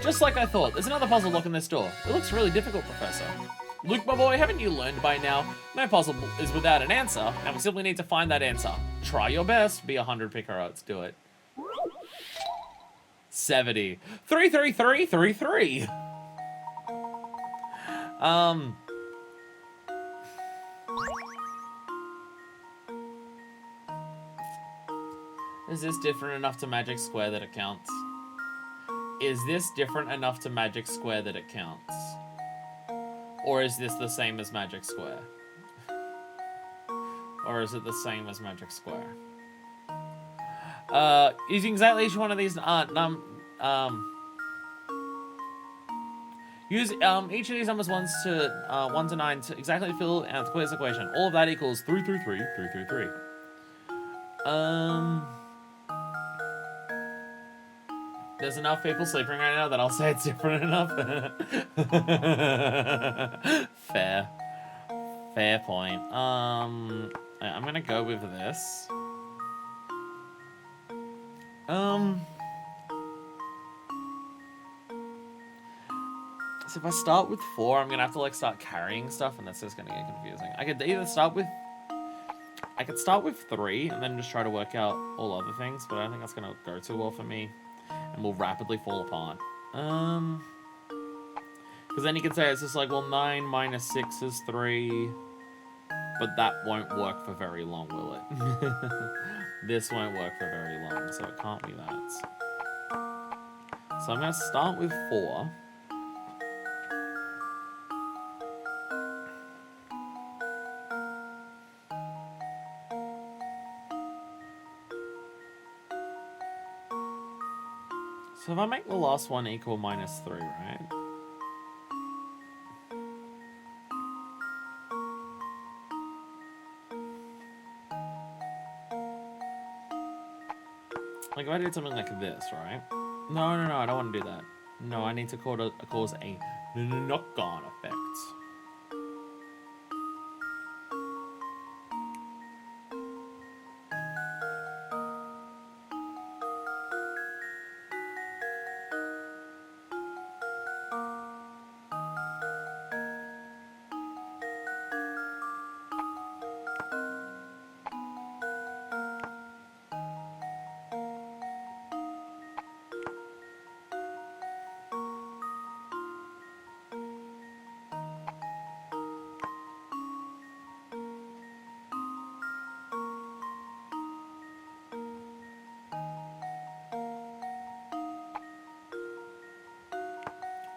Just like I thought, there's another puzzle lock in this door. It looks really difficult, Professor. Luke, my boy, haven't you learned by now? No puzzle is without an answer, and we simply need to find that answer. Try your best. Be 100 picker outs. Do it. 70. 33333. Is this different enough to Magic Square that it counts? Is this different enough to Magic Square that it counts? Or is this the same as Magic Square? Or is it the same as Magic Square? Using exactly each one of these, use each of these numbers 1 to 9 to exactly fill out the quiz equation. All of that equals 333. There's enough people sleeping right now that I'll say it's different enough. Fair point. I'm gonna go with this. So if I start with 4, I'm gonna have to like start carrying stuff, and that's just gonna get confusing. I could either start with 3 and then just try to work out all other things, but I don't think that's gonna go too well for me, and will rapidly fall apart. Because then you can say it's just like, well, 9 minus 6 is 3, but that won't work for very long, will it? This won't work for very long, so it can't be that. So I'm gonna start with 4. So if I make the last one equal minus 3, right? Like if I did something like this, right? No, I don't want to do that. No, I need to cause a knock-on effect.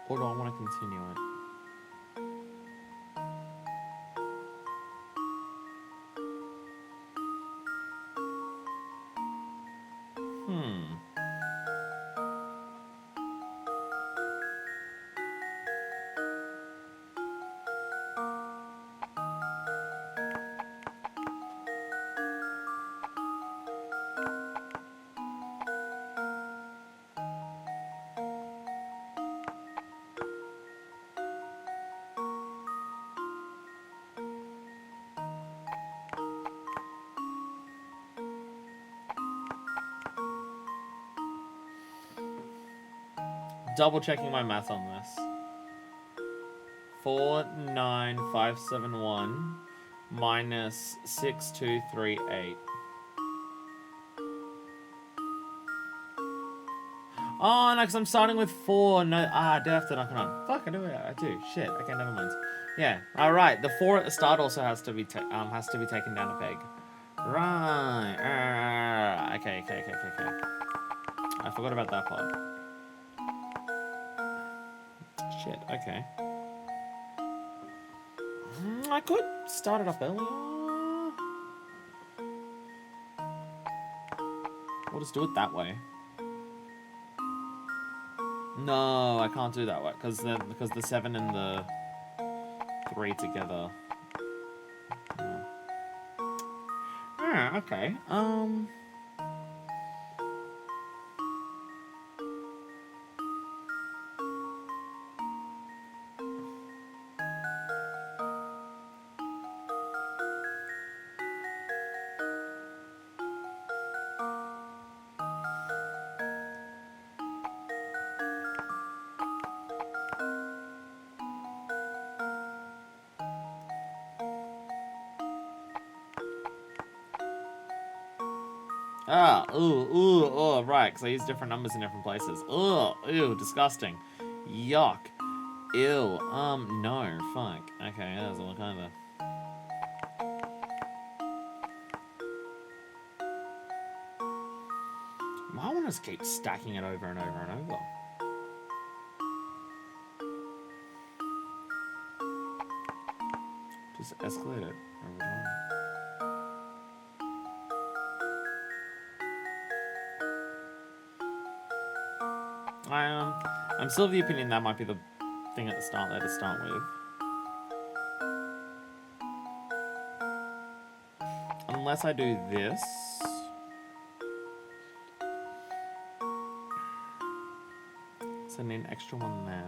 Or do I want to continue it? double checking my math on this. 49571 minus 6238. Oh, no, because I'm starting with 4. No, I do have to knock it on. Fuck, I do. Shit. Okay, never mind. Yeah. All right. The 4 at the start also has to be taken down a peg. Right. Okay. I forgot about that part. Shit. Okay. I could start it up earlier. We'll just do it that way. No, I can't do that way because the 7 and the 3 together. Yeah, okay. Right, because I use different numbers in different places. Ew, disgusting. Yuck. Ew, no, fuck. Okay, that doesn't look either. I want to just keep stacking it over and over and over. Just escalate it over time. I'm still of the opinion that might be the thing at the start there to start with. Unless I do this. So I need an extra one there.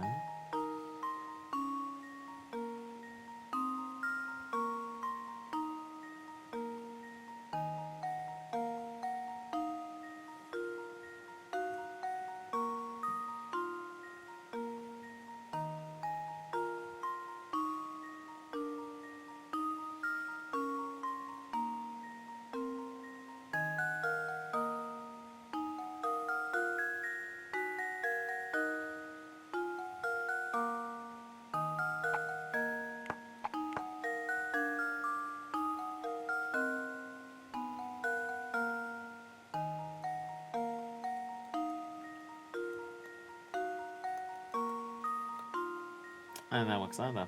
And that works either.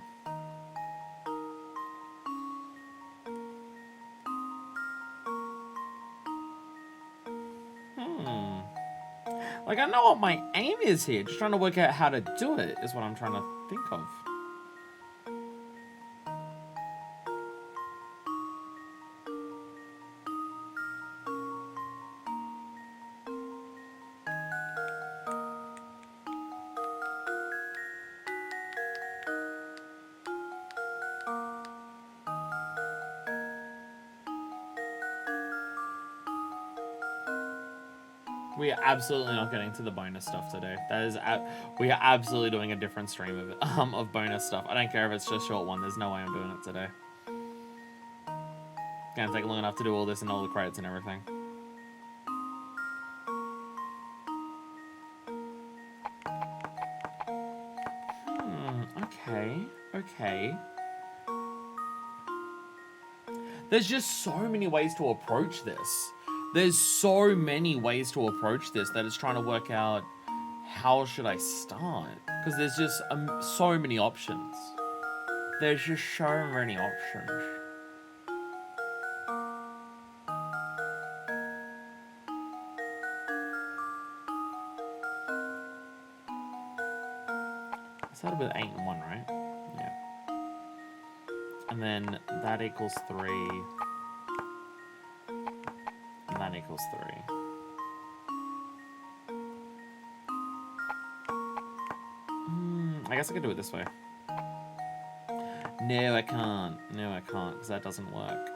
Like, I know what my aim is here. Just trying to work out how to do it is what I'm trying to think of. We are absolutely not getting to the bonus stuff today. We are absolutely doing a different stream of it, of bonus stuff. I don't care if it's just a short one. There's no way I'm doing it today. Gonna take long enough to do all this and all the credits and everything. Okay. There's just so many ways to approach this. There's so many ways to approach this that it's trying to work out how should I start? Because there's just so many options. There's just so many options. I started with 8 and 1, right? Yeah. And then that equals 3. And that equals 3. I guess I could do it this way. No, I can't. No, I can't, because that doesn't work.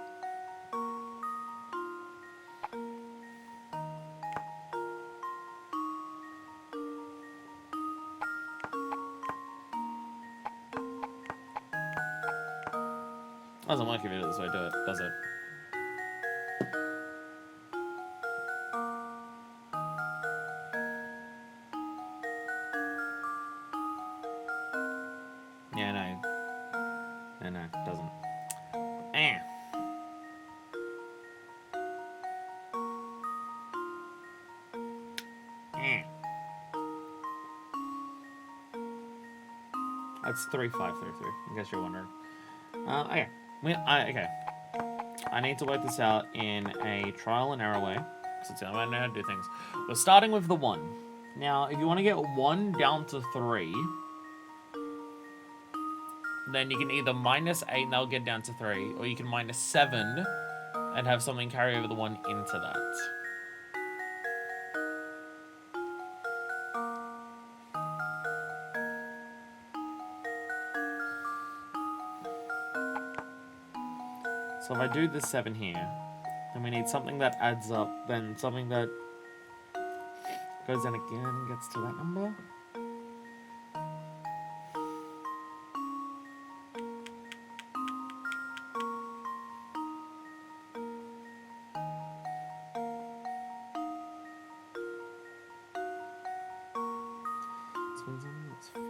Doesn't work if you do it this way, do it, does it? Yeah, no. No, it doesn't. Eh. That's 3533, in case you're wondering. Okay. Okay. I need to work this out in a trial and error way, because it's the only way I know how to do things. We're starting with the 1. Now, if you want to get 1 down to 3, then you can either -8 and that'll get down to 3, or you can -7 and have something carry over the 1 into that. So if I do this 7 here, then we need something that adds up, then something that goes in again, gets to that number. That's 4.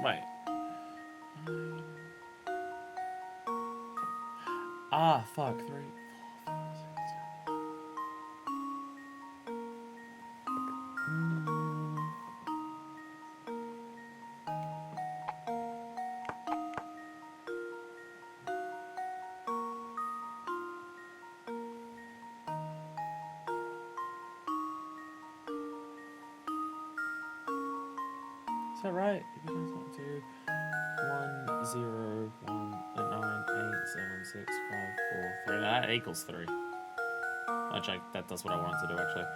Right. Ah, fuck. 3, 4, 5, 6, 7. Is that right? 2, 1, 0, 1, 9, 8, 7, 6, 5, 4, 3. No, that equals 3. That's what I wanted to do, actually.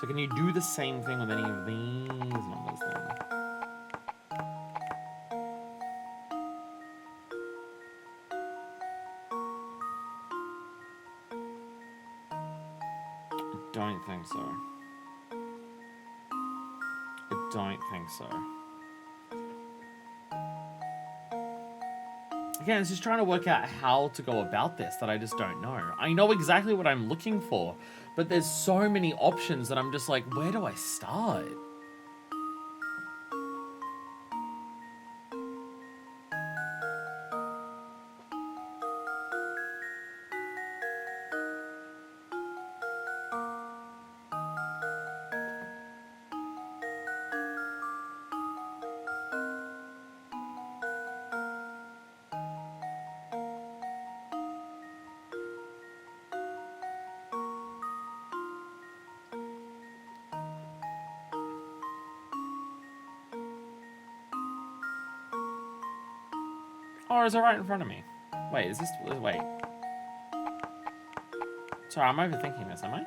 So can you do the same thing with any of these numbers then? I don't think so. I don't think so. Again, it's just trying to work out how to go about this that I just don't know. I know exactly what I'm looking for, but there's so many options that I'm just like, where do I start? Or is it right in front of me? Wait, is this... Wait. Sorry, I'm overthinking this, am I?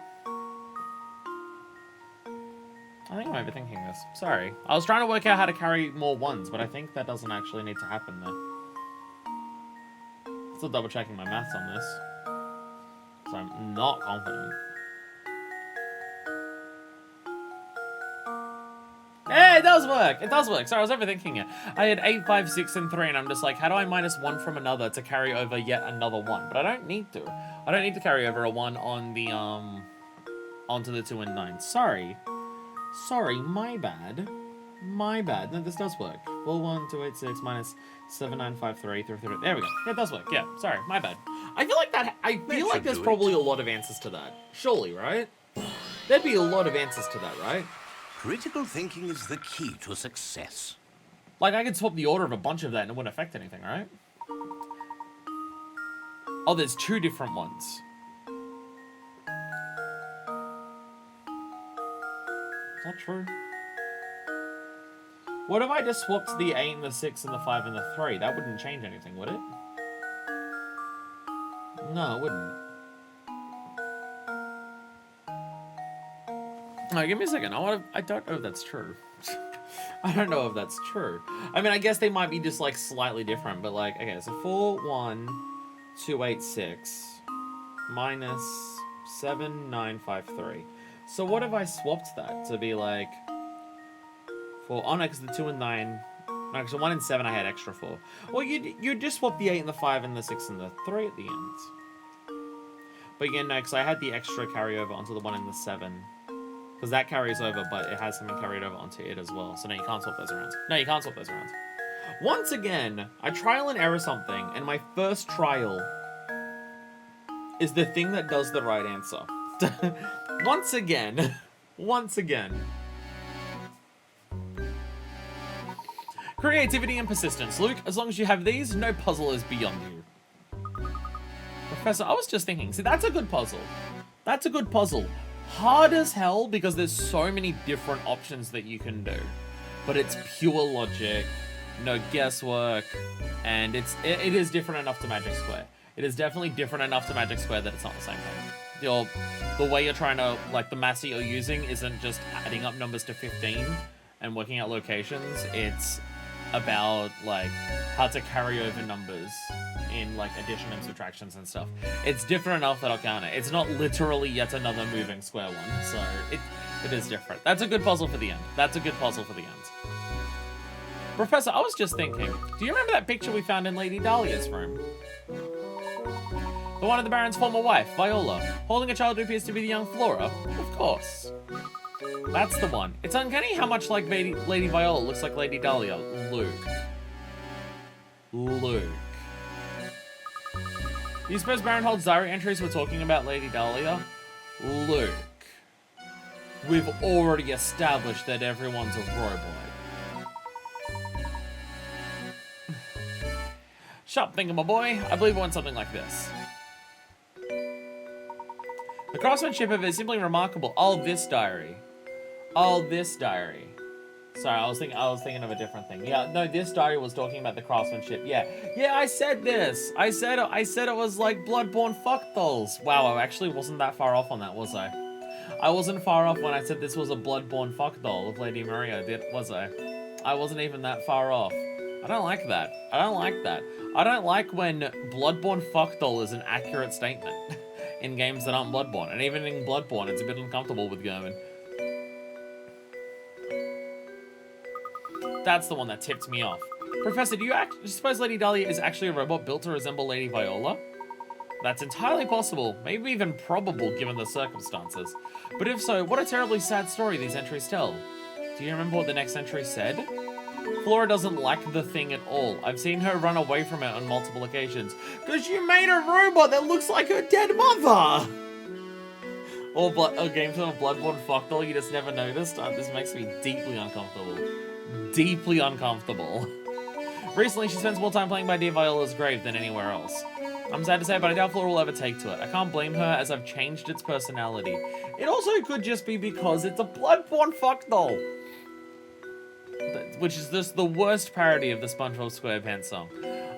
I think I'm overthinking this. Sorry. I was trying to work out how to carry more 1s, but I think that doesn't actually need to happen there. Still double checking my maths on this. So I'm not confident. Hey, it does work! It does work. Sorry, I was overthinking it. I had 8, 5, 6, and 3, and I'm just like, how do I -1 from another to carry over yet another 1? But I don't need to. I don't need to carry over a 1 on the, onto the 2 and 9. Sorry. Sorry, my bad. My bad. No, this does work. 4, 1, 2, 8, 6, -7, 9, 5, 3, 3, 3. There we go. Yeah, it does work. Yeah, sorry, my bad. I feel like that, there's probably a lot of answers to that. Surely, right? There'd be a lot of answers to that, right? Critical thinking is the key to success. Like, I could swap the order of a bunch of that and it wouldn't affect anything, right? Oh, there's 2 different ones. Is that true? What if I just swapped the 8 and the 6 and the 5 and the 3? That wouldn't change anything, would it? No, it wouldn't. Alright, give me a second. I don't know if that's true. I don't know if that's true. I mean, I guess they might be just, like, slightly different, but, like, okay, so 41286 minus 7953. So what if I swapped that to be, like, oh no, because the 2 and 9, no, because the 1 and 7 I had extra for. Well, you'd just swap the 8 and the 5 and the 6 and the 3 at the end. But again, no, because I had the extra carryover onto the 1 and the 7. Because that carries over, but it has something carried over onto it as well. So no, you can't swap those around. No, you can't swap those around. Once again, I trial and error something, and my first trial is the thing that does the right answer. Once again. Once again. Creativity and persistence. Luke, as long as you have these, no puzzle is beyond you. Professor, I was just thinking, see, that's a good puzzle. That's a good puzzle. Hard as hell because there's so many different options that you can do. But it's pure logic, no guesswork, and it is different enough to Magic Square. It is definitely different enough to Magic Square that it's not the same thing. The way you're trying to, like, the math that you're using isn't just adding up numbers to 15 and working out locations. It's about, like, how to carry over numbers in, like, addition and subtractions and stuff. It's different enough that I'll count it. It's not literally yet another moving square one, so it is different. That's a good puzzle for the end. That's a good puzzle for the end. Professor, I was just thinking, do you remember that picture we found in Lady Dahlia's room? The one of the Baron's former wife, Viola, holding a child who appears to be the young Flora? Of course. That's the one. It's uncanny how much like Lady Viola looks like Lady Dahlia. Luke. Do you suppose Baron holds diary entries we're talking about Lady Dahlia? Luke. We've already established that everyone's a robot. Sharp thinking, my boy. I believe I want something like this. The craftsmanship of it is simply remarkable. Oh, this diary. Oh, this diary. Sorry, I was thinking of a different thing. Yeah, no, this diary was talking about the craftsmanship. Yeah, I said this. I said it was like bloodborne fuck dolls. Wow, I actually wasn't that far off on that, was I? I wasn't far off when I said this was a bloodborne fuck doll of Lady Maria, was I? I wasn't even that far off. I don't like that. I don't like that. I don't like when bloodborne fuck doll is an accurate statement in games that aren't Bloodborne. And even in Bloodborne, it's a bit uncomfortable with German. That's the one that tipped me off. Professor, do you suppose Lady Dahlia is actually a robot built to resemble Lady Viola? That's entirely possible, maybe even probable given the circumstances. But if so, what a terribly sad story these entries tell. Do you remember what the next entry said? Flora doesn't like the thing at all. I've seen her run away from it on multiple occasions. Because you made a robot that looks like her dead mother! Or games of Bloodborne fuck doll you just never noticed? This makes me deeply uncomfortable. Deeply uncomfortable. Recently, she spends more time playing by Dear Viola's grave than anywhere else. I'm sad to say, but I doubt Flora will ever take to it. I can't blame her, as I've changed its personality. It also could just be because it's a Bloodborne fuck doll. Which is just the worst parody of the SpongeBob SquarePants song.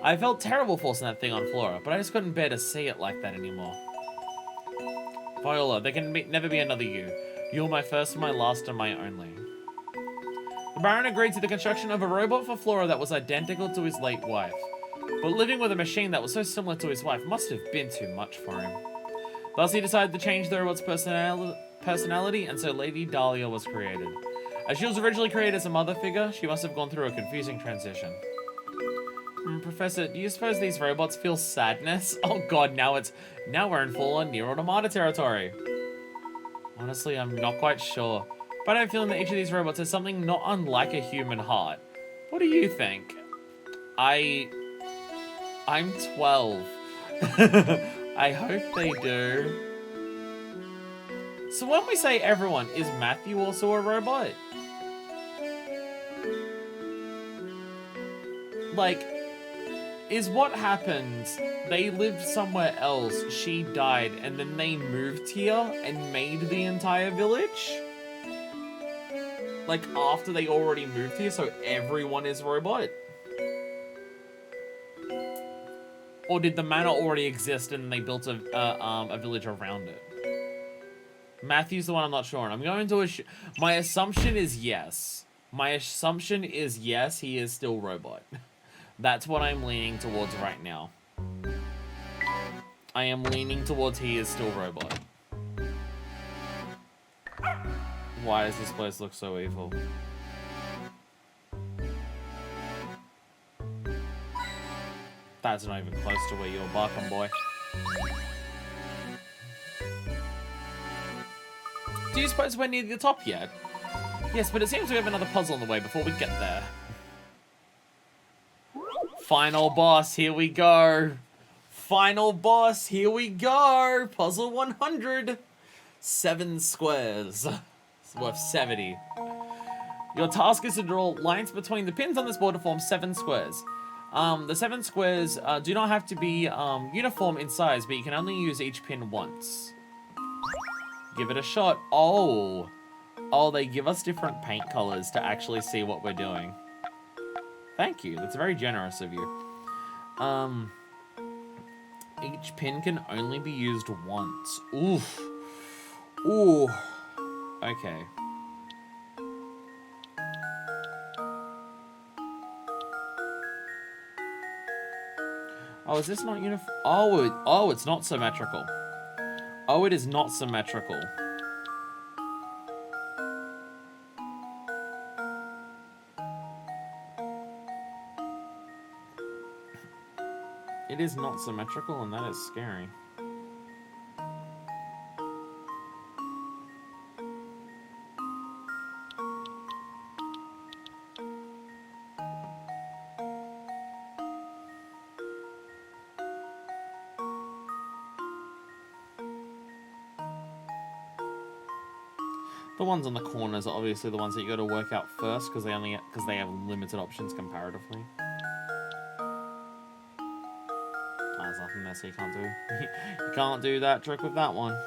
I felt terrible forcing that thing on Flora, but I just couldn't bear to see it like that anymore. Viola, there can never be another you. You're my first, my last, and my only. The Baron agreed to the construction of a robot for Flora that was identical to his late wife. But living with a machine that was so similar to his wife must have been too much for him. Thus he decided to change the robot's personality, and so Lady Dahlia was created. As she was originally created as a mother figure, she must have gone through a confusing transition. Professor, do you suppose these robots feel sadness? Oh god, now we're in full-on Nier Automata territory. Honestly, I'm not quite sure. But I have a feeling that each of these robots has something not unlike a human heart. What do you think? I'm 12. I hope they do. So when we say everyone, is Matthew also a robot? Like, is what happened, they lived somewhere else, she died, and then they moved here and made the entire village? Like, after they already moved here, so everyone is robot? Or did the manor already exist and they built a village around it? Matthew's the one I'm not sure on. I'm going to my assumption is yes. My assumption is yes, he is still robot. That's what I'm leaning towards right now. I am leaning towards he is still robot. Why does this place look so evil? That's not even close to where you're barking, boy. Do you suppose we're near the top yet? Yes, but it seems we have another puzzle on the way before we get there. Final boss, here we go. Final boss, here we go. Puzzle 100. 7 squares. It's worth 70. Your task is to draw lines between the pins on this board to form 7 squares. The 7 squares do not have to be uniform in size, but you can only use each pin once. Give it a shot. Oh, they give us different paint colors to actually see what we're doing. Thank you. That's very generous of you. Each pin can only be used once. Oof. Ooh. Okay. Oh, is this not uniform? Oh, it's not symmetrical. Oh, it is not symmetrical. It is not symmetrical, and that is scary. The ones on the corners are obviously the ones that you got to work out first because they have limited options comparatively. There's nothing there, so you can't do. You can't do that trick with that one.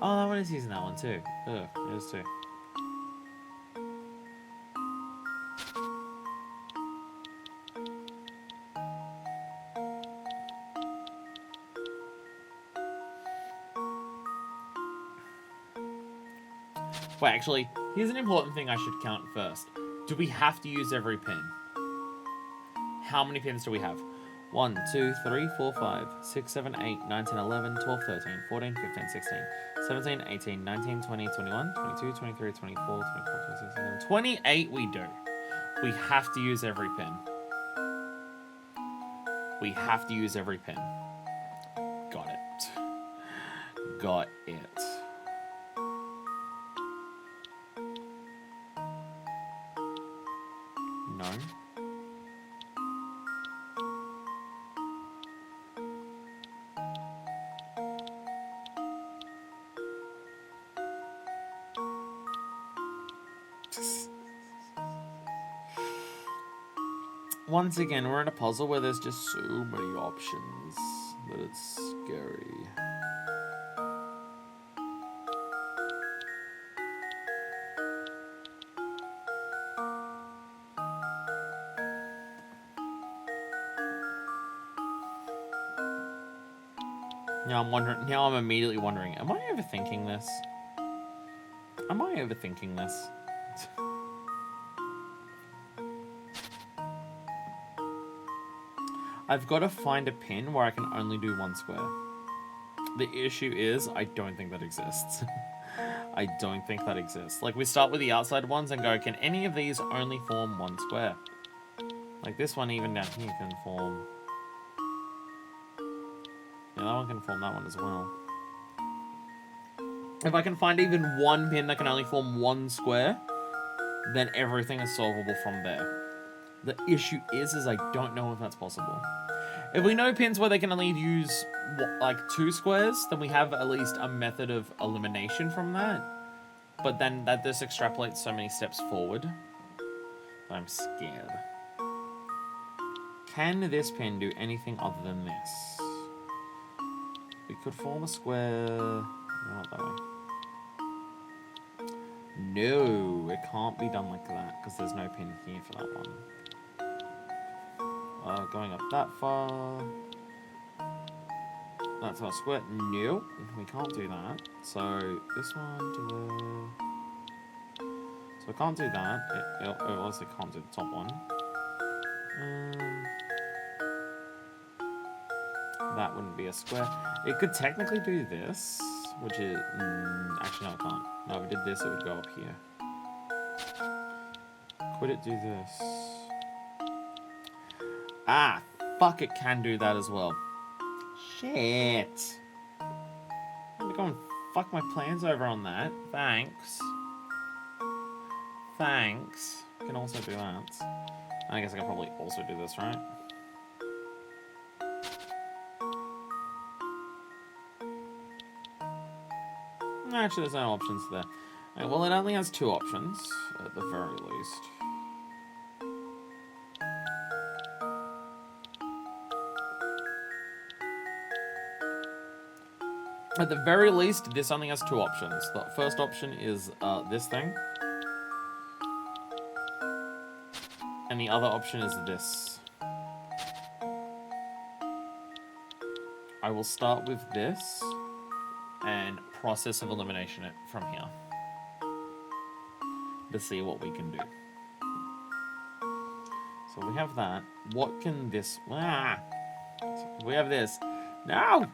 Oh, that one is using that one too. Ugh, it is too. Wait, actually, here's an important thing I should count first. Do we have to use every pin? How many pins do we have? 1, 2, 3, 4, 5, 6, 7, 8, 9, 10, 11, 12, 13, 14, 15, 16, 17, 18, 19, 20, 21, 22, 23, 24, 25, 26, 27, 28 we do. We have to use every pin. We have to use every pin. Got it. Got it. No. Once again, we're in a puzzle where there's just so many options that it's scary. Now I'm immediately wondering, am I overthinking this? Am I overthinking this? I've got to find a pin where I can only do 1 square. The issue is, I don't think that exists. I don't think that exists. Like, we start with the outside ones and go, can any of these only form 1 square? Like, this one even down here can form... Yeah, that one can form that one as well. If I can find even one pin that can only form 1 square, then everything is solvable from there. The issue is I don't know if that's possible. If we know pins where they can only use, like, 2 squares, then we have at least a method of elimination from that. But then that just extrapolates so many steps forward. I'm scared. Can this pin do anything other than this? We could form a square No, not that way. No, it can't be done like that because there's no pin here for that one. Going up that far. That's our square. No, we can't do that. So this one to the. So I can't do that. It obviously can't do the top one. That wouldn't be a square. It could technically do this, which is... actually, no, it can't. No, if it did this, it would go up here. Could it do this? Ah, fuck, it can do that as well. Shit. I'm gonna go and fuck my plans over on that. Thanks. Thanks. Can also do that. I guess I can probably also do this, right? Actually, there's no options there. Right, well, it only has two options, at the very least. At the very least, this only has two options. The first option is this thing. And the other option is this. I will start with this and process of elimination it from here to see what we can do. So we have that. What can this... Ah! We have this. No!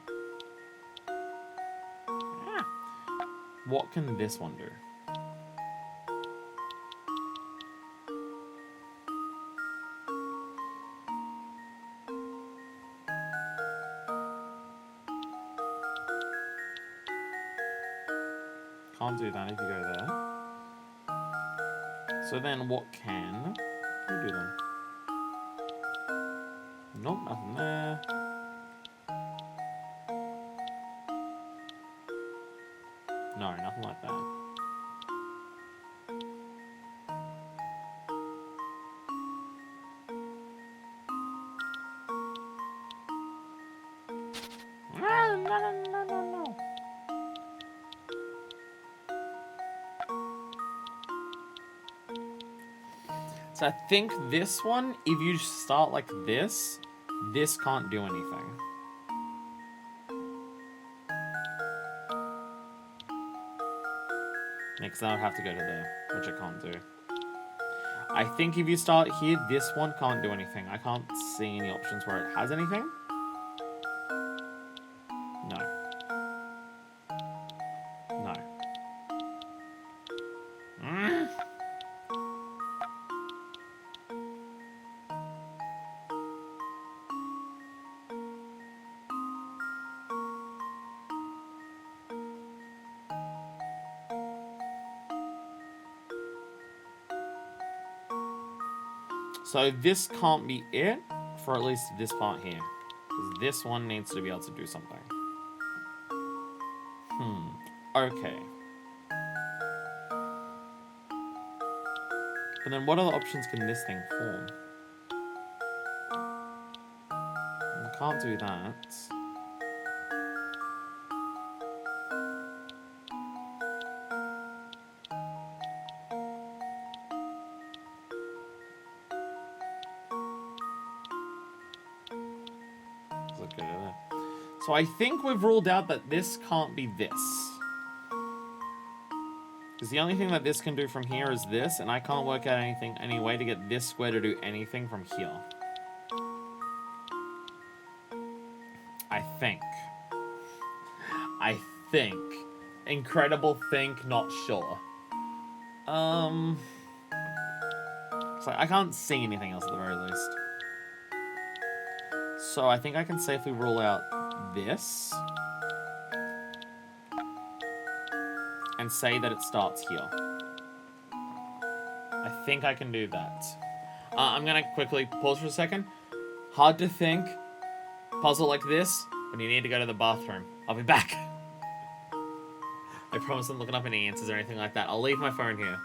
Ah! What can this one do? Can't do that if you go there. So then what can you do then? Nope, nothing there. No, nothing like that. No. So I think this one, if you start like this can't do anything. Because I would have to go to there, which I can't do. I think if you start here, this one can't do anything. I can't see any options where it has anything. No. No. So this can't be it for at least this part here. Because this one needs to be able to do something. Okay. But then what other options can this thing form? I can't do that. So I think we've ruled out that this can't be this. Because the only thing that this can do from here is this, and I can't work out any way to get this square to do anything from here. I think. Incredible think, not sure. So I can't see anything else at the very least. So I think I can safely rule out this and say that it starts here. I think I can do that. I'm gonna quickly pause for a second. Hard to think. Puzzle like this when you need to go to the bathroom. I'll be back. I promise I'm looking up any answers or anything like that. I'll leave my phone here,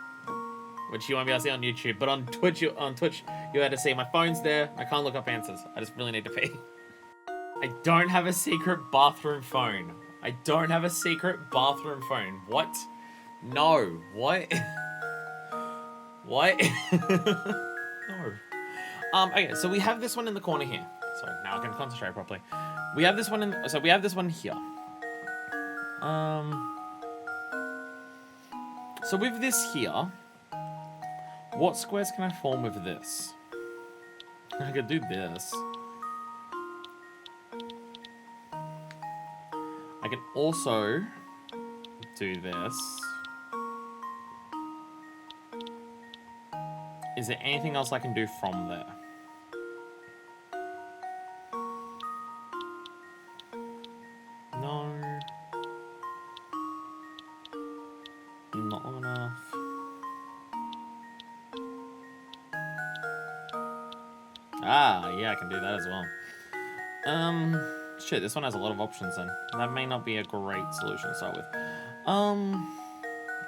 which you won't be able to see on YouTube, but on Twitch you're able to see my phone's there. I can't look up answers. I just really need to pee. I don't have a secret bathroom phone. I don't have a secret bathroom phone. What? No. What? What? No. Okay, so we have this one in the corner here. Sorry, now I can concentrate properly. We have this one in, so we have this one here. So with this here, what squares can I form with this? I could do this. I can also do this. Is there anything else I can do from there? No. Not long enough. Ah, yeah, I can do that as well. Shit, this one has a lot of options then. That may not be a great solution to start with.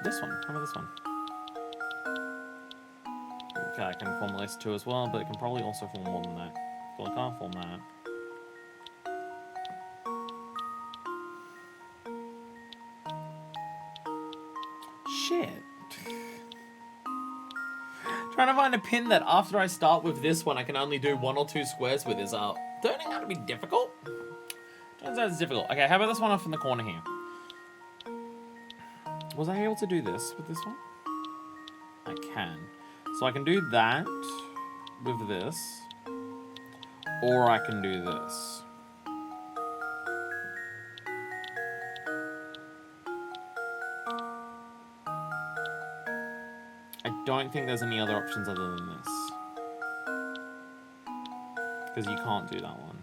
This one. How about this one? Okay, I can form at least 2 as well, but it can probably also form more than that. Well, I can't form that. Shit. Trying to find a pin that after I start with this one, I can only do 1 or 2 squares with is turning out to be difficult. Turns out it's difficult. Okay, how about this one off in the corner here? Was I able to do this with this one? I can. So I can do that with this, or I can do this. I don't think there's any other options other than this. Because you can't do that one.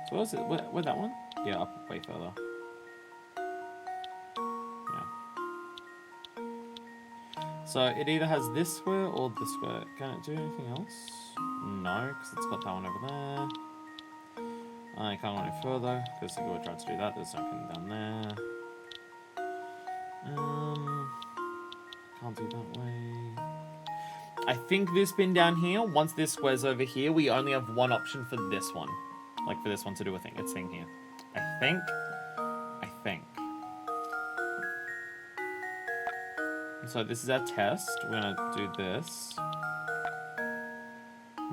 So what's it? Where that one? Yeah, up way further. Yeah. So it either has this square or this square. Can it do anything else? No, because it's got that one over there. I can't go any further because if we tried to do that, there's nothing down there. Can't do that way. I think this pin down here, once this square's over here, we only have one option for this one. Like for this one to do its thing here. I think. So this is our test. We're gonna do this.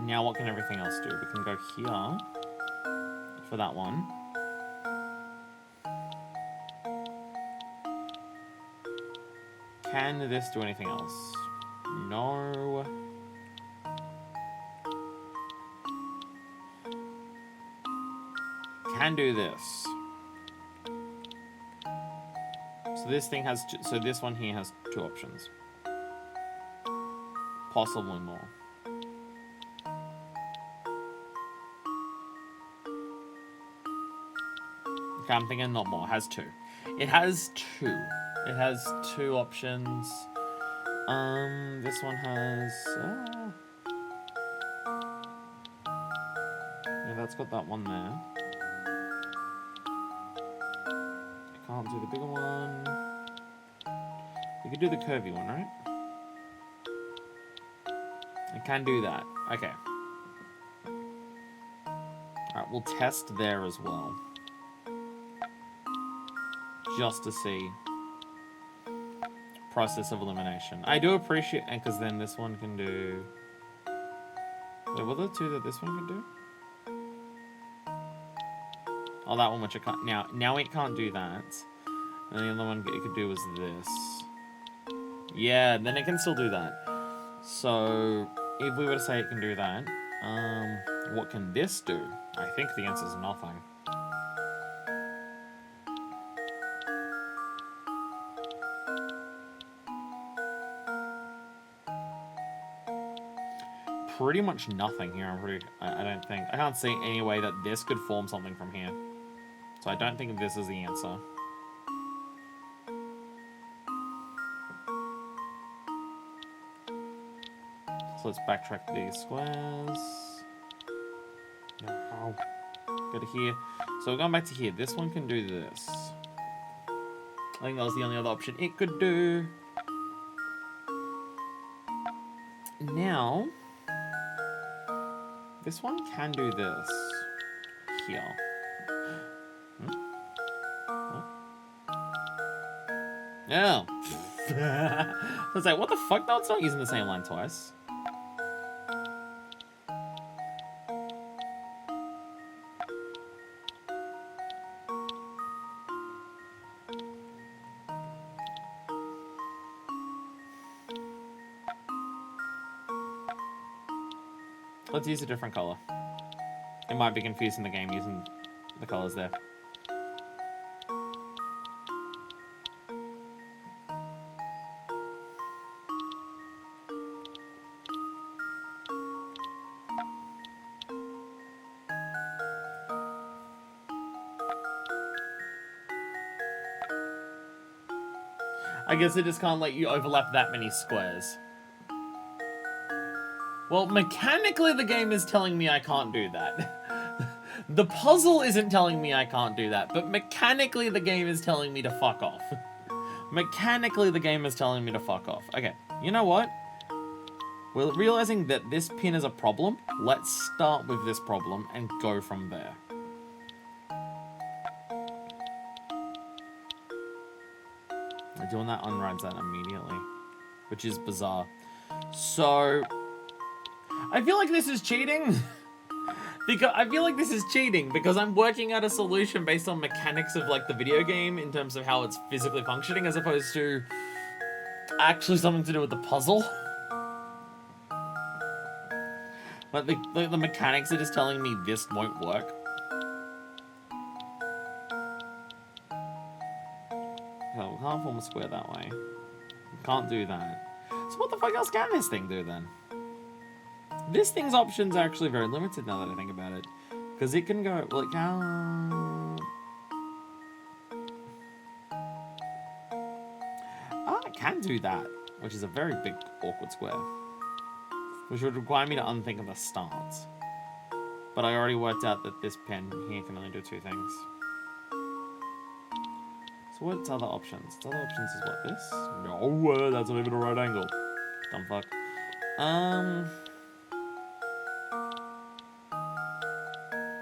Now what can everything else do? We can go here for that one. Can this do anything else? No. Can do this. So this thing has so this one here has 2 options. Possibly more. Okay, I'm thinking not more. It has 2. It has 2. It has 2 options. This one has... yeah, that's got that one there. I can't do the bigger one. We could do the curvy one, right? I can do that. Okay. Alright, we'll test there as well. Just to see. Process of elimination. I do appreciate, and because then this one can do... wait, what are the 2 that this one can do? Oh, that one which it can't... Now it can't do that. And the other one it could do is this. Yeah, then it can still do that. So, if we were to say it can do that, what can this do? I think the answer is nothing. Pretty much nothing here. I don't think. I can't see any way that this could form something from here. So I don't think this is the answer. So let's backtrack these squares. No. Go to here. So we're going back to here. This one can do this. I think that was the only other option it could do. Now... this one can do this. Here. What? Yeah. I was like, what the fuck? No, it's not using the same line twice. Let's use a different color. It might be confusing the game using the colors there. I guess it just can't let you overlap that many squares. Well, mechanically the game is telling me I can't do that. The puzzle isn't telling me I can't do that, but mechanically the game is telling me to fuck off. Mechanically the game is telling me to fuck off. Okay, you know what? We're realizing that this pin is a problem. Let's start with this problem and go from there. Doing that unruns that immediately, which is bizarre. So, I feel like this is cheating. Because I'm working out a solution based on mechanics of like the video game in terms of how it's physically functioning, as opposed to actually something to do with the puzzle. Like the mechanics are just telling me this won't work. Oh, we can't form a square that way. We can't do that. So what the fuck else can this thing do then? This thing's options are actually very limited now that I think about it. Because it can go, well, it can... Oh, it can do that, which is a very big, awkward square. Which would require me to unthink of the start. But I already worked out that this pen here can only do two things. So what's other options? Other options is what, this? No, that's not even a right angle. Dumb fuck.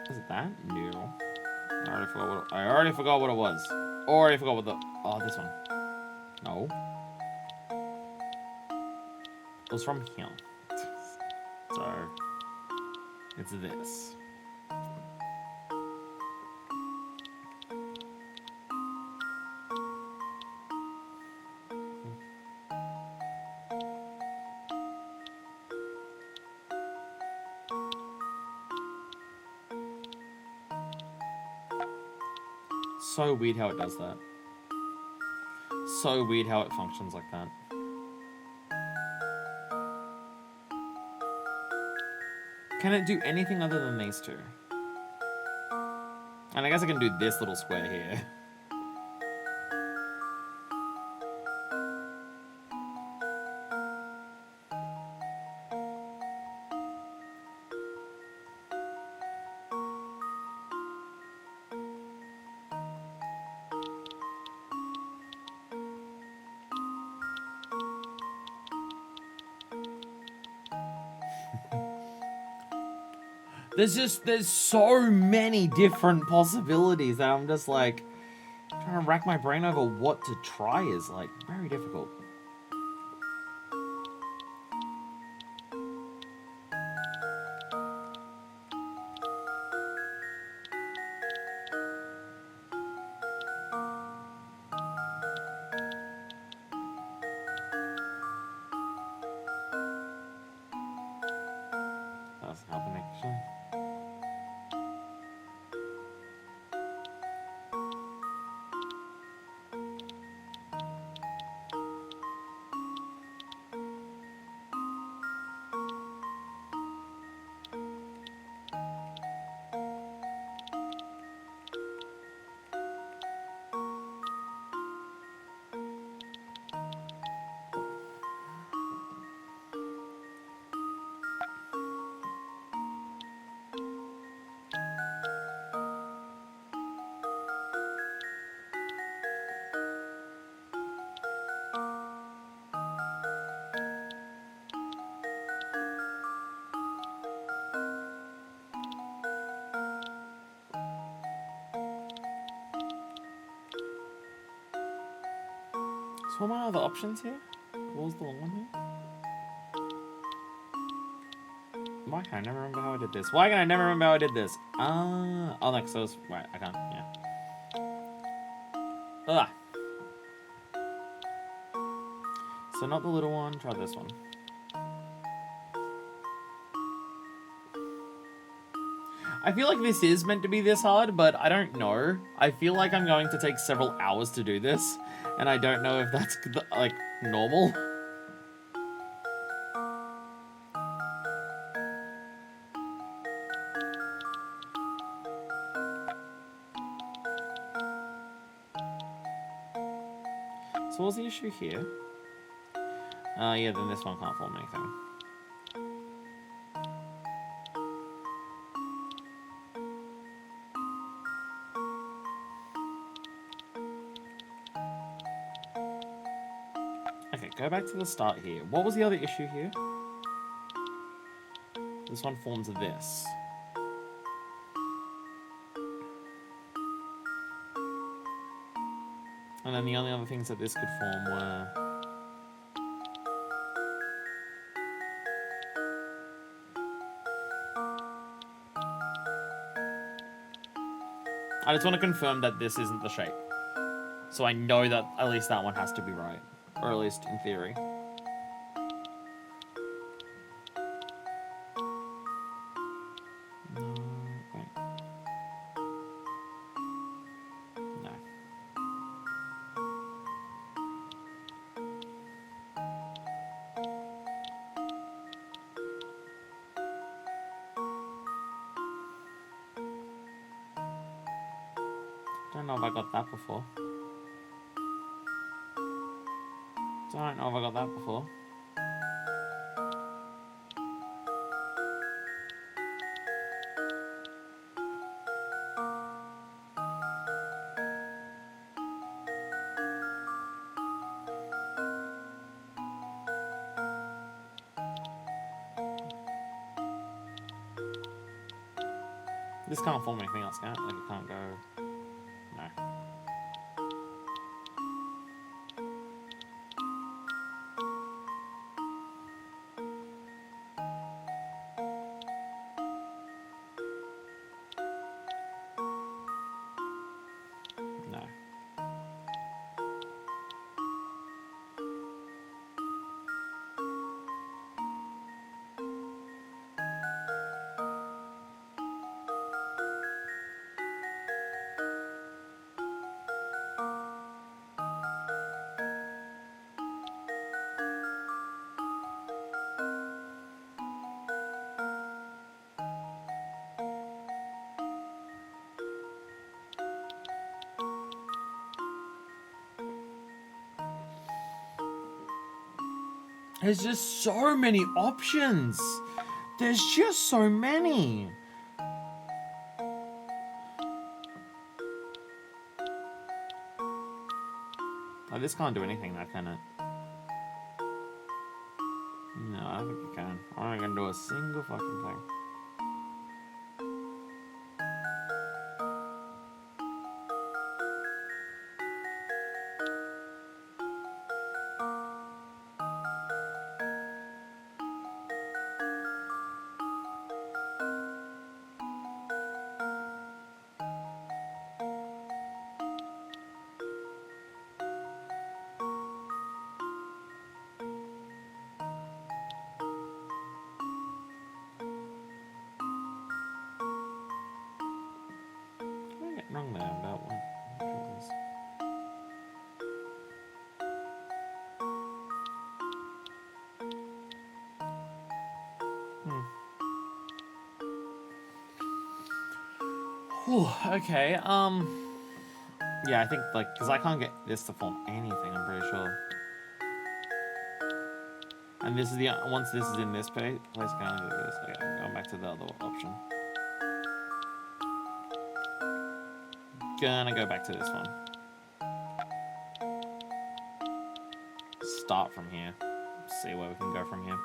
Is it that? No. I already forgot what it was. Already forgot what the... Oh, this one. No. It was from here. So... It's this. So weird how it does that. So weird how it functions like that. Can it do anything other than these two? And I guess I can do this little square here. There's so many different possibilities that I'm just like, trying to rack my brain over what to try is like very difficult. That's helping actually. So what are my other options here? What was the long one here? Why can I never remember how I did this? Why can I never remember how I did this? Oh, no, so it's, right, I can't, yeah. Ugh. So not the little one, try this one. I feel like this is meant to be this hard, but I don't know. I feel like I'm going to take several hours to do this, and I don't know if that's, like, normal. So what's the issue here? Yeah, then this one can't form anything. Okay, go back to the start here. What was the other issue here? This one forms this. And then the only other things that this could form were... I just want to confirm that this isn't the shape. So I know that at least that one has to be right. Or at least in theory. No, wait. No. Don't know if I got that before. Don't know if I got that before. This can't form anything else, can it? Like, it can't go... No. No. There's just so many options. There's just so many. Oh, this can't do anything though, can it? No, I don't think it can. I'm not gonna do a single fucking thing. What am I getting wrong there about what it is? Whew, okay, yeah, I think, like, because I can't get this to form anything, I'm pretty sure. And this is the, once this is in this place, I can only do this. Okay, I'm going back to the other option. Gonna go back to this one. Start from here. See where we can go from here.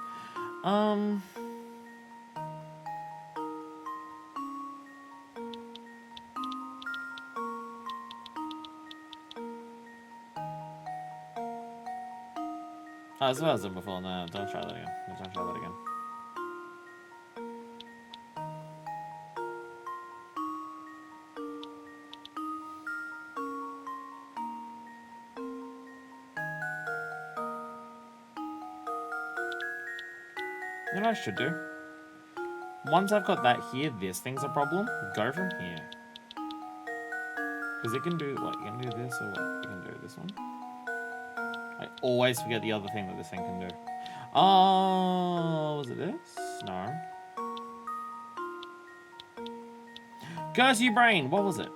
Oh, that's what I was doing before. No, don't try that again. Don't try that again. You know what I should do? Once I've got that here, this thing's a problem. Go from here. Because it can do, what, you can do this or what? You can do this one. I always forget the other thing that this thing can do. Oh, was it this? No. Curse you, brain! What was it?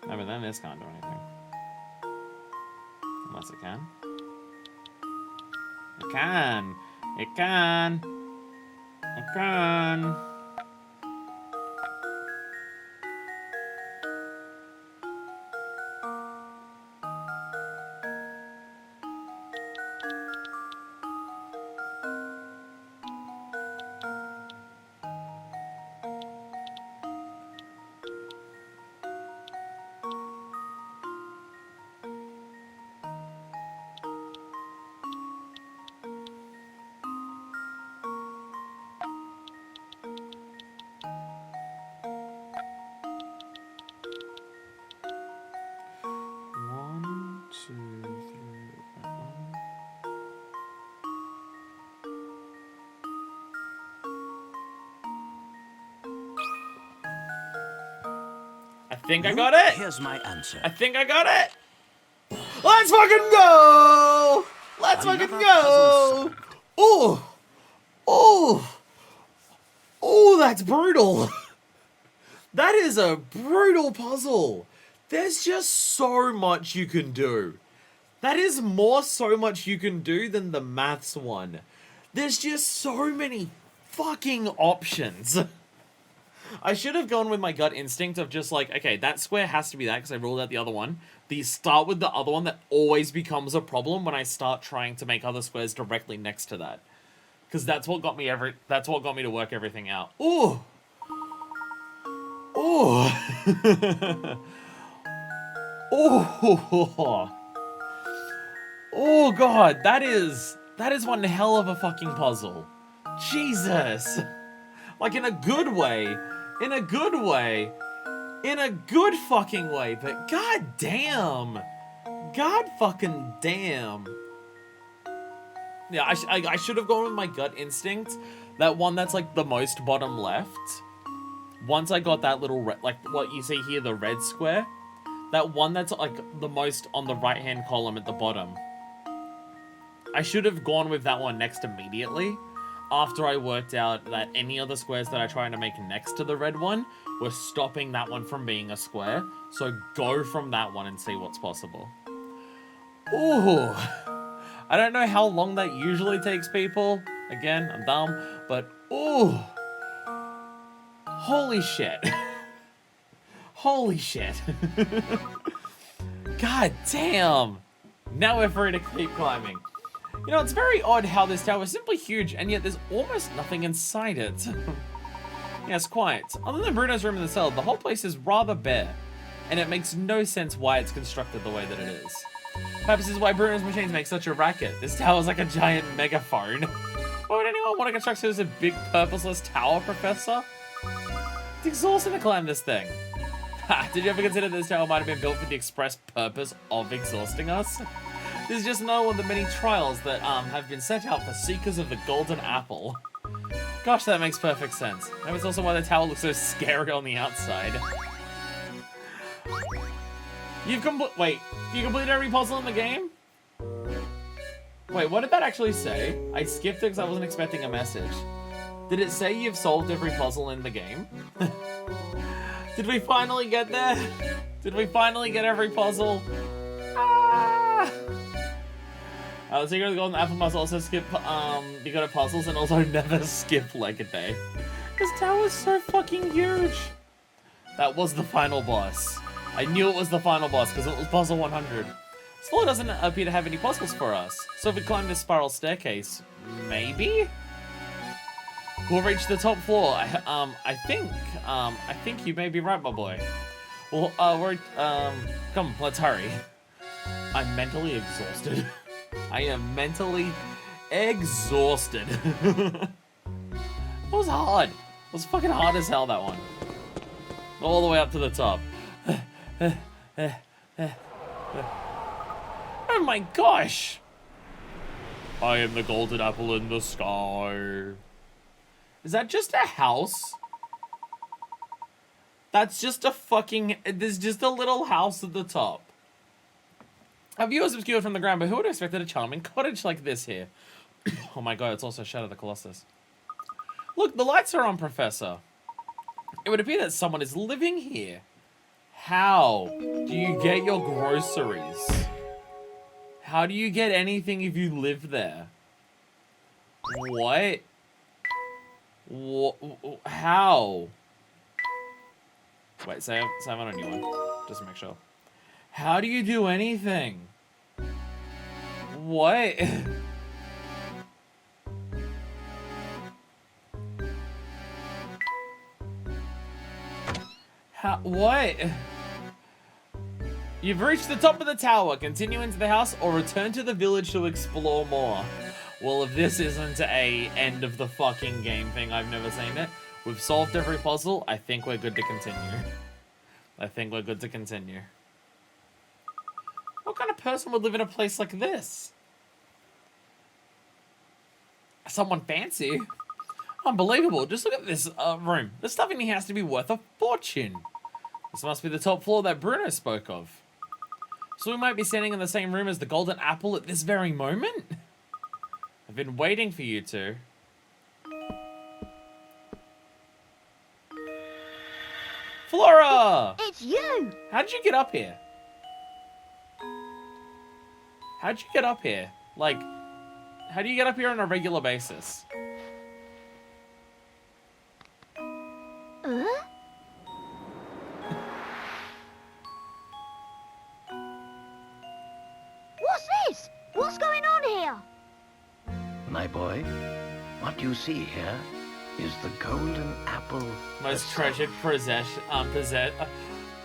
No, but then this can't do anything. Unless it can. It can! It can! It can! I think I got it! Here's my answer. I think I got it! Let's fucking go! Let's fucking go! Oh! Oh! Oh, that's brutal! That is a brutal puzzle! There's just so much you can do. That is more so much you can do than the maths one. There's just so many fucking options. I should have gone with my gut instinct of just like, okay, that square has to be that because I ruled out the other one. Start with the other one that always becomes a problem when I start trying to make other squares directly next to that. Because that's what got me to work everything out. Ooh. Ooh. Ooh. Oh god, that is one hell of a fucking puzzle. Jesus. Like in a good way. In a good way. In a good fucking way. But god damn. God fucking damn. Yeah, I should have gone with my gut instinct. That one that's like the most bottom left. Once I got that little red, like what you see here, the red square. That one that's like the most on the right hand column at the bottom. I should have gone with that one next immediately. After I worked out that any other squares that I tried to make next to the red one were stopping that one from being a square. So go from that one and see what's possible. Ooh. I don't know how long that usually takes people. Again, I'm dumb. But, ooh. Holy shit. Holy shit. God damn. Now we're free to keep climbing. You know, it's very odd how this tower is simply huge, and yet there's almost nothing inside it. Yes, quite. Other than Bruno's room in the cell, the whole place is rather bare, and it makes no sense why it's constructed the way that it is. Perhaps this is why Bruno's machines make such a racket. This tower's like a giant megaphone. Why would anyone want to construct such a big, purposeless tower, Professor? It's exhausting to climb this thing. Ha, did you ever consider this tower might have been built for the express purpose of exhausting us? This is just another one of the many trials that have been set out for seekers of the golden apple. Gosh, that makes perfect sense. Maybe it's also why the tower looks so scary on the outside. You completed every puzzle in the game? Wait, what did that actually say? I skipped it because I wasn't expecting a message. Did it say you've solved every puzzle in the game? Did we finally get there? Did we finally get every puzzle? Ah! The secret of the golden apple must also skip, be good at puzzles and also never skip like a day. This tower's so fucking huge. That was the final boss. I knew it was the final boss because it was puzzle 100. This floor doesn't appear to have any puzzles for us. So if we climb this spiral staircase, maybe? We'll reach the top floor. I think you may be right, my boy. Well, come, let's hurry. I'm mentally exhausted. I am mentally exhausted. That was hard. It was fucking hard as hell, that one. All the way up to the top. Oh my gosh! I am the golden apple in the sky. Is that just a house? That's just a fucking... There's just a little house at the top. Our view is obscured from the ground, but who would have expected a charming cottage like this here? Oh my god, it's also Shadow the Colossus. Look, the lights are on, Professor. It would appear that someone is living here. How do you get your groceries? How do you get anything if you live there? What? How? Wait, say I'm on a new one, just to make sure. How do you do anything? What? What? You've reached the top of the tower. Continue into the house or return to the village to explore more. Well, if this isn't a end of the fucking game thing, I've never seen it. We've solved every puzzle. I think we're good to continue. I think we're good to continue. What kind of person would live in a place like this? Someone fancy? Unbelievable. Just look at this room. The stuff in here has to be worth a fortune. This must be the top floor that Bruno spoke of. So we might be standing in the same room as the golden apple at this very moment? I've been waiting for you two. Flora! It's you! How'd you get up here? How'd you get up here? Like, how do you get up here on a regular basis? What's this? What's going on here? My boy, what you see here is the golden apple. Most treasured possession.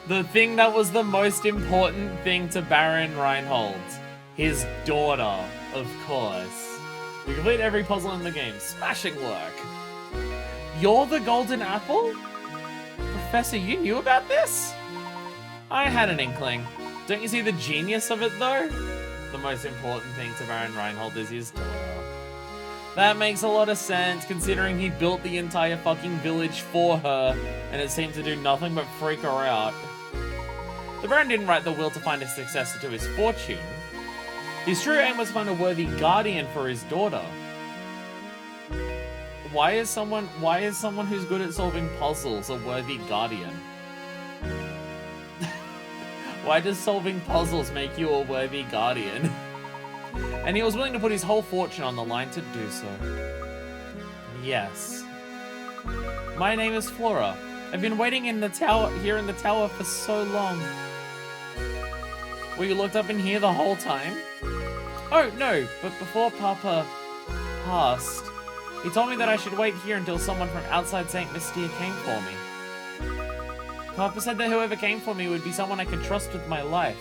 The thing that was the most important thing to Baron Reinhold. His daughter, of course. We complete every puzzle in the game. Smashing work. You're the golden apple? Professor, you knew about this? I had an inkling. Don't you see the genius of it, though? The most important thing to Baron Reinhold is his daughter. That makes a lot of sense, considering he built the entire fucking village for her, and it seemed to do nothing but freak her out. The Baron didn't write the will to find a successor to his fortune. His true aim was to find a worthy guardian for his daughter. Why is someone who's good at solving puzzles a worthy guardian? Why does solving puzzles make you a worthy guardian? And he was willing to put his whole fortune on the line to do so. Yes. My name is Flora. I've been waiting in the tower, here in the tower for so long. Were you locked up in here the whole time? Oh, no, but before Papa passed, he told me that I should wait here until someone from outside St. Mystere came for me. Papa said that whoever came for me would be someone I could trust with my life.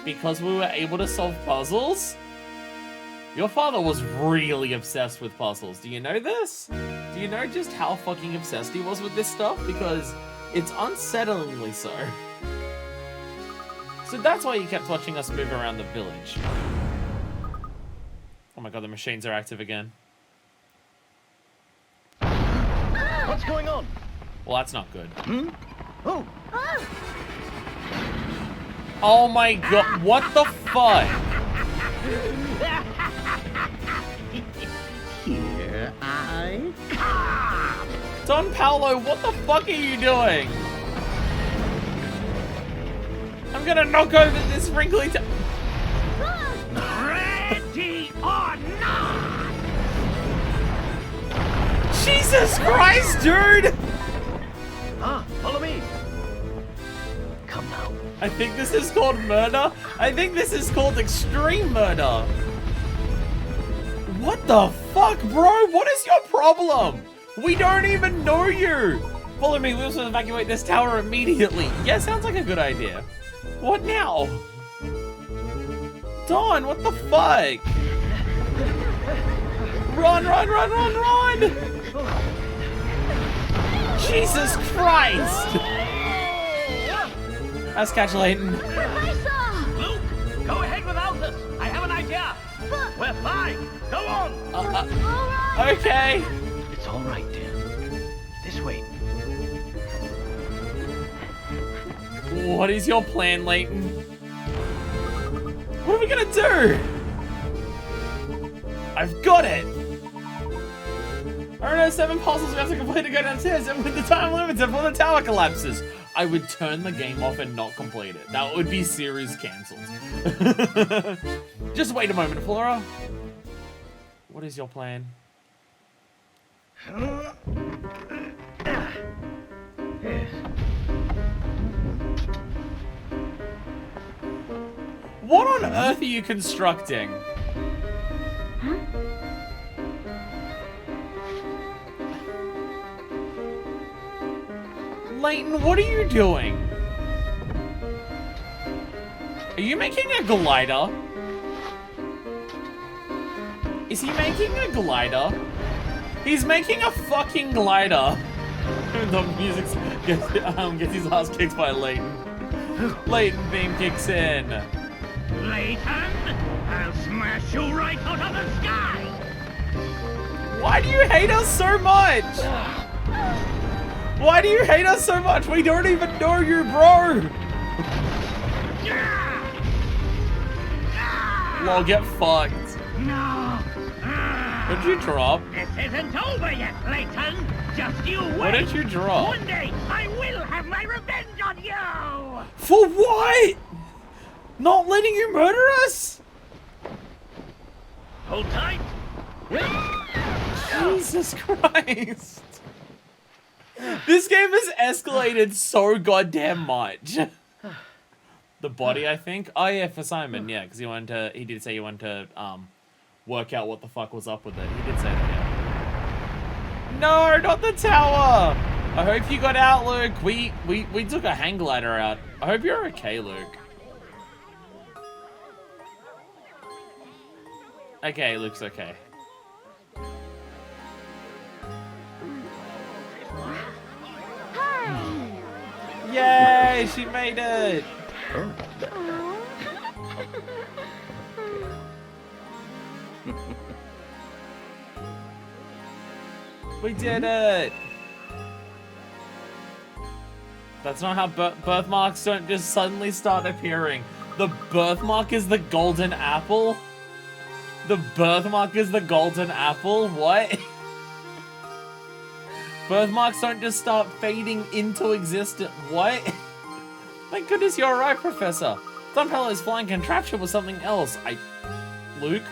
Because we were able to solve puzzles? Your father was really obsessed with puzzles. Do you know this? Do you know just how fucking obsessed he was with this stuff? Because it's unsettlingly so. So that's why he kept watching us move around the village. Oh my god, the machines are active again. What's going on? Well, that's not good. Oh, Oh my god, what the fuck? Here I Don Paolo, what the fuck are you doing? I'm gonna knock over this wrinkly ready or not? Jesus Christ, dude! Follow me. Come now. I think this is called murder. I think this is called extreme murder. What the fuck, bro? What is your problem? We don't even know you! Follow me, we also evacuate this tower immediately. Yeah, sounds like a good idea. What now? Dawn, what the fuck? Run, run, run, run, run! Jesus Christ! Let's catch Layton. Professor! Luke, go ahead without us. I have an idea. But... We're fine. Go on. All right. Okay. It's all right, dear. This way. What is your plan, Layton? What are we gonna do? I've got it! Alright, 7 puzzles we have to complete to go downstairs, and with the time limited before the tower collapses. I would turn the game off and not complete it. That would be series cancelled. Just wait a moment, Flora. What is your plan? What on earth are you constructing? Layton, what are you doing? Are you making a glider? Is he making a glider? He's making a fucking glider. The music gets his ass kicked by Layton. Layton theme kicks in. Layton, I'll smash you right out of the sky. Why do you hate us so much? Why do you hate us so much? We don't even know you, bro. Lol, get fucked. No. What did you drop? This isn't over yet, Layton. Just you wait. What did you drop? One day, I will have my revenge on you. For what? Not letting you murder us? Hold tight. Jesus Christ. This game has escalated so goddamn much. The body, I think. Oh yeah, for Simon, yeah, because he did say he wanted to work out what the fuck was up with it. He did say that, yeah. No, not the tower! I hope you got out, Luke. We took a hang glider out. I hope you're okay, Luke. Okay, Luke's okay. Yay, she made it! We did it! That's not how birthmarks don't just suddenly start appearing. The birthmark is the golden apple? The birthmark is the golden apple? What? Birthmarks don't just start fading into existence. What? Thank goodness you're right, Professor. Dunpellow's flying contraption was something else. Luke,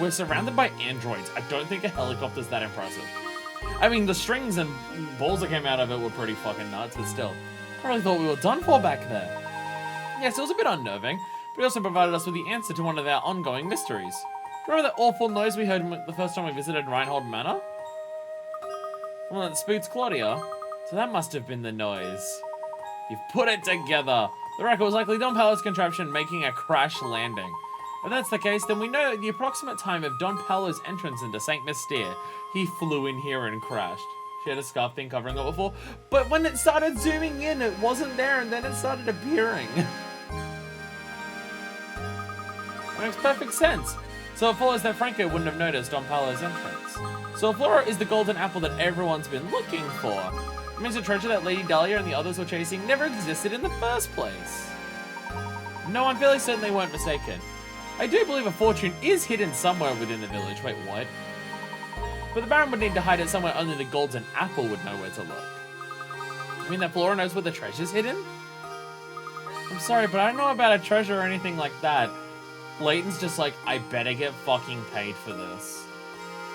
we're surrounded by androids. I don't think a helicopter's that impressive. I mean, the strings and balls that came out of it were pretty fucking nuts, but still. I really thought we were done for back there. Yes, it was a bit unnerving, but it also provided us with the answer to one of our ongoing mysteries. Remember that awful noise we heard the first time we visited Reinhold Manor? The one that spooked Claudia? So that must have been the noise. You've put it together. The record was likely Don Paolo's contraption making a crash landing. If that's the case, then we know the approximate time of Don Paolo's entrance into St. Mystere. He flew in here and crashed. She had a scarf thing covering it before, but when it started zooming in, it wasn't there, and then it started appearing. It makes perfect sense. So it follows that Franco wouldn't have noticed Don Paolo's entrance. So Flora is the golden apple that everyone's been looking for. It means the treasure that Lady Dahlia and the others were chasing never existed in the first place. No, I'm fairly certain they weren't mistaken. I do believe a fortune is hidden somewhere within the village. Wait, what? But the Baron would need to hide it somewhere only the golden apple would know where to look. You mean that Flora knows where the treasure's hidden? I'm sorry, but I don't know about a treasure or anything like that. Layton's just like, I better get fucking paid for this.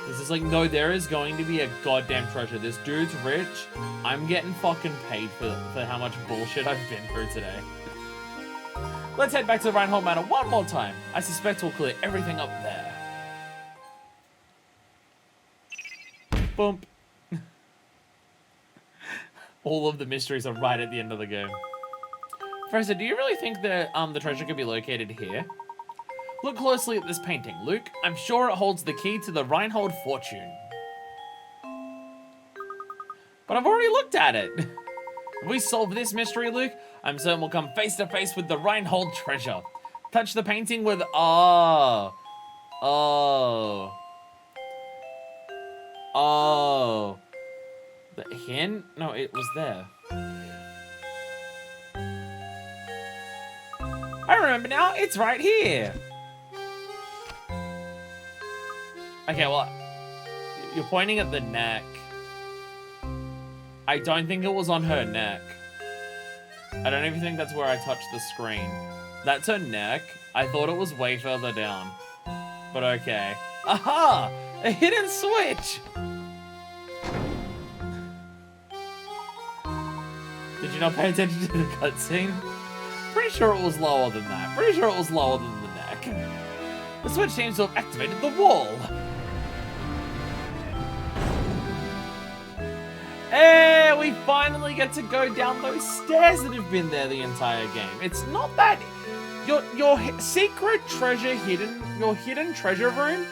He's just like, no, there is going to be a goddamn treasure. This dude's rich. I'm getting fucking paid for how much bullshit I've been through today. Let's head back to the Reinhold Manor one more time. I suspect we'll clear everything up there. Bump. all of the mysteries are right at the end of the game. Professor, do you really think that the treasure could be located here? Look closely at this painting, Luke. I'm sure it holds the key to the Reinhold fortune. But I've already looked at it. If we solve this mystery, Luke, I'm certain we'll come face to face with the Reinhold treasure. Touch the painting with... Oh. The hint? No, it was there. I remember now. It's right here. Okay, well, you're pointing at the neck. I don't think it was on her neck. I don't even think that's where I touched the screen. That's her neck. I thought it was way further down. But okay. Aha! A hidden switch! Did you not pay attention to the cutscene? Pretty sure it was lower than that. Pretty sure it was lower than the neck. The switch seems to have activated the wall. Hey, we finally get to go down those stairs that have been there the entire game. It's not that... Your secret treasure hidden... Your hidden treasure room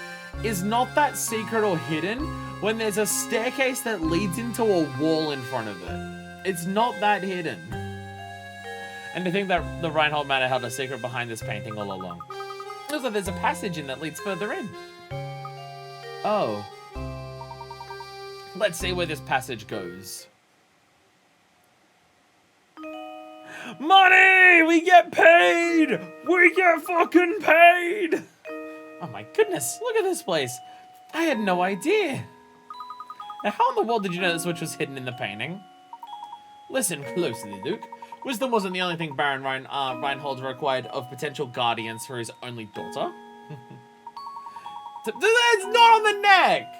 is not that secret or hidden when there's a staircase that leads into a wall in front of it. It's not that hidden. And to think that the Reinhold Manor held a secret behind this painting all along. Looks like there's a passage in that leads further in. Oh. Let's see where this passage goes. Money! We get paid! We get fucking paid! Oh my goodness, look at this place. I had no idea. Now, how in the world did you know the switch was hidden in the painting? Listen closely, Luke. Wisdom wasn't the only thing Baron Reinhold required of potential guardians for his only daughter. It's not on the neck!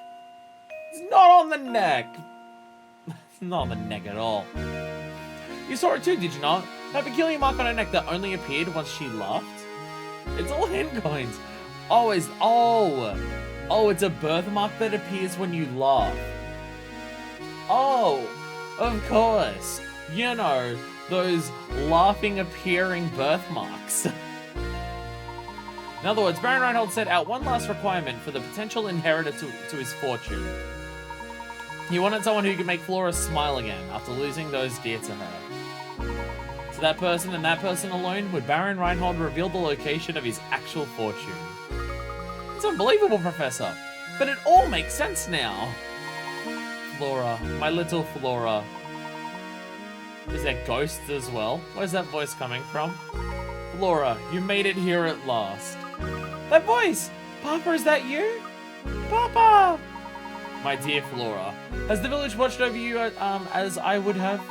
It's not on the neck! It's not on the neck at all. You saw it too, did you not? That peculiar mark on her neck that only appeared once she laughed? It's all hint coins. Oh, it's a birthmark that appears when you laugh. Oh, of course. You know, those laughing appearing birthmarks. In other words, Baron Reinhold set out one last requirement for the potential inheritor to his fortune. He wanted someone who could make Flora smile again after losing those dear to her. To that person and that person alone would Baron Reinhold reveal the location of his actual fortune. It's unbelievable, Professor, but it all makes sense now. Flora, my little Flora. Is there ghosts as well? Where's that voice coming from? Flora, you made it here at last. That voice! Papa, is that you? Papa! My dear Flora, has the village watched over you as I would have?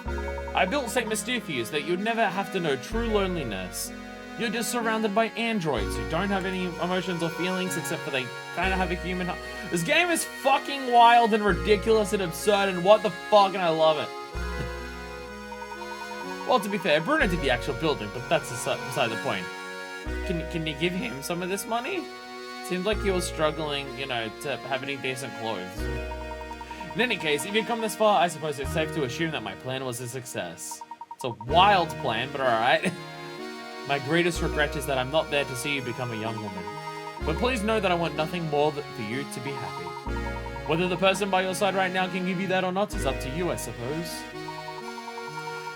I built St. Mystere for you so that you'd never have to know true loneliness. You're just surrounded by androids who don't have any emotions or feelings except for they kind of have a human heart. This game is fucking wild and ridiculous and absurd and what the fuck, and I love it. Well, to be fair, Bruno did the actual building, but that's beside the point. Can you give him some of this money? Seems like he was struggling, you know, to have any decent clothes. In any case, if you've come this far, I suppose it's safe to assume that my plan was a success. It's a wild plan, but alright. My greatest regret is that I'm not there to see you become a young woman. But please know that I want nothing more than for you to be happy. Whether the person by your side right now can give you that or not is up to you, I suppose.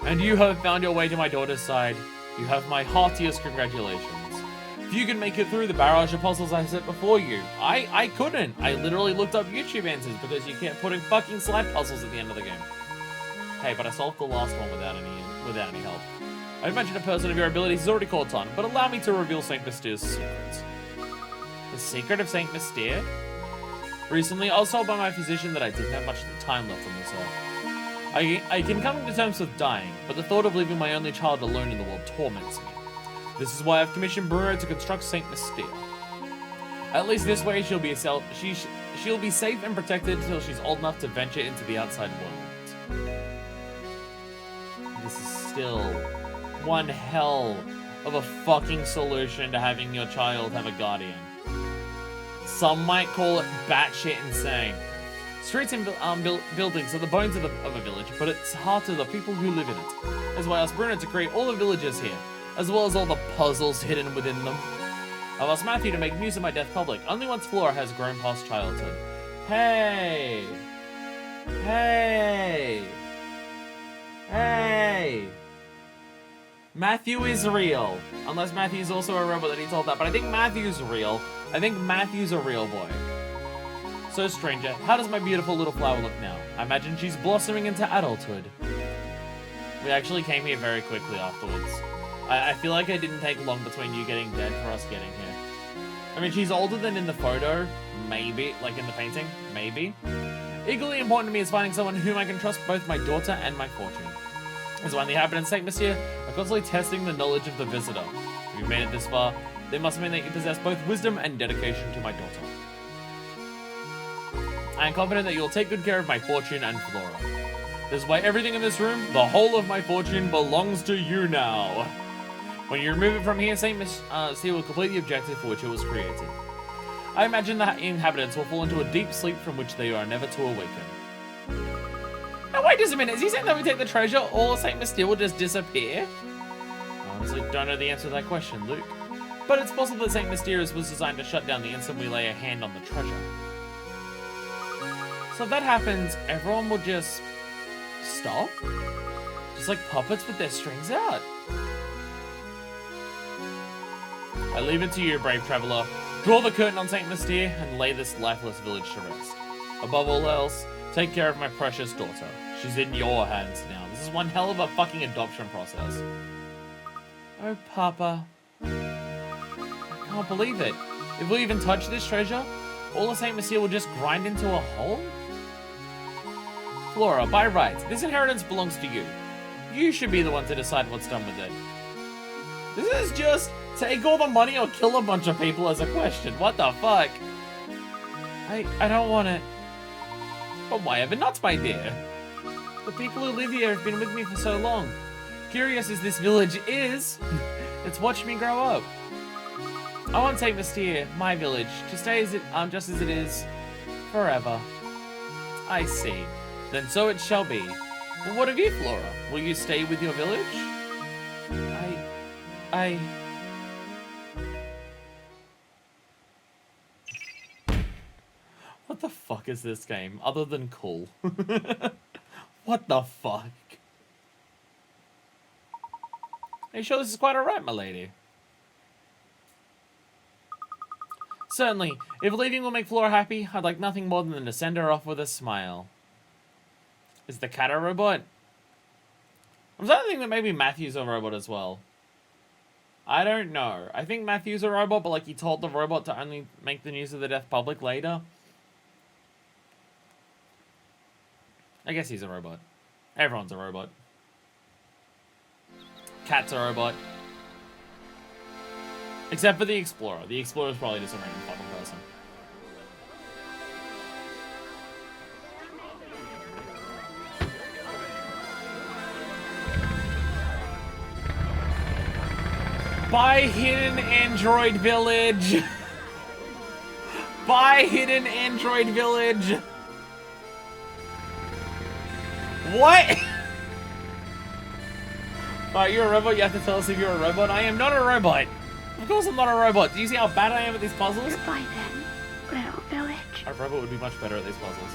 And you have found your way to my daughter's side. You have my heartiest congratulations. If you can make it through the barrage of puzzles I set before you, I couldn't. I literally looked up YouTube answers because you kept putting fucking slide puzzles at the end of the game. Hey, but I solved the last one without any help. I imagine a person of your abilities is already caught on, but allow me to reveal St. Mystere's secret. The secret of St. Mystere? Recently, I was told by my physician that I didn't have much time left on this earth. I can come to terms with dying, but the thought of leaving my only child alone in the world torments me. This is why I've commissioned Bruno to construct St. Mystere. At least this way she'll be safe and protected until she's old enough to venture into the outside world. This is still one hell of a fucking solution to having your child have a guardian. Some might call it batshit insane. Streets and buildings are the bones of a village, but its heart are the people who live in it. That's why I asked Bruno to create all the villages here, as well as all the puzzles hidden within them. I've asked Matthew to make news of my death public, only once Flora has grown past childhood. Hey! Hey! Hey! Matthew is real. Unless Matthew's also a robot that he told that, but I think Matthew's real. I think Matthew's a real boy. So, stranger, how does my beautiful little flower look now? I imagine she's blossoming into adulthood. We actually came here very quickly afterwards. I feel like it didn't take long between you getting dead for us getting here. I mean, she's older than in the photo, maybe, like in the painting, maybe. Equally important to me is finding someone whom I can trust, both my daughter and my fortune. As one of the inhabitants, Saint Monsieur, are constantly testing the knowledge of the visitor. If you've made it this far, they must mean that you possess both wisdom and dedication to my daughter. I am confident that you will take good care of my fortune and Flora. This is why everything in this room, the whole of my fortune, belongs to you now. When you remove it from here, Saint Monsieur will complete the objective for which it was created. I imagine the inhabitants will fall into a deep sleep from which they are never to awaken. Now wait just a minute, is he saying that we take the treasure, or Saint Monsieur will just disappear? I honestly don't know the answer to that question, Luke. But it's possible that Saint Mysterious was designed to shut down the instant we lay a hand on the treasure. So if that happens, everyone will just stop? Just like puppets with their strings out. I leave it to you, brave traveler. Draw the curtain on Saint Mystere and lay this lifeless village to rest. Above all else, take care of my precious daughter. She's in your hands now. This is one hell of a fucking adoption process. Oh, Papa. I can't believe it. If we even touch this treasure, all of Saint Monsieur will just grind into a hole? Flora, by rights, this inheritance belongs to you. You should be the one to decide what's done with it. This is just take all the money or kill a bunch of people as a question. What the fuck? I don't want it. But why ever not, my dear? The people who live here have been with me for so long. Curious as this village is, it's watched me grow up. I want Saint Mystere, my village, to stay as just as it is, forever. I see. Then so it shall be. But what of you, Flora? Will you stay with your village? What the fuck is this game, other than cool? What the fuck? Are you sure this is quite alright, my lady? Certainly. If leaving will make Flora happy, I'd like nothing more than to send her off with a smile. Is the cat a robot? I'm starting to think that maybe Matthew's a robot as well. I don't know. I think Matthew's a robot, but like he told the robot to only make the news of the death public later. I guess he's a robot. Everyone's a robot. Cat's a robot. Except for the Explorer. The Explorer's probably just a random fucking person. Buy Hidden Android Village! Buy Hidden Android Village! What? Alright, you're a robot, you have to tell us if you're a robot. I am not a robot! Of course I'm not a robot. Do you see how bad I am at these puzzles? Goodbye then, little village. A robot would be much better at these puzzles.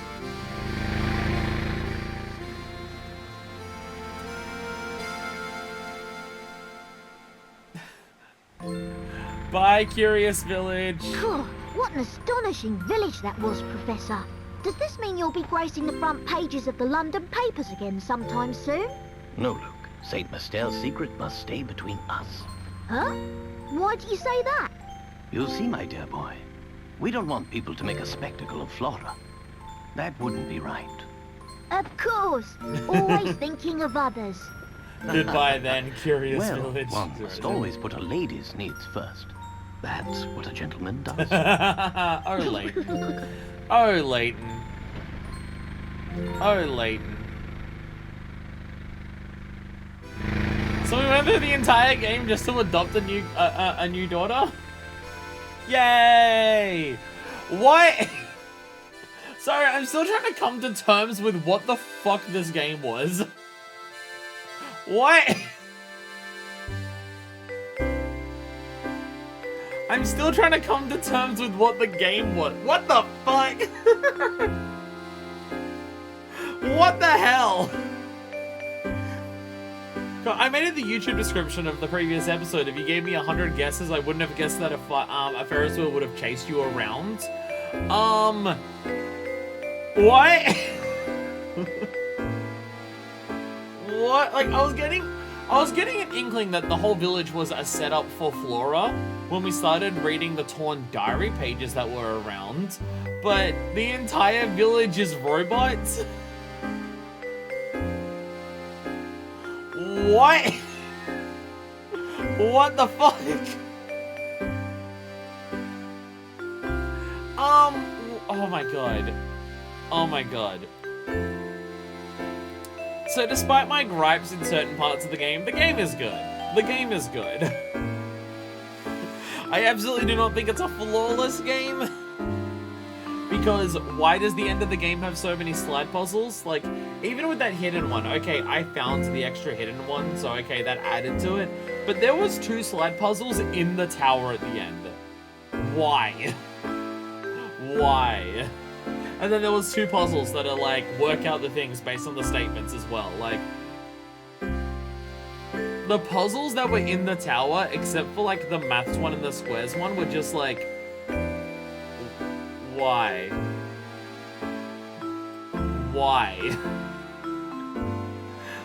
Bye, Curious Village. Phew, what an astonishing village that was, Professor. Does this mean you'll be gracing the front pages of the London papers again sometime soon? No, Luke. Saint Mystere's secret must stay between us. Huh? Why do you say that? You'll see, my dear boy. We don't want people to make a spectacle of Flora. That wouldn't be right. Of course. Always thinking of others. Goodbye then, Curious Well, Village. one must always put a lady's needs first. That's what a gentleman does. Oh, Layton. Oh, Layton. Oh, Layton. So we went through the entire game just to adopt a new daughter? Yay! What? Sorry, I'm still trying to come to terms with what the fuck this game was. What? I'm still trying to come to terms with what the game was. What the fuck? What the hell? I made it the YouTube description of the previous episode. If you gave me 100 guesses, I wouldn't have guessed that a Ferris wheel would have chased you around. What? What? Like, I was getting an inkling that the whole village was a setup for Flora when we started reading the torn diary pages that were around, but the entire village is robots? What? What the fuck? Oh my god. Oh my god. So despite my gripes in certain parts of the game is good. The game is good. I absolutely do not think it's a flawless game. Because why does the end of the game have so many slide puzzles? Like, even with that hidden one, okay, I found the extra hidden one, so okay, that added to it. But there was 2 slide puzzles in the tower at the end. Why? Why? And then there was 2 puzzles that are like, work out the things based on the statements as well. Like, the puzzles that were in the tower, except for like the maths one and the squares one, were just like, why? Why?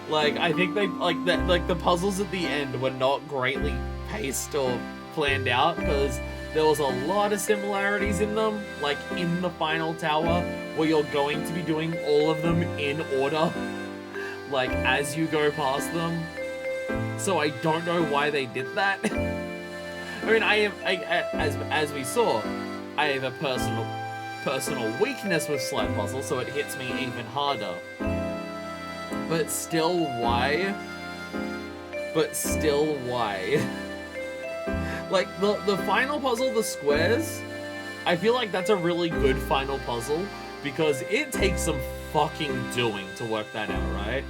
Like, I think they, like the puzzles at the end were not greatly paced or planned out, because there was a lot of similarities in them, like in the final tower, where you're going to be doing all of them in order, like as you go past them. So I don't know why they did that. I mean, as we saw, I have a personal weakness with slide puzzles, so it hits me even harder. But still, why? But still, why? Like, the final puzzle, the squares, I feel like that's a really good final puzzle, because it takes some fucking doing to work that out, right?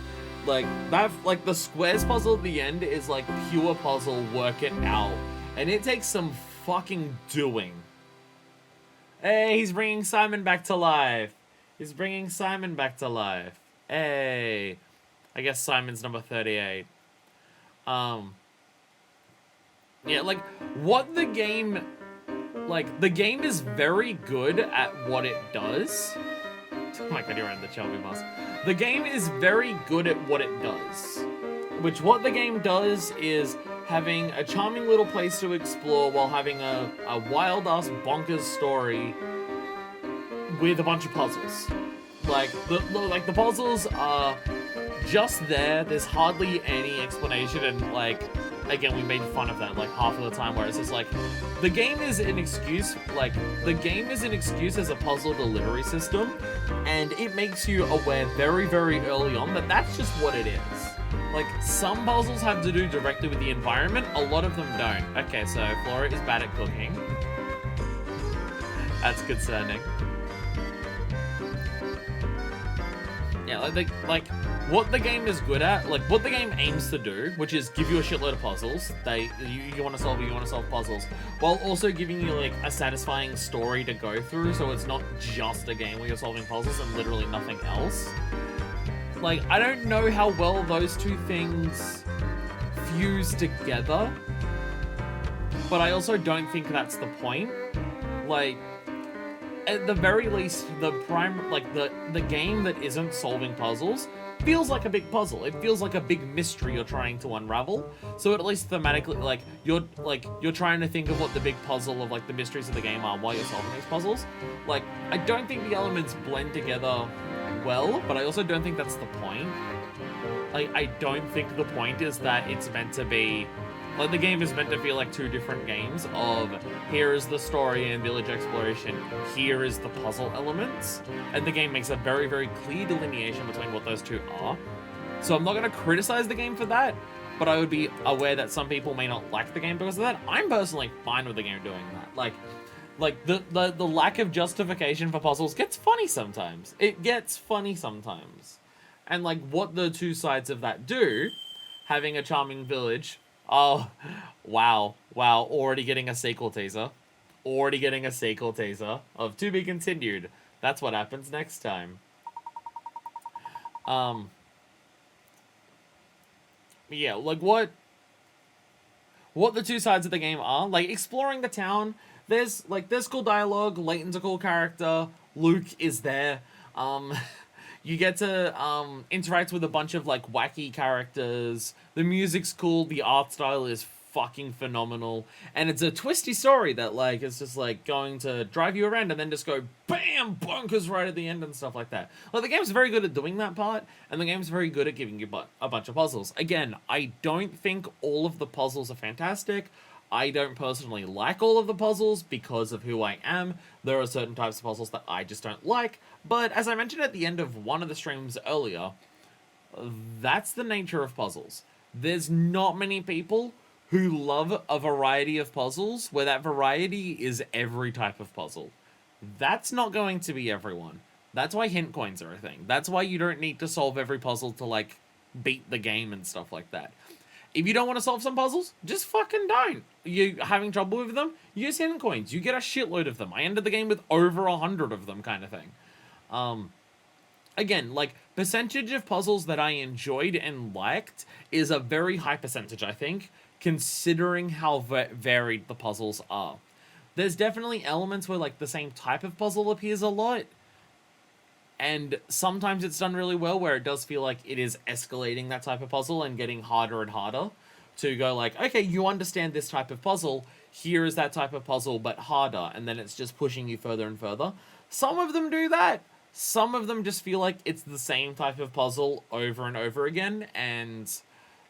Like, that, like, the squares puzzle at the end is, like, pure puzzle, work it out. And it takes some fucking doing. Hey, he's bringing Simon back to life. He's bringing Simon back to life. Hey. I guess Simon's number 38. Yeah, like, what the game... Like, the game is very good at what it does. Oh my god, you're in the Shelby bus. The game is very good at what it does. Which, what the game does is having a charming little place to explore while having a wild-ass bonkers story with a bunch of puzzles. Like, the puzzles are just there. There's hardly any explanation, and, like, again, we made fun of that, like, half of the time, where it's just like, the game is an excuse, like, the game is an excuse as a puzzle delivery system, and it makes you aware very, very early on that that's just what it is. Like, some puzzles have to do directly with the environment, a lot of them don't. Okay, so Flora is bad at cooking. That's concerning. Yeah, like, what the game is good at, like, what the game aims to do, which is give you a shitload of puzzles. You want to solve puzzles, while also giving you, like, a satisfying story to go through, so it's not just a game where you're solving puzzles and literally nothing else. Like, I don't know how well those 2 things fuse together, but I also don't think that's the point. Like, at the very least, the game that isn't solving puzzles feels like a big puzzle. It feels like a big mystery you're trying to unravel. So at least thematically, you're trying to think of what the big puzzle of, like, the mysteries of the game are while you're solving these puzzles. Like, I don't think the elements blend together well, but I also don't think that's the point. Like, I don't think the point is that it's meant to be... Like, the game is meant to feel like 2 different games of, here is the story and village exploration, here is the puzzle elements, and the game makes a very, very clear delineation between what those 2 are. So I'm not going to criticize the game for that, but I would be aware that some people may not like the game because of that. I'm personally fine with the game doing that. Like, Like, the lack of justification for puzzles gets funny sometimes. It gets funny sometimes. And, like, what the two sides of that do, having a charming village... Oh, wow. Wow, already getting a sequel teaser. Already getting a sequel teaser of To Be Continued. That's what happens next time. Yeah, like, what the two sides of the game are, like, exploring the town, there's cool dialogue, Layton's a cool character, Luke is there, you get to, interact with a bunch of, like, wacky characters, the music's cool, the art style is fucking phenomenal, and it's a twisty story that, like, is just, like, going to drive you around and then just go BAM! Bonkers right at the end and stuff like that. Like, the game's very good at doing that part, and the game's very good at giving you a bunch of puzzles. Again, I don't think all of the puzzles are fantastic. I don't personally like all of the puzzles because of who I am. There are certain types of puzzles that I just don't like, but as I mentioned at the end of one of the streams earlier, that's the nature of puzzles. There's not many people who love a variety of puzzles where that variety is every type of puzzle. That's not going to be everyone. That's why hint coins are a thing. That's why you don't need to solve every puzzle to, like, beat the game and stuff like that. If you don't want to solve some puzzles, just fucking don't. You're having trouble with them, use hint coins. You get a shitload of them. I ended the game with over 100 of them, kind of thing. Again, like, percentage of puzzles that I enjoyed and liked is a very high percentage, I think, considering how varied the puzzles are. There's definitely elements where, like, the same type of puzzle appears a lot, and sometimes it's done really well where it does feel like it is escalating that type of puzzle and getting harder and harder to go like, okay, you understand this type of puzzle, here is that type of puzzle but harder, and then it's just pushing you further and further. Some of them do that. Some of them just feel like it's the same type of puzzle over and over again, and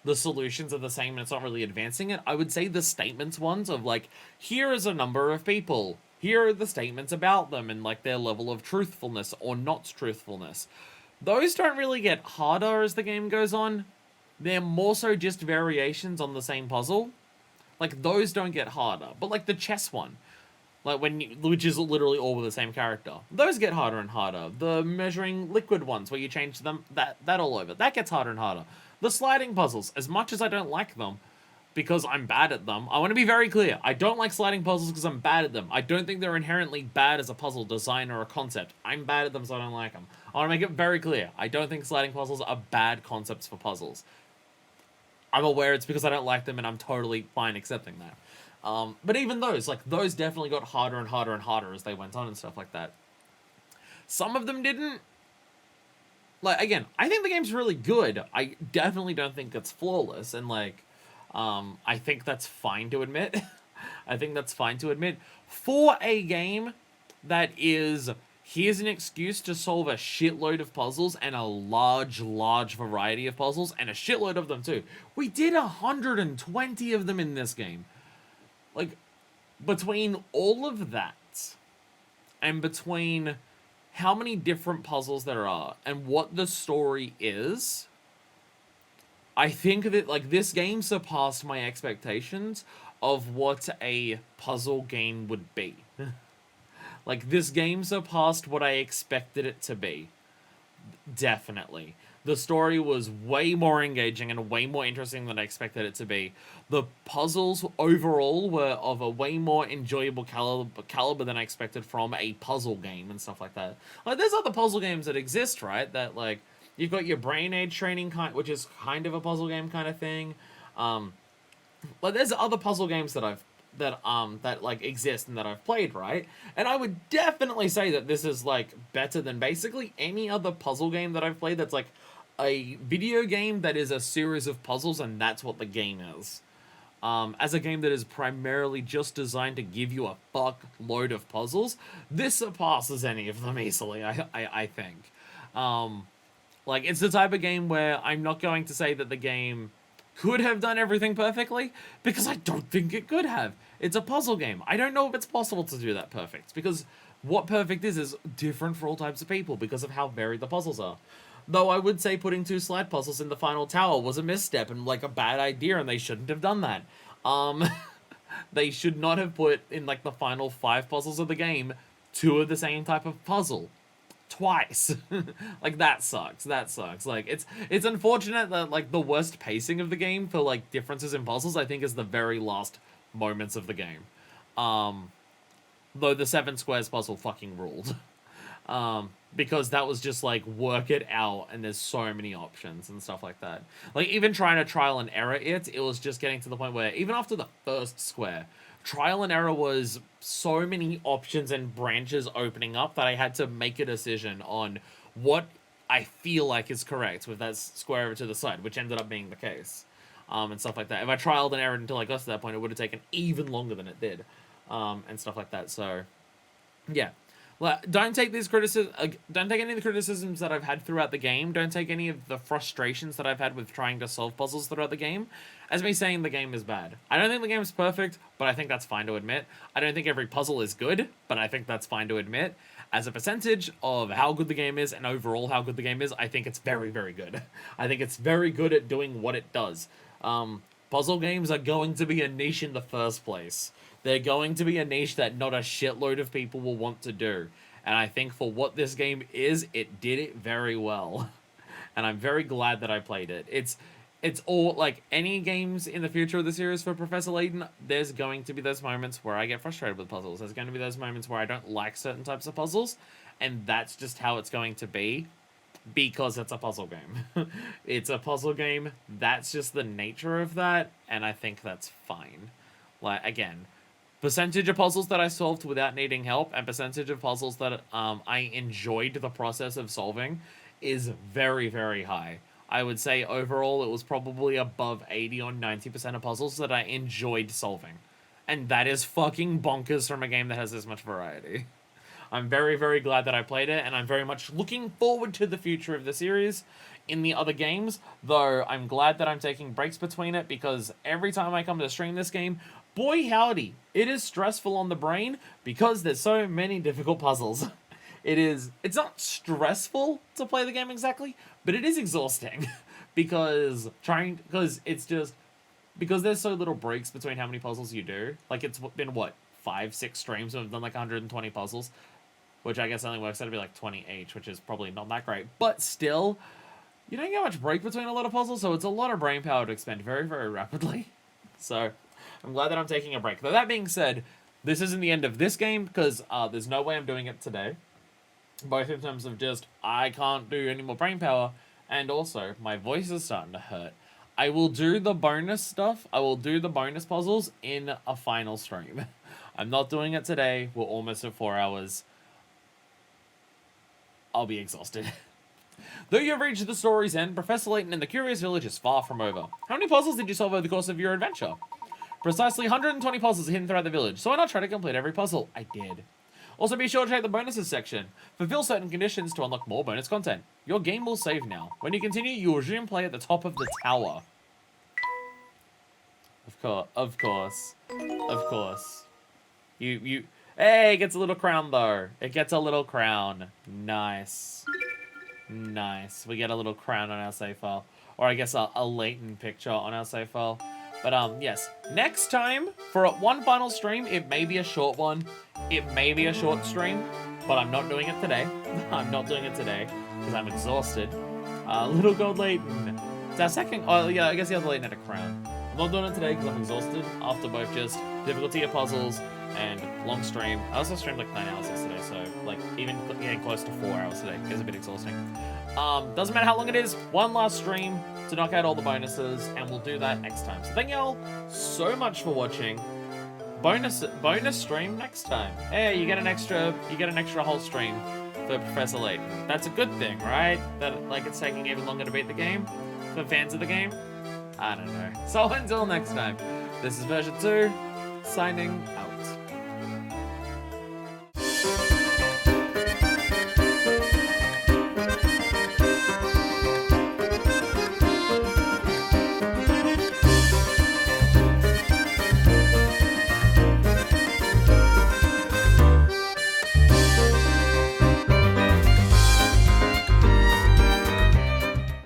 the solutions are the same and it's not really advancing it. I would say the statements ones of, like, here is a number of people, here are the statements about them, and, like, their level of truthfulness or not truthfulness. Those don't really get harder as the game goes on. They're more so just variations on the same puzzle. Like, those don't get harder. But, like, the chess one, like, which is literally all with the same character, those get harder and harder. The measuring liquid ones, where you change them, that all over, that gets harder and harder. The sliding puzzles, as much as I don't like them, because I'm bad at them, I want to be very clear, I don't like sliding puzzles because I'm bad at them. I don't think they're inherently bad as a puzzle design or a concept. I'm bad at them, so I don't like them. I want to make it very clear, I don't think sliding puzzles are bad concepts for puzzles. I'm aware it's because I don't like them, and I'm totally fine accepting that. But even those, like, those definitely got harder and harder and harder as they went on and stuff like that. Some of them didn't. Like, again, I think the game's really good. I definitely don't think it's flawless, and, like, I think that's fine to admit. I think that's fine to admit. For a game that is, here's an excuse to solve a shitload of puzzles, and a large variety of puzzles, and a shitload of them too. We did 120 of them in this game. Like, between all of that, and between how many different puzzles there are, and what the story is, I think that, like, this game surpassed my expectations of what a puzzle game would be. Like, this game surpassed what I expected it to be. Definitely. The story was way more engaging and way more interesting than I expected it to be. The puzzles overall were of a way more enjoyable caliber than I expected from a puzzle game and stuff like that. Like, there's other puzzle games that exist, right? That, like, you've got your Brain Age Training, which is kind of a puzzle game kind of thing. Like, there's other puzzle games that like exist and that I've played, right? And I would definitely say that this is, like, better than basically any other puzzle game that I've played that's, like, a video game that is a series of puzzles, and that's what the game is. As a game that is primarily just designed to give you a fuck load of puzzles, this surpasses any of them easily, I think. Like, it's the type of game where I'm not going to say that the game could have done everything perfectly, because I don't think it could have. It's a puzzle game. I don't know if it's possible to do that perfect, because what perfect is different for all types of people because of how varied the puzzles are. Though I would say putting 2 slide puzzles in the final tower was a misstep and, like, a bad idea, and they shouldn't have done that. They should not have put in, like, the final 5 puzzles of the game 2 of the same type of puzzle. Twice. Like, that sucks. That sucks. Like, it's unfortunate that, like, the worst pacing of the game for, like, differences in puzzles, I think, is the very last moments of the game. Though the 7 squares puzzle fucking ruled. Because that was just, like, work it out, and there's so many options and stuff like that. Like, even trying to trial and error it was just getting to the point where, even after the first square, trial and error was so many options and branches opening up that I had to make a decision on what I feel like is correct with that square over to the side, which ended up being the case, and stuff like that. If I trialed and errored until I got to that point, it would have taken even longer than it did, and stuff like that. So, yeah. Don't take these don't take any of the criticisms that I've had throughout the game. Don't take any of the frustrations that I've had with trying to solve puzzles throughout the game as me saying the game is bad. I don't think the game is perfect, but I think that's fine to admit. I don't think every puzzle is good, but I think that's fine to admit. As a percentage of how good the game is and overall how good the game is, I think it's very, very good. I think it's very good at doing what it does. Puzzle games are going to be a niche in the first place. They're going to be a niche that not a shitload of people will want to do. And I think for what this game is, it did it very well. And I'm very glad that I played it. It's all, like, any games in the future of the series for Professor Layton, there's going to be those moments where I get frustrated with puzzles. There's going to be those moments where I don't like certain types of puzzles. And that's just how it's going to be. Because it's a puzzle game. It's a puzzle game. That's just the nature of that. And I think that's fine. Like, again, percentage of puzzles that I solved without needing help and percentage of puzzles that I enjoyed the process of solving is very, very high. I would say overall it was probably above 80 or 90% of puzzles that I enjoyed solving. And that is fucking bonkers from a game that has this much variety. I'm very, very glad that I played it, and I'm very much looking forward to the future of the series in the other games, though I'm glad that I'm taking breaks between it, because every time I come to stream this game, boy howdy, it is stressful on the brain, because there's so many difficult puzzles. It's not stressful to play the game exactly, but it is exhausting, because there's so little breaks between how many puzzles you do. Like, it's been, what, 5-6 streams, and I've done like 120 puzzles, which I guess only works out to be like 20 each, which is probably not that great, but still, you don't get much break between a lot of puzzles, so it's a lot of brain power to expend very, very rapidly. So, I'm glad that I'm taking a break. Though that being said, this isn't the end of this game, because there's no way I'm doing it today. Both in terms of just, I can't do any more brain power, and also, my voice is starting to hurt. I will do the bonus stuff, I will do the bonus puzzles in a final stream. I'm not doing it today, we're almost at 4 hours. I'll be exhausted. Though you have reached the story's end, Professor Layton and the Curious Village is far from over. How many puzzles did you solve over the course of your adventure? Precisely 120 puzzles are hidden throughout the village, so why not try to complete every puzzle? I did. Also be sure to check the bonuses section. Fulfill certain conditions to unlock more bonus content. Your game will save now. When you continue, you will resume play at the top of the tower. Of course. Hey, it gets a little crown though. It gets a little crown. Nice. Nice. We get a little crown on our save file. Or I guess a Layton picture on our save file. But yes. Next time, for one final stream, it may be a short one. It may be a short stream. But I'm not doing it today. I'm not doing it today. Because I'm exhausted. Little gold Layton. It's our second... Oh, yeah, I guess the other Layton had a crown. I'm not doing it today because I'm exhausted. After both just difficulty of puzzles and long stream. I also streamed like 9 hours yesterday, so like even getting close to 4 hours today is a bit exhausting. Doesn't matter how long it is, one last stream to knock out all the bonuses, and we'll do that next time. So thank y'all so much for watching. Bonus stream next time. Hey, you get an extra whole stream for Professor Layton. That's a good thing, right? That like it's taking even longer to beat the game for fans of the game. I don't know. So until next time, this is version 2 signing